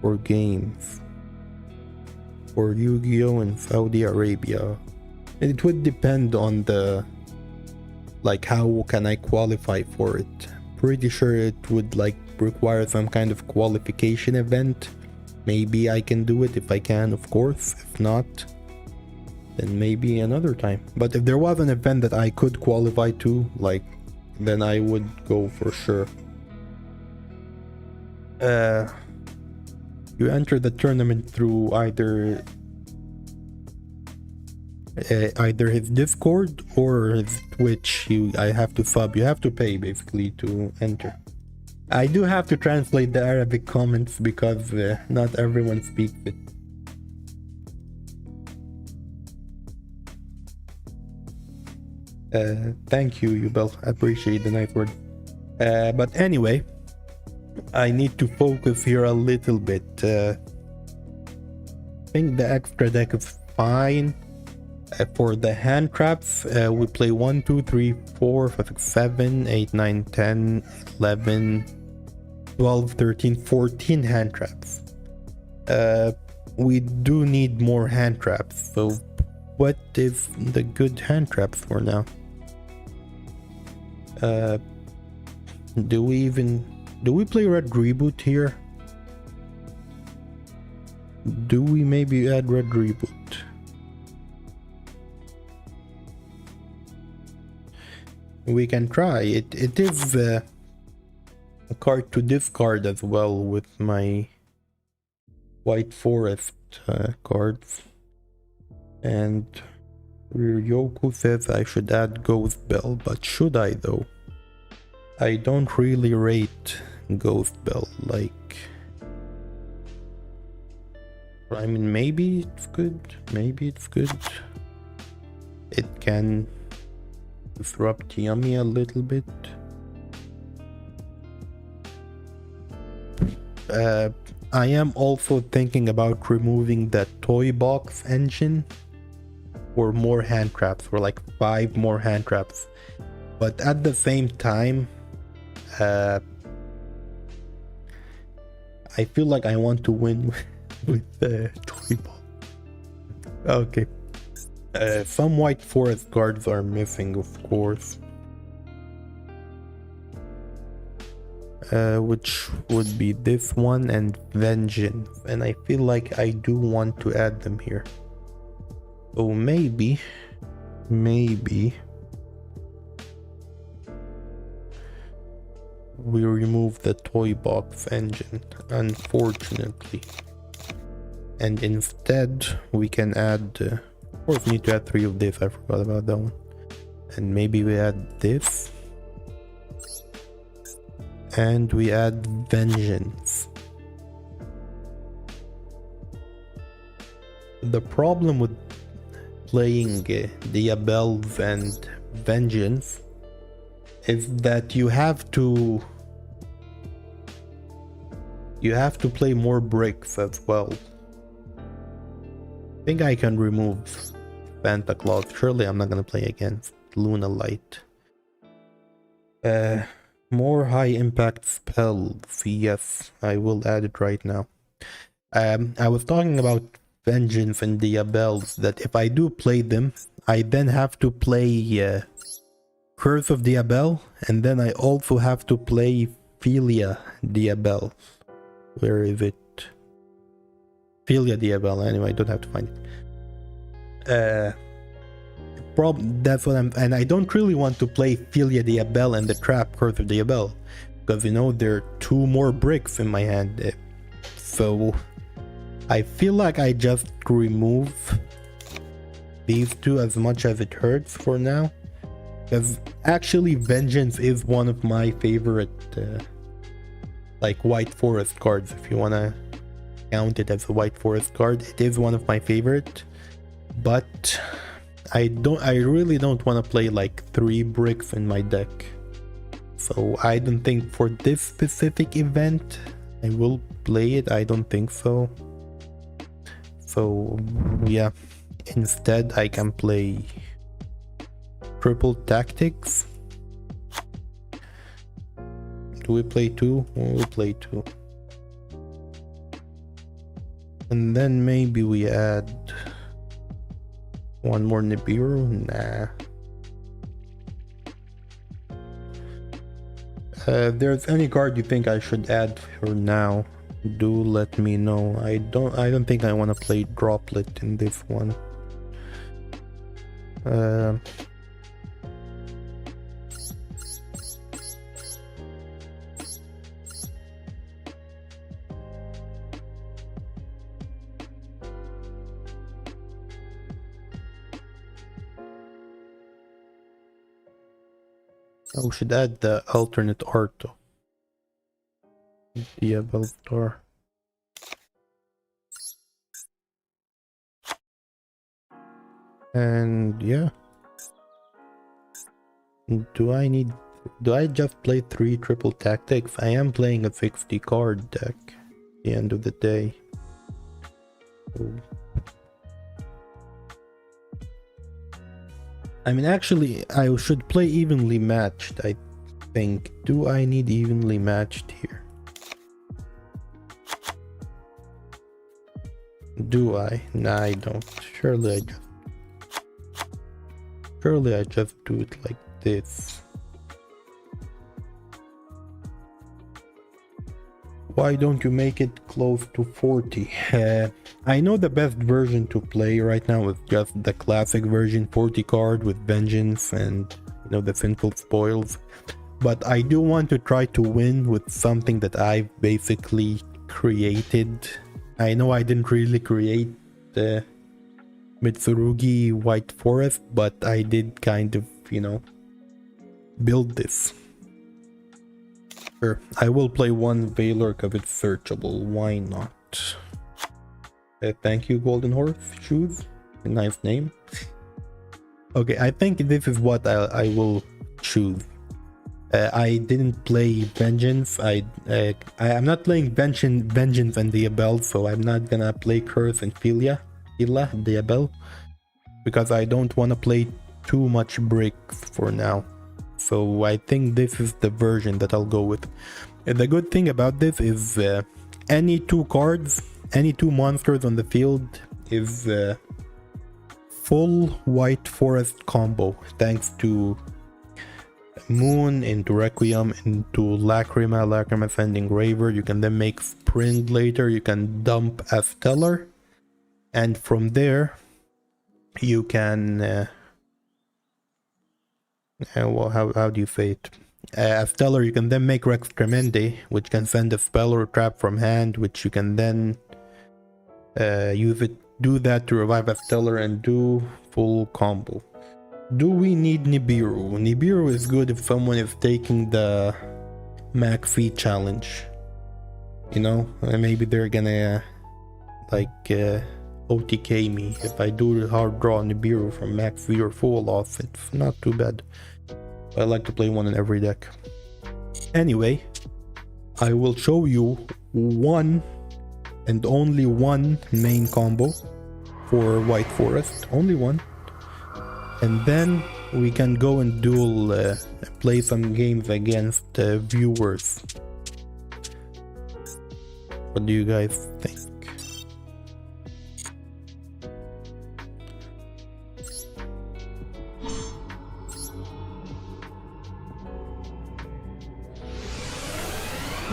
or games for Yu-Gi-Oh! In Saudi Arabia, it would depend on the, like, how can I qualify for it. Pretty sure it would like require some kind of qualification event. Maybe I can do it if I can, of course. If not, then maybe another time. But if there was an event that I could qualify to, like, then I would go for sure. You enter the tournament through either his Discord or his Twitch. I have to sub. You have to pay basically to enter. I do have to translate the Arabic comments because not everyone speaks it. Thank you, Yubel. I appreciate the nice word. But anyway, I need to focus here a little bit. I think the extra deck is fine. For the hand traps, we play 1, 2, 3, 4, 5, 6, 7, 8, 9, 10, 11, 12, 13, 14 hand traps. We do need more hand traps. So what is the good hand traps for now? Do we play Red Reboot here? Do we maybe add Red Reboot? We can try. It is a card to discard as well with my White Forest cards. And Ryoku says I should add Ghost Bell, but should I though? I don't really rate Ghost Bell, like... I mean, maybe it's good, maybe it's good. It can disrupt Yummy a little bit. I am also thinking about removing that toy box engine for more hand traps, for like 5 more hand traps. But at the same time, I feel like I want to win with the toy box. Okay. Some white forest guards are missing, of course. Which would be this one and Vengeance. And I feel like I do want to add them here. So maybe we remove the toy box engine, unfortunately. And instead we can add, of course we need to add 3 of this, I forgot about that one. And maybe we add this. And we add Vengeance. The problem with playing Diabels and Vengeance is that you have to play more bricks as well. I think I can remove Santa Claus. Surely I'm not gonna play against Luna Light. More high impact spells. Yes, I will add it right now. I was talking about Vengeance and Diabels, that if I do play them, I then have to play Curse of Diabel, and then I also have to play Philia Diabel. Where is it? Philia Diabel. Anyway, I don't have to find it. That's what and I don't really want to play Philia Diabel and the Trap Curse of Diabel, because you know there are 2 more bricks in my hand. So I feel like I just remove these 2 as much as it hurts for now. Because actually Vengeance is one of my favorite like White Forest cards, if you wanna count it as a White Forest card. It is one of my favorite, but I really don't want to play like 3 bricks in my deck. So I don't think for this specific event I will play it. I don't think so. So yeah, instead I can play Triple Tactics. Do we play 2? We'll play 2. And then maybe we add 1 more Nibiru? Nah. There's any card you think I should add for now, do let me know. I don't think I want to play Droplet in this one. We should add the alternate art though. Diabel Star. And yeah. Do I just play 3 triple tactics? I am playing a 60 card deck at the end of the day. So, I mean, actually, I should play evenly matched, I think. Do I need evenly matched here? Do I? Nah, I don't. Surely I just do it like this. Why don't you make it close to 40? I know the best version to play right now is just the classic version 40 card with Vengeance and, you know, the simple spoils. But I do want to try to win with something that I've basically created. I know I didn't really create the Mitsurugi White Forest, but I did kind of, you know, build this. Sure, I will play one Valor because it's searchable. Why not? Thank you, Golden Horse Shoes. A nice name. Okay, I think this is what I will choose. I didn't play Vengeance. I'm not playing Vengeance and Diabel, so I'm not gonna play Curse and Philia, Diabel, because I don't want to play too much bricks for now. So I think this is the version that I'll go with. And the good thing about this is any two cards, any two monsters on the field is full White Forest combo, thanks to Moon into Requiem into Lacrima Send Engraver. You can then make Sprint later, you can dump a Stellar, and from there you can well, how do you say it? A Stellar, you can then make Rex Tremende, which can send a spell or trap from hand, which you can then use it, do that to revive a Stellar and do full combo. Do we need Nibiru? Nibiru is good if someone is taking the McPhee challenge. You know, maybe they're gonna OTK me if I do hard draw Nibiru from McPhee or full off. It's not too bad. I like to play one in every deck. Anyway, I will show you one and only one main combo for White Forest. Only one. And then we can go and play some games against viewers. What do you guys think?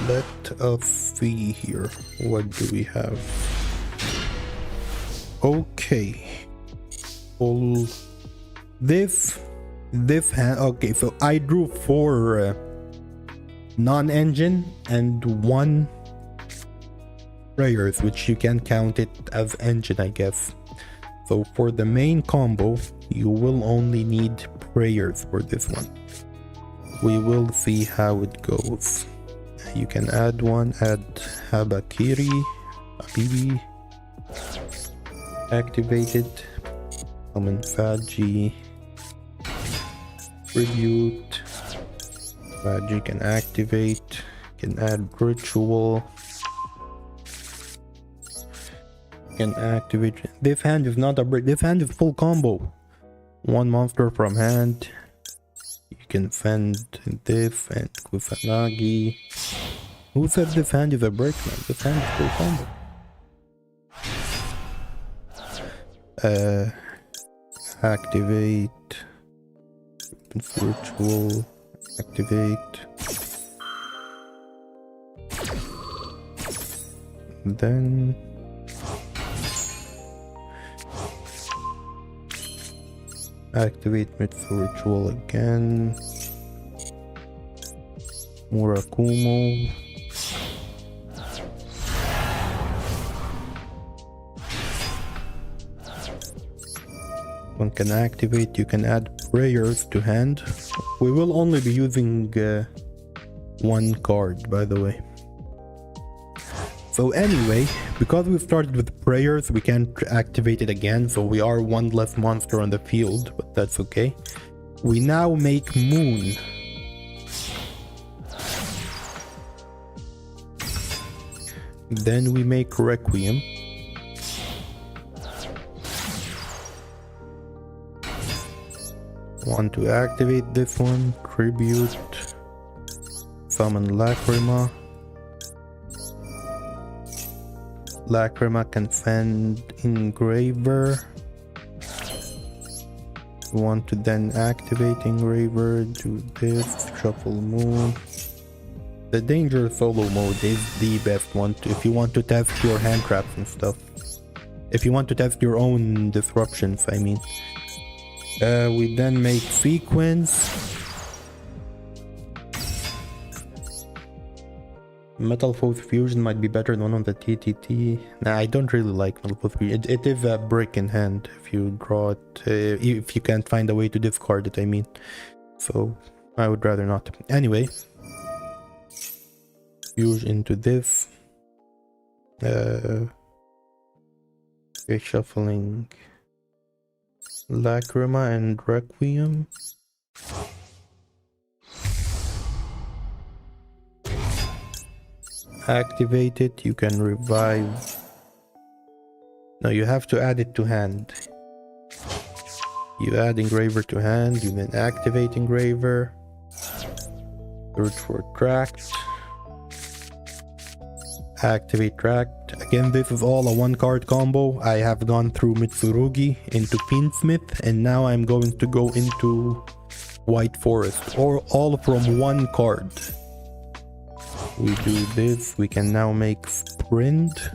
Let us see here. What do we have? Okay. All this hand. Okay, so I drew 4 non-engine and 1 prayers, which you can count it as engine, I guess. So for the main combo, you will only need prayers for this one. We will see how it goes. You can add one, add Habibi, activated, summon Faji, Tribute, Faji can activate, can add Ritual, can activate. This hand is not a break, this hand is full combo. 1 monster from hand. You can fend this and Kusanagi. Who said this hand is a break, man? This hand is full combo. Activate. Ritual. Activate. Then activate Mitsu Ritual again. Murakumo. One can activate, you can add prayers to hand. We will only be using 1 card, by the way. So anyway, because we started with prayers, we can't activate it again, so we are 1 less monster on the field, but that's okay. We now make Moon. Then we make Requiem. Want to activate this one, Tribute, summon Lacrima. Lacrima can fend Engraver. Want to then activate Engraver, do this, shuffle Moon. The Danger solo mode is the best one if you want to test your hand traps and stuff. If you want to test your own disruptions, I mean. We then make Sequence. Metal Foes Fusion might be better than one on the TTT. Nah, I don't really like Metal Foes Fusion. It is a brick in hand if you draw it. If you can't find a way to discard it, I mean. So, I would rather not. Anyway. fuse into this. Okay, shuffling Lacrima and Requiem. Activate it, you can revive. No, you have to add it to hand. You add Engraver to hand, you then activate Engraver. Search for Tract. Activate Tract. Again, this is all a one card combo. I have gone through Mitsurugi into Fiendsmith, and now I'm going to go into White Forest, or all from one card. We do this, we can now make Sprint.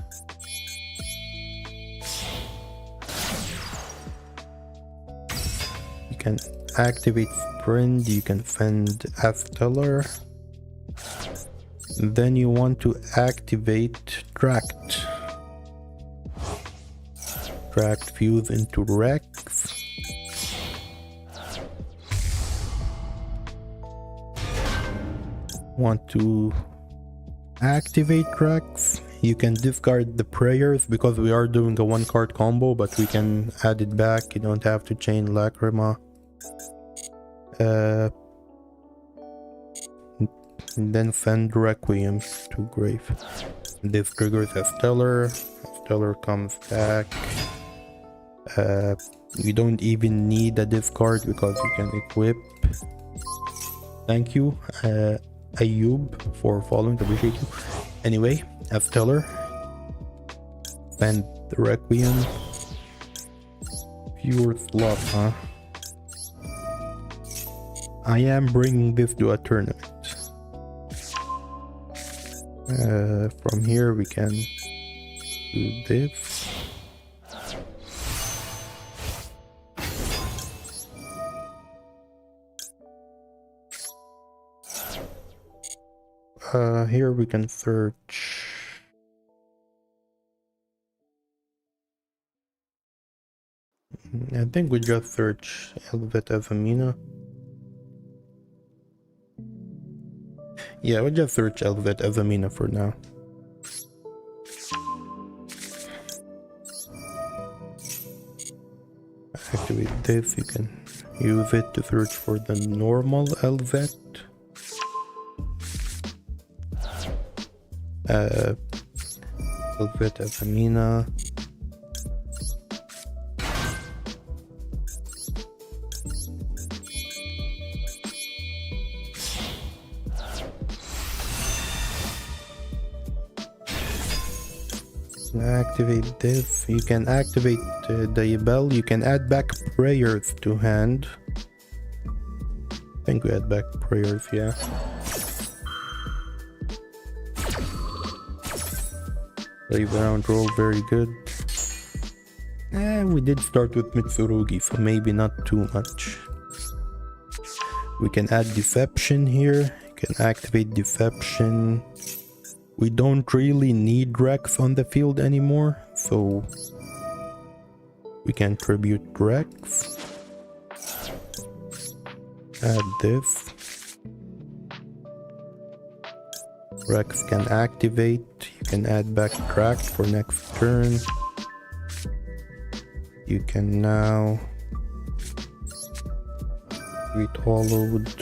You can activate Sprint, you can send Astellar. Then you want to activate Tract. Tract fuse into Rex. Want to activate Trax. You can discard the prayers because we are doing a one card combo, but we can add it back. You don't have to chain Lacrima. Then send Requiem to grave. This triggers Astellar. Astellar comes back. You don't even need a discard because you can equip. Thank you, Ayub, for following. Appreciate you. Anyway, Astellar. Send the Requiem. Pure slot, huh? I am bringing this to a tournament. From here we can do this. Here we can search. I think we just search Elvet Azamina. Yeah, we'll just search Elvet Azamina for now. Activate this, you can use it to search for the normal Elvet. Elvet Azamina. Activate this. You can activate the bell. You can add back prayers to hand. I think we add back prayers, yeah. Play around roll, very good. We did start with Mitsurugi, so maybe not too much. We can add Deception here. You can activate Deception. We don't really need Rex on the field anymore, so we can tribute Rex. Add this. Rex can activate. You can add back Tract for next turn. You can now read Hollowed.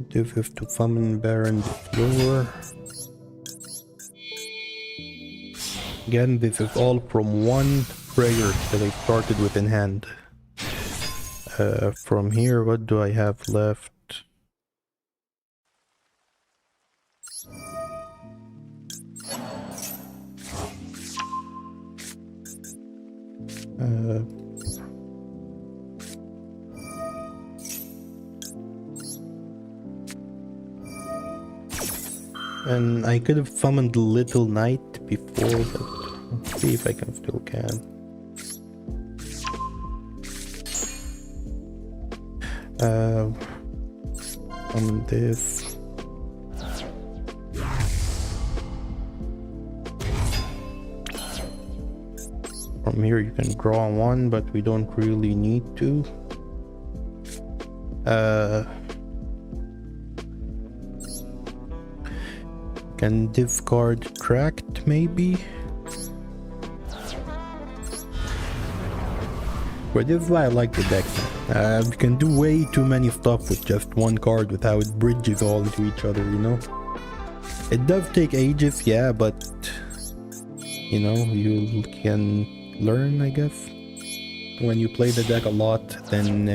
This is to summon Baron the Floor. Again, this is all from one prayer that I started with in hand. From here, what do I have left? And I could have summoned Little Knight before, but let's see if I can still can. Summon this. From here you can draw one, but we don't really need to. Can discard tract maybe. But this is why I like the deck. You can do way too many stuff with just one card with how it bridges all into each other, you know? It does take ages, yeah, but you know, you can learn, I guess. When you play the deck a lot, then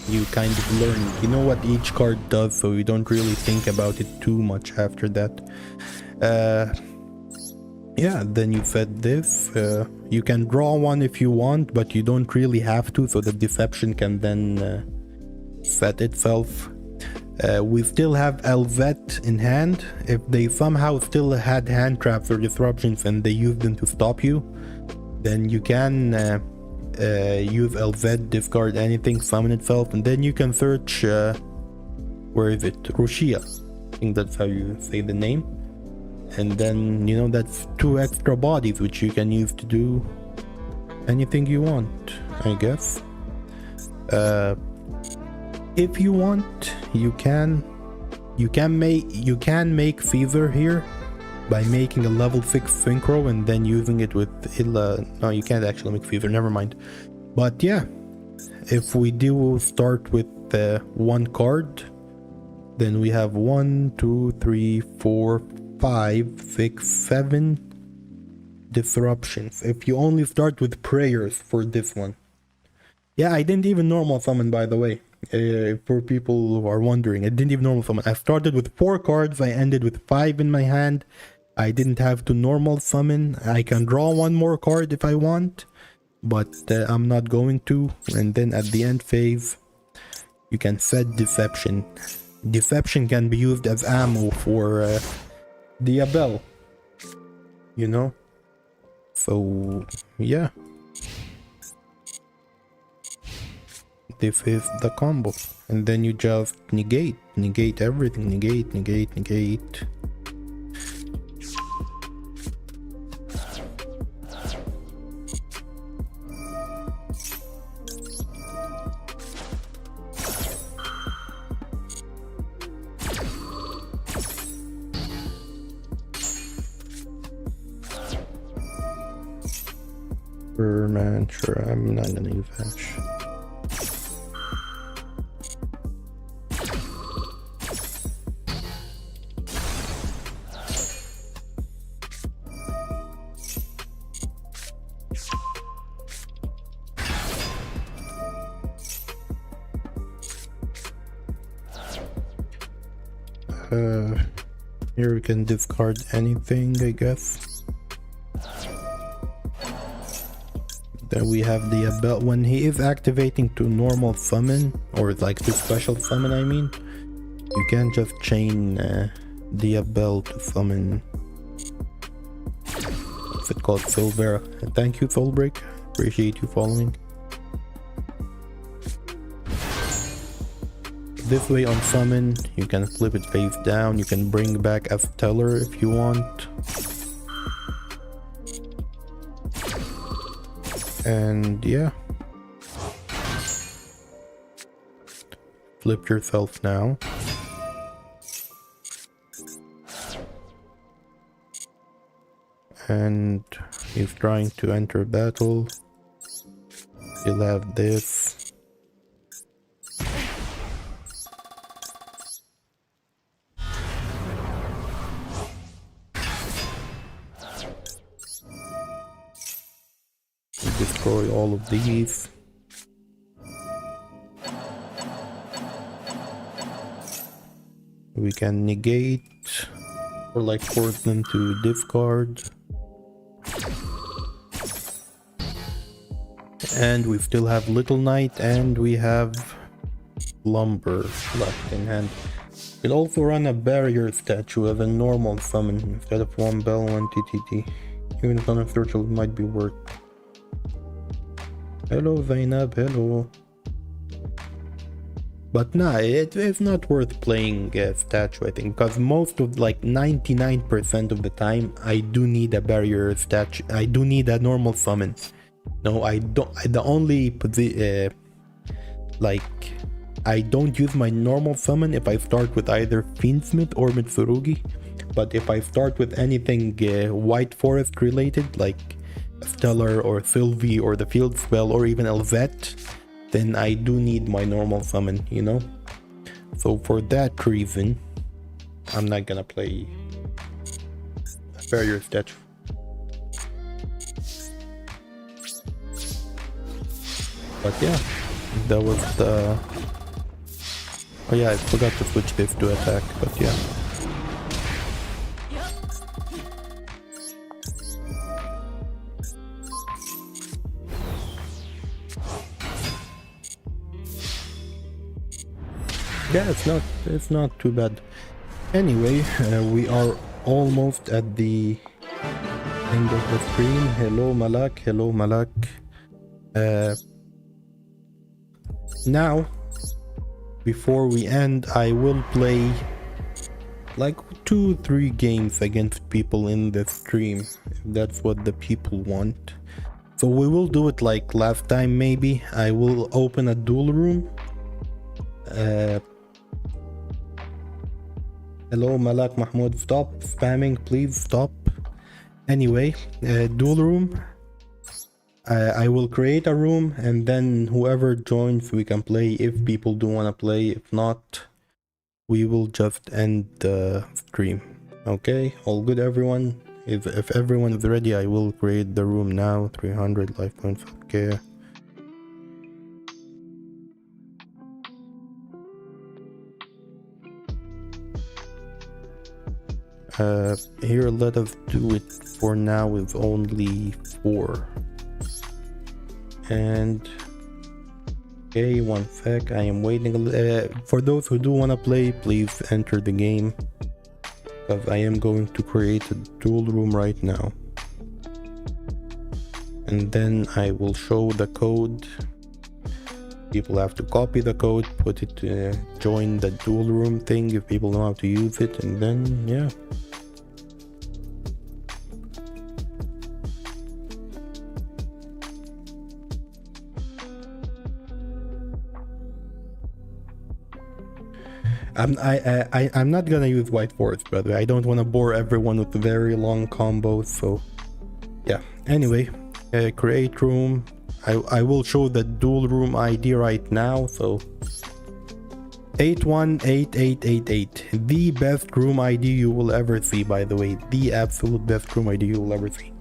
you kind of learn, you know what each card does, so you don't really think about it too much after that. Yeah, then you fed this. You can draw one if you want, but you don't really have to, so the deception can then set itself. We still have Elvet in hand. If they somehow still had hand traps or disruptions and they use them to stop you, then you can use Elvet, discard anything, summon itself, and then you can search, where is it? Rushia. I think that's how you say the name. And then, you know, that's 2 extra bodies which you can use to do anything you want, I guess. If you want, you can make Fever here by making a level 6 synchro and then using it with Illa. No, you can't actually make Fever, never mind. But yeah, if we do start with one card, then we have 1, 2, 3, 4, 5, 6, 7 disruptions. If you only start with prayers for this one. Yeah, I didn't even normal summon, by the way. For people who are wondering, I didn't even normal summon. I started with 4 cards, I ended with 5 in my hand. I didn't have to normal summon. I can draw one more card if I want, but I'm not going to. And then at the end phase, you can set Deception. Deception can be used as ammo for the Abel, you know? So, yeah. This is the combo. And then you just negate everything, negate. Man, sure, I'm not gonna use Ash. Here we can discard anything, I guess. Then we have the Abel. When he is activating to normal summon, or like to special summon, I mean, you can just chain the Abel to summon. What's it called? Silvera. Thank you, Soulbreak. Appreciate you following. This way on summon, you can flip it face down. You can bring back a Stellar if you want. And yeah, flip yourself now. And he's trying to enter battle. You'll have this. Destroy all of these. We can negate or like force them to discard. And we still have Little Knight and we have Lumber left in hand. We'll also run a barrier statue as a normal summon instead of 1 bell, 1 TTT. Even if unofficial might be worth. Hello Zainab, hello. But nah, it's not worth playing statue, I think, because most of, like 99% of the time, I do need a barrier statue. I do need a normal summon. No, I don't. The only like, I don't use my normal summon if I start with either Fiendsmith or Mitsurugi. But if I start with anything White Forest related, like Stellar or Sylvie or the Field Spell or even Elvette, then I do need my normal summon, you know? So for that reason, I'm not gonna play Barrier Statue. But yeah, that was the... Oh yeah, I forgot to switch this to attack, but yeah. Yeah, it's not too bad. Anyway, we are almost at the end of the stream. Hello Malak, hello Malak. Now, before we end, I will play like 2-3 games against people in the stream, if that's what the people want. So we will do it like last time maybe. I will open a duel room. Hello Malak Mahmoud, stop spamming, please stop. Anyway, duel room. I will create a room and then whoever joins we can play if people do want to play. If not, we will just end the stream. Okay, all good everyone? If everyone is ready, I will create the room now. 300 life points, okay. Here let us do it for now with only 4. And okay, one sec, I am waiting. For those who do want to play, please enter the game, because I am going to create a duel room right now, and then I will show the code. People have to copy the code, put it, join the duel room thing if people know how to use it, and then yeah. I'm not gonna use White Forest, by the way. I don't want to bore everyone with very long combos, so yeah. Anyway, create room. I will show the dual room ID right now. So 818888, the best room ID you will ever see, by the way, the absolute best room ID you will ever see.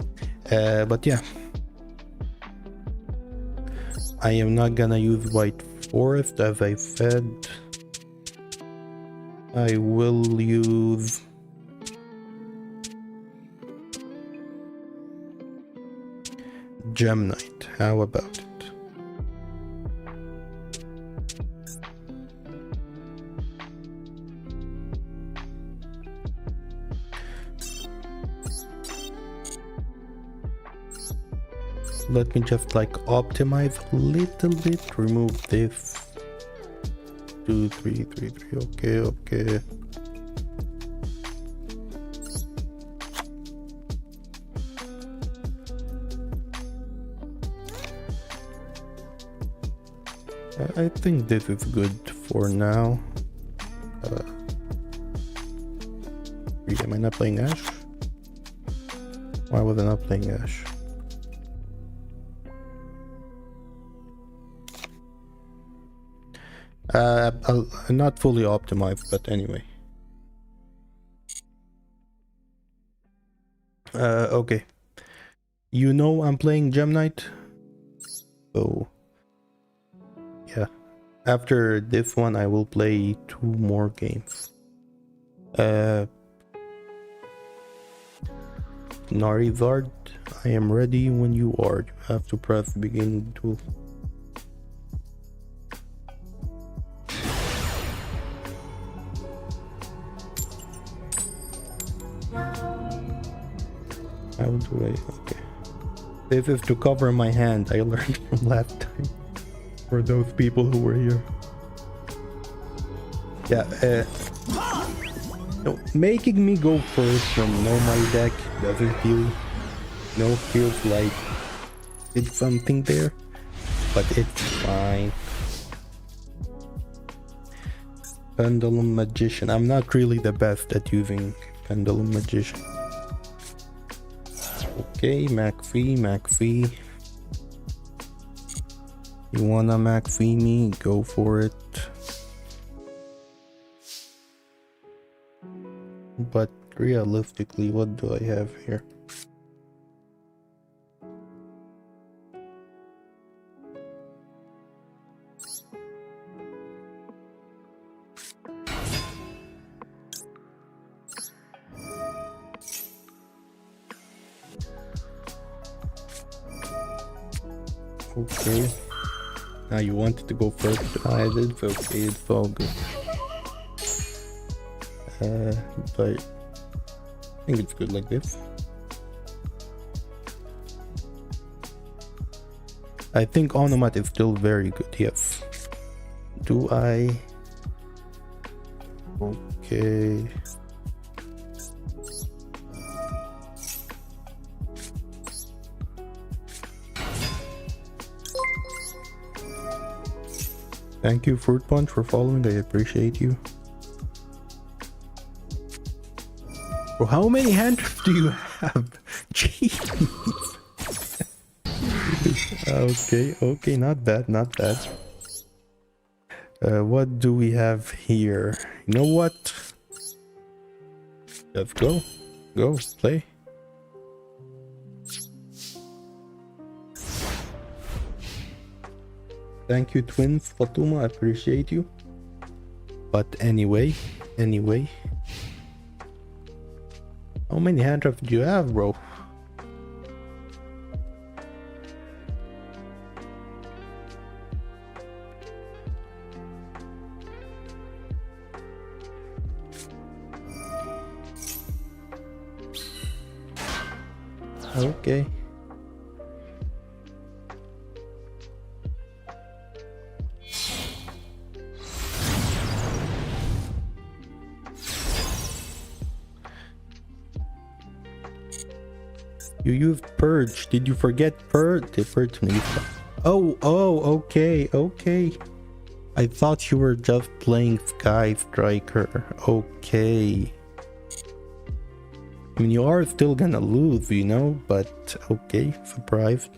But yeah, I am not gonna use White Forest, as I said. I will use Gem Knight. How about it? Let me just like optimize a little bit, remove this. 2 3 3 3, okay. I think this is good for now. Am I not playing Ash? Why was I not playing Ash? Not fully optimized, but anyway. Okay. You know I'm playing Gem Knight, so yeah. After this one, I will play 2 more games. Narizard, I am ready when you are. You have to press begin duel. How do I? Okay. This is to cover my hand. I learned from last time. For those people who were here. Yeah. No, making me go first from know my deck doesn't feels like did something there, but it's fine. Pendulum Magician. I'm not really the best at using Pendulum Magician. Okay, McPhee. You wanna McPhee me? Go for it. But realistically, what do I have here? Okay. Now you wanted to go first. I did. Okay, it's all good. But I think it's good like this. I think Onomat is still very good, yes. Do I? Okay. Thank you, Fruit Punch, for following. I appreciate you. Bro, how many hands do you have? Jeez. Okay, not bad. What do we have here? You know what? Let's go. Go, play. Thank you, Twins Fatuma, I appreciate you. But anyway. How many hand traps do you have, bro? Okay. You used Purge. Did you forget Purge? The Purge needs. Oh, okay. I thought you were just playing Sky Striker. Okay. I mean, you are still gonna lose, you know, but okay, surprised.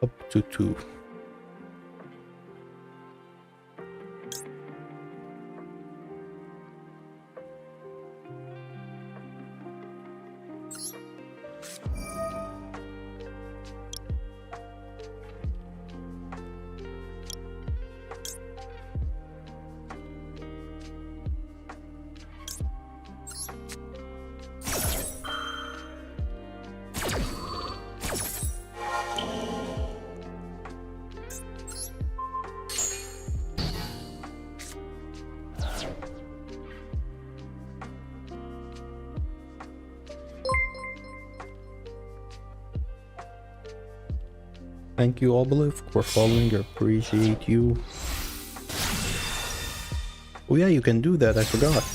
Up to 2. Thank you, Obelisk, for following. I appreciate you. Oh yeah, you can do that. I forgot.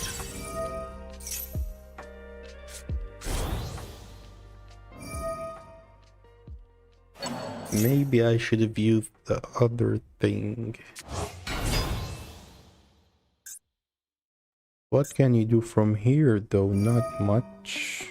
Maybe I should have used the other thing. What can you do from here, though? Not much.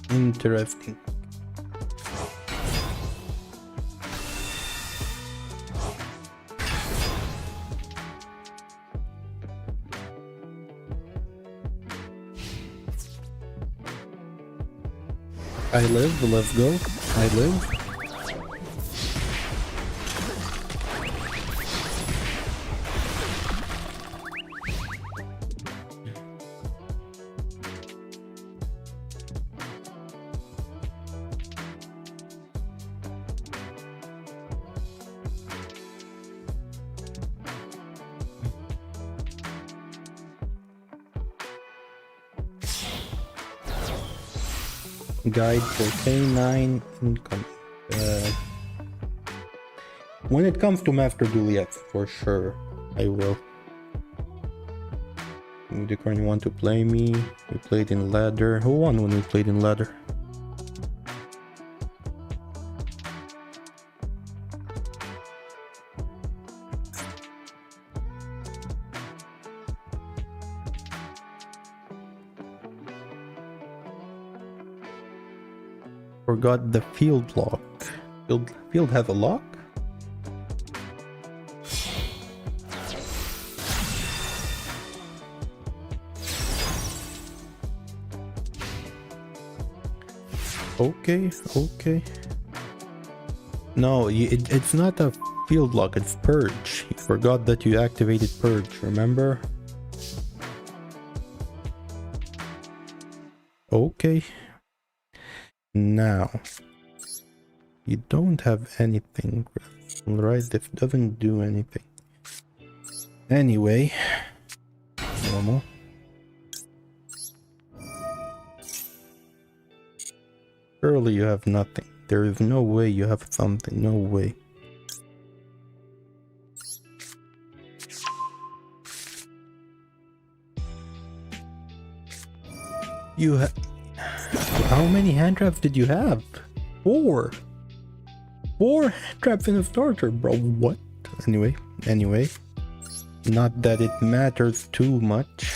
Interesting. I live, let's go. I live. Guide for K9 income. When it comes to Master Duel, yes, for sure, I will. Unicorn, you want to play me? We played in ladder. Who won when we played in ladder? Forgot the field lock. Field has a lock? Okay, okay. No, it's not a field lock, it's purge. You forgot that you activated purge, remember? Okay. Now, you don't have anything, right? This doesn't do anything. Anyway, normal. Surely you have nothing. There is no way you have something. No way. You have... How many hand traps did you have? 4. 4 hand traps in a starter, bro. What? Anyway. Not that it matters too much.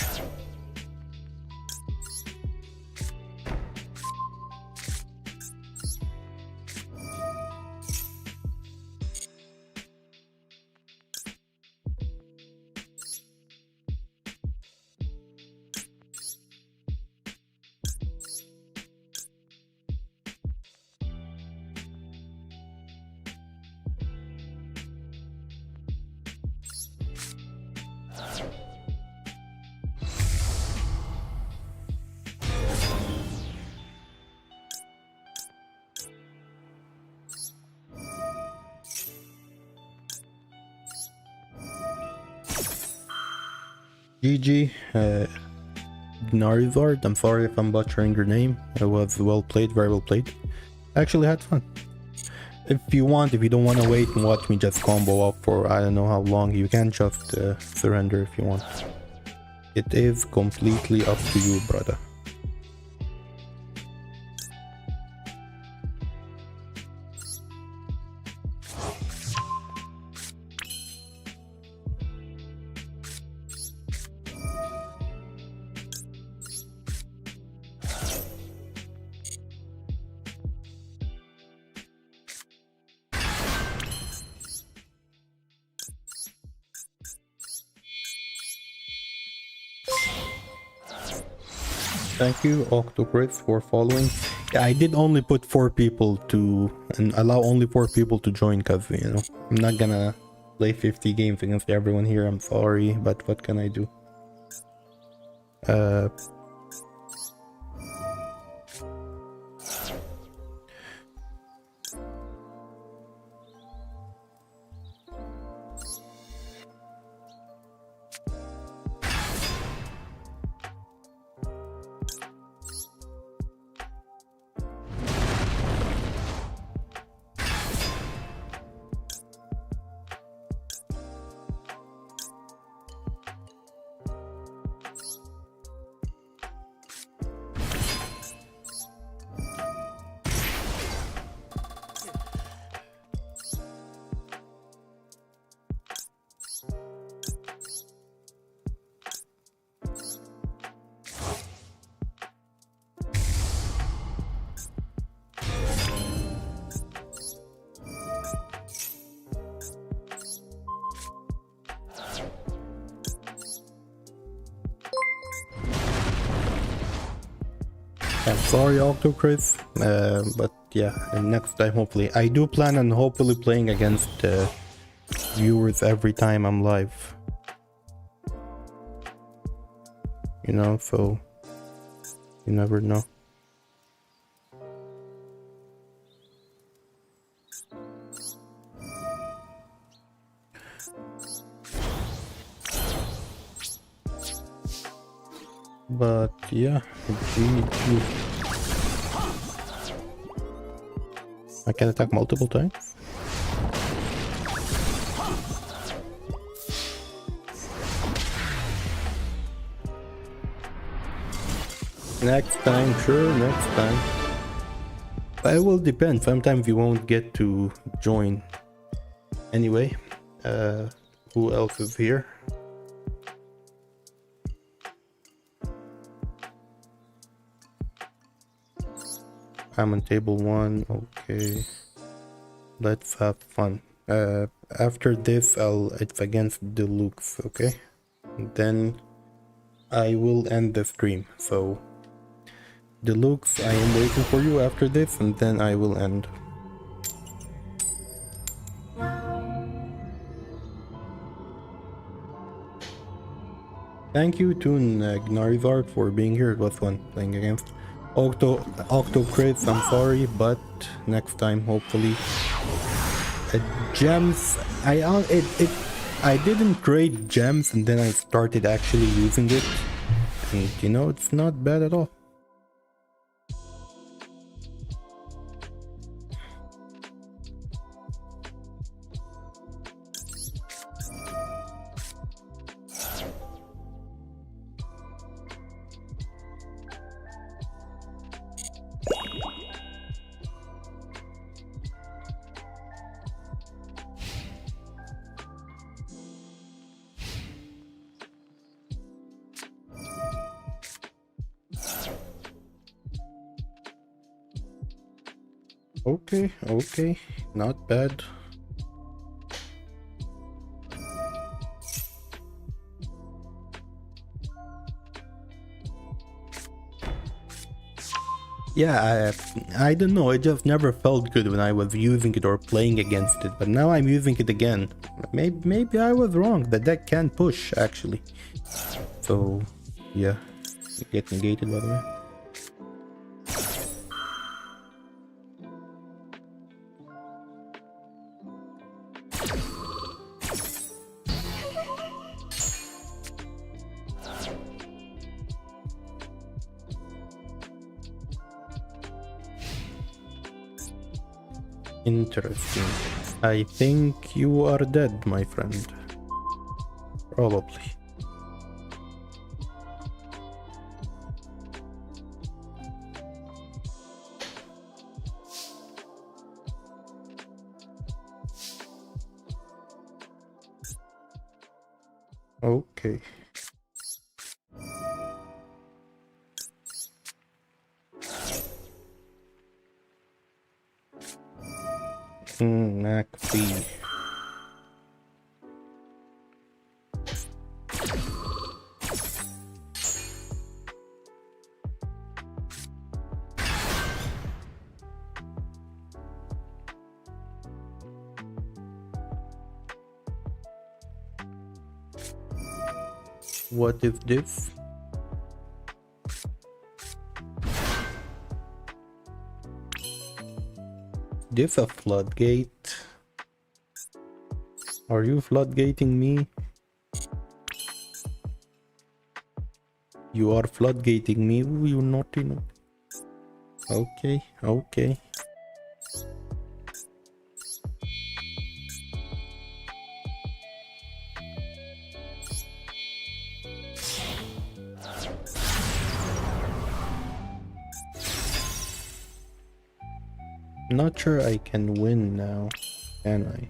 GG, Narizard, I'm sorry if I'm butchering your name. It was well played, very well played. Actually had fun. If you don't want to wait and watch me just combo up for I don't know how long, you can just surrender if you want. It is completely up to you, brother. Thank you, Octocris, for following. Yeah, I did only put 4 people to... and allow only 4 people to join because, you know, I'm not gonna play 50 games against everyone here. I'm sorry, but what can I do? I'm sorry, Octocris, but yeah, and next time hopefully. I do plan on hopefully playing against viewers every time I'm live. You know, so you never know. But yeah, GG. I can attack multiple times. Next time, sure, next time. But it will depend. Sometimes you won't get to join. Anyway, who else is here? I'm on table 1. Okay. Let's have fun. After this, it's against Deluxe, okay? Then I will end the stream. So, Deluxe, I am waiting for you after this, and then I will end. Thank you to Gnarizard for being here. It was fun playing against Octo Crits. I'm sorry, but next time, hopefully. Gems, I didn't trade gems, and then I started actually using it, and you know, it's not bad at all. Okay, not bad. Yeah, I don't know, it just never felt good when I was using it or playing against it, but now I'm using it again. Maybe I was wrong, the deck can push, actually. So, yeah, get negated by the way. Interesting. I think you are dead, my friend. Probably. Okay. MacP. What is this? This a floodgate? Are you floodgating me? You are floodgating me, ooh, you naughty. Okay, okay. Not sure I can win now, can I?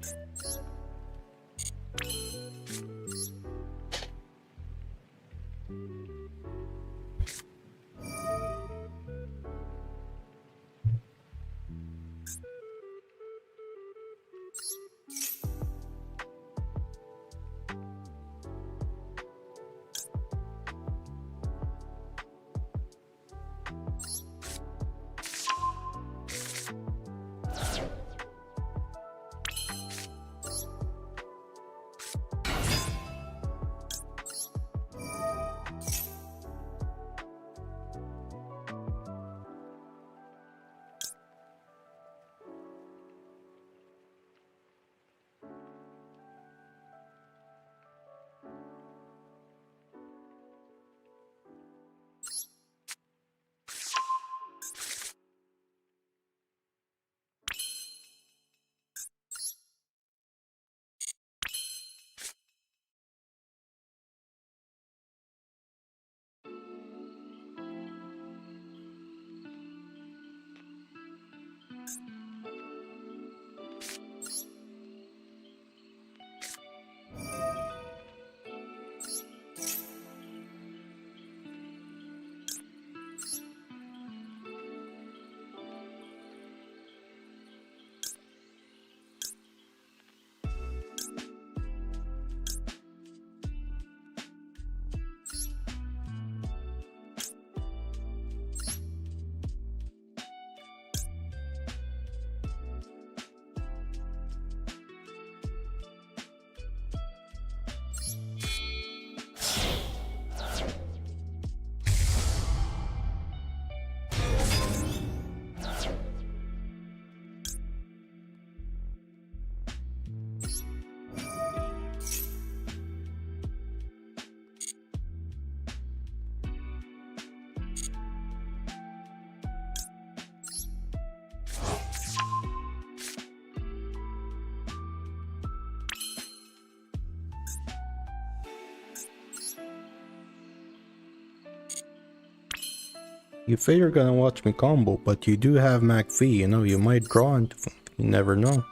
You say you're gonna watch me combo, but you do have McPhee, you know, you might draw into them. You never know.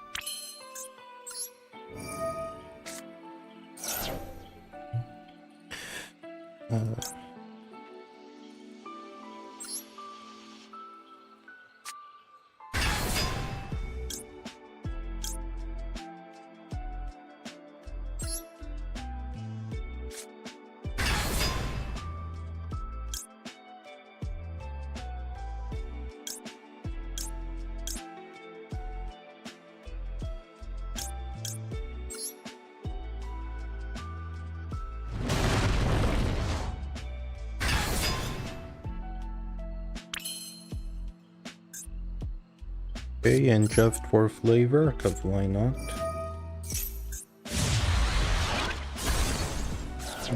Okay, and just for flavor, cause why not?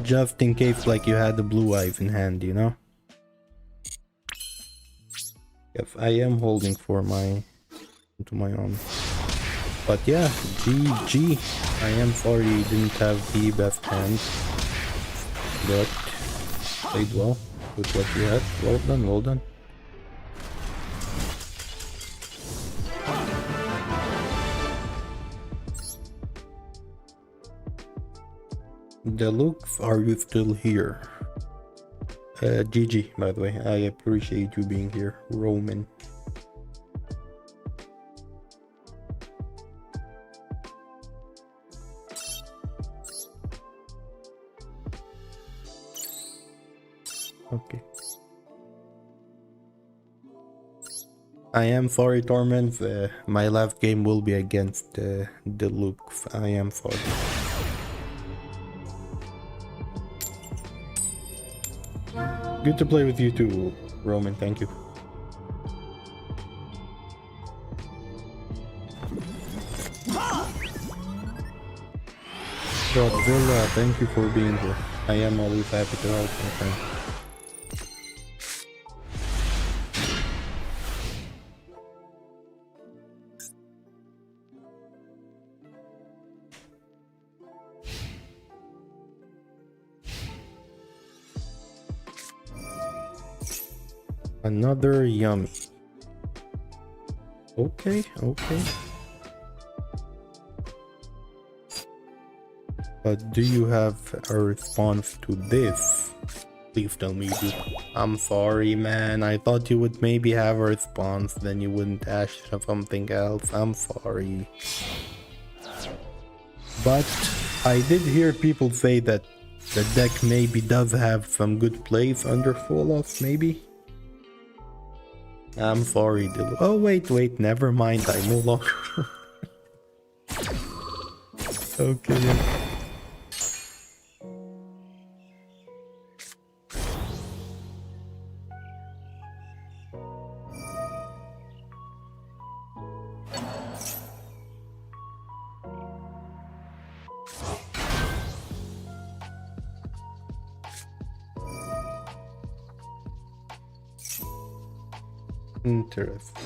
Just in case like you had the blue eyes in hand, you know? Yes, I am holding for my into my own. But yeah, GG. I am sorry you didn't have the best hand. But played well with what you had. Well done, well done. Deluxe, are you still here? GG, by the way. I appreciate you being here, Roman. Okay. I am sorry, Torment. My last game will be against Deluxe. I am sorry. Good to play with you too, Roman. Thank you. Godzilla, thank you for being here. I am always happy to help my friend. Another yummy. Okay, okay. But do you have a response to this? Please tell me you do. I'm sorry, man. I thought you would maybe have a response, then you wouldn't ask something else. I'm sorry. But I did hear people say that the deck maybe does have some good plays under full off, maybe? I'm sorry, Dil. Oh, wait, never mind. I no longer. Okay. Interesting.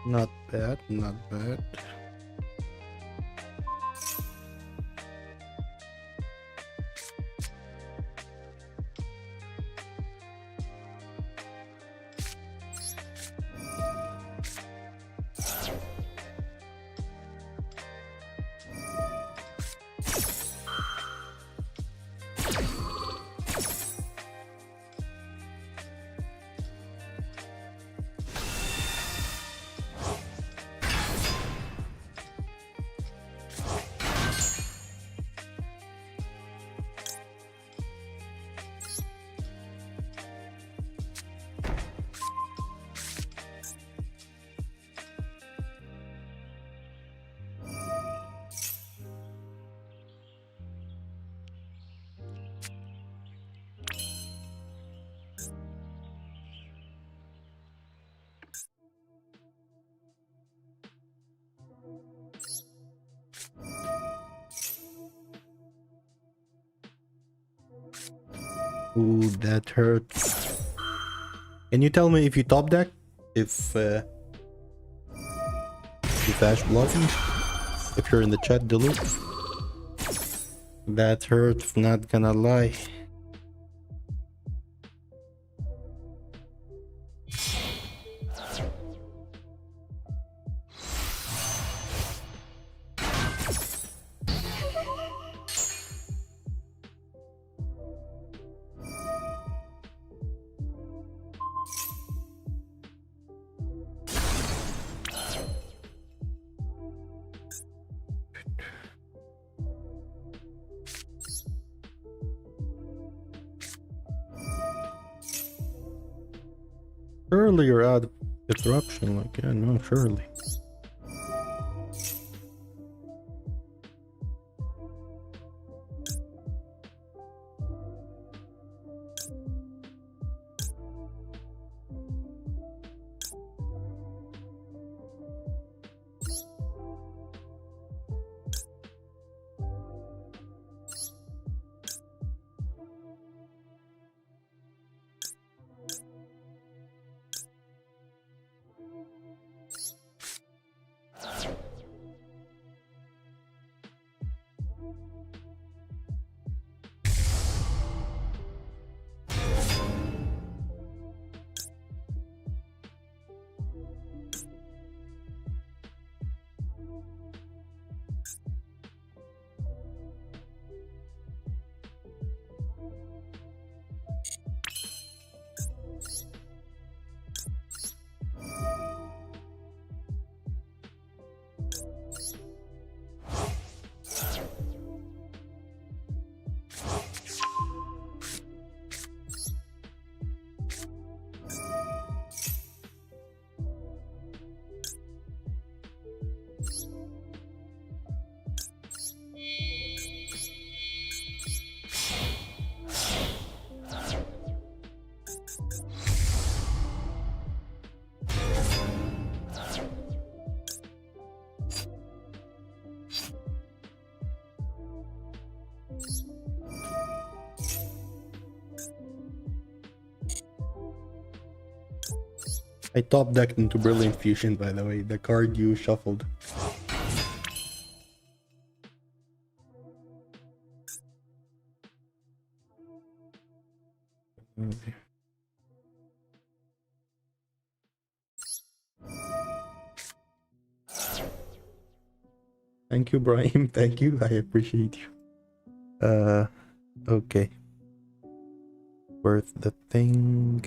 Not bad, not bad. Ooh, that hurts. Can you tell me if you top deck? If Ash Blossom? If you're in the chat, Duluth? That hurts, not gonna lie. Surely you're out of disruption, like, yeah, no, surely. I top decked into Brilliant Fusion, by the way, the card you shuffled. Okay. Thank you, Brahim. Thank you. I appreciate you. Okay. Worth the thing.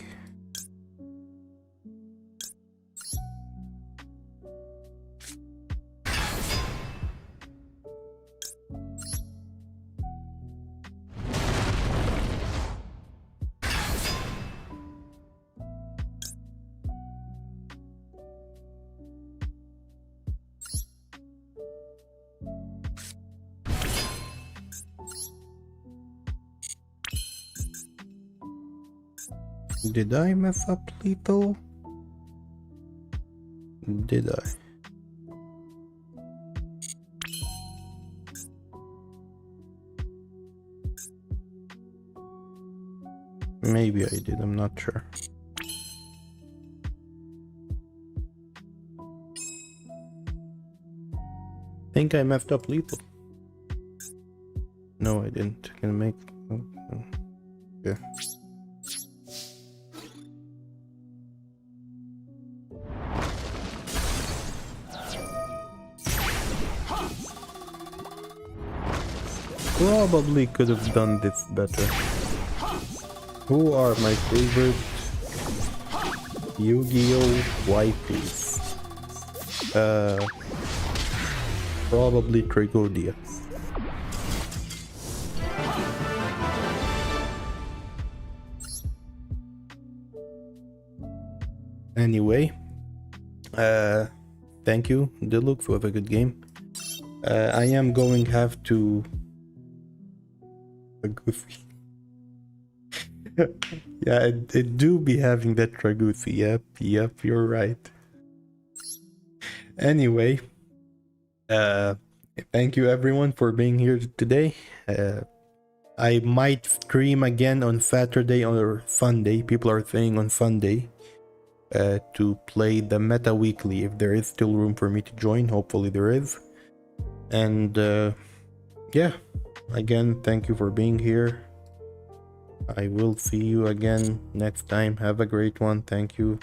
Did I mess up lethal? Did I? Maybe I did, I'm not sure. Think I messed up lethal. No, I didn't. Can make. Yeah. Probably could have done this better. Who are my favorite Yu-Gi-Oh waifus? Probably Trigodia. Anyway, thank you, Deluxe, for a good game. I am going to have to Tragoothy. Yeah, it do be having that Tragoothy. Yep, you're right. Anyway, thank you everyone for being here today. I might stream again on Saturday or Sunday. People are saying on Sunday to play the Meta Weekly if there is still room for me to join. Hopefully there is. And yeah, again, thank you for being here. I will see you again next time. Have a great one. Thank you.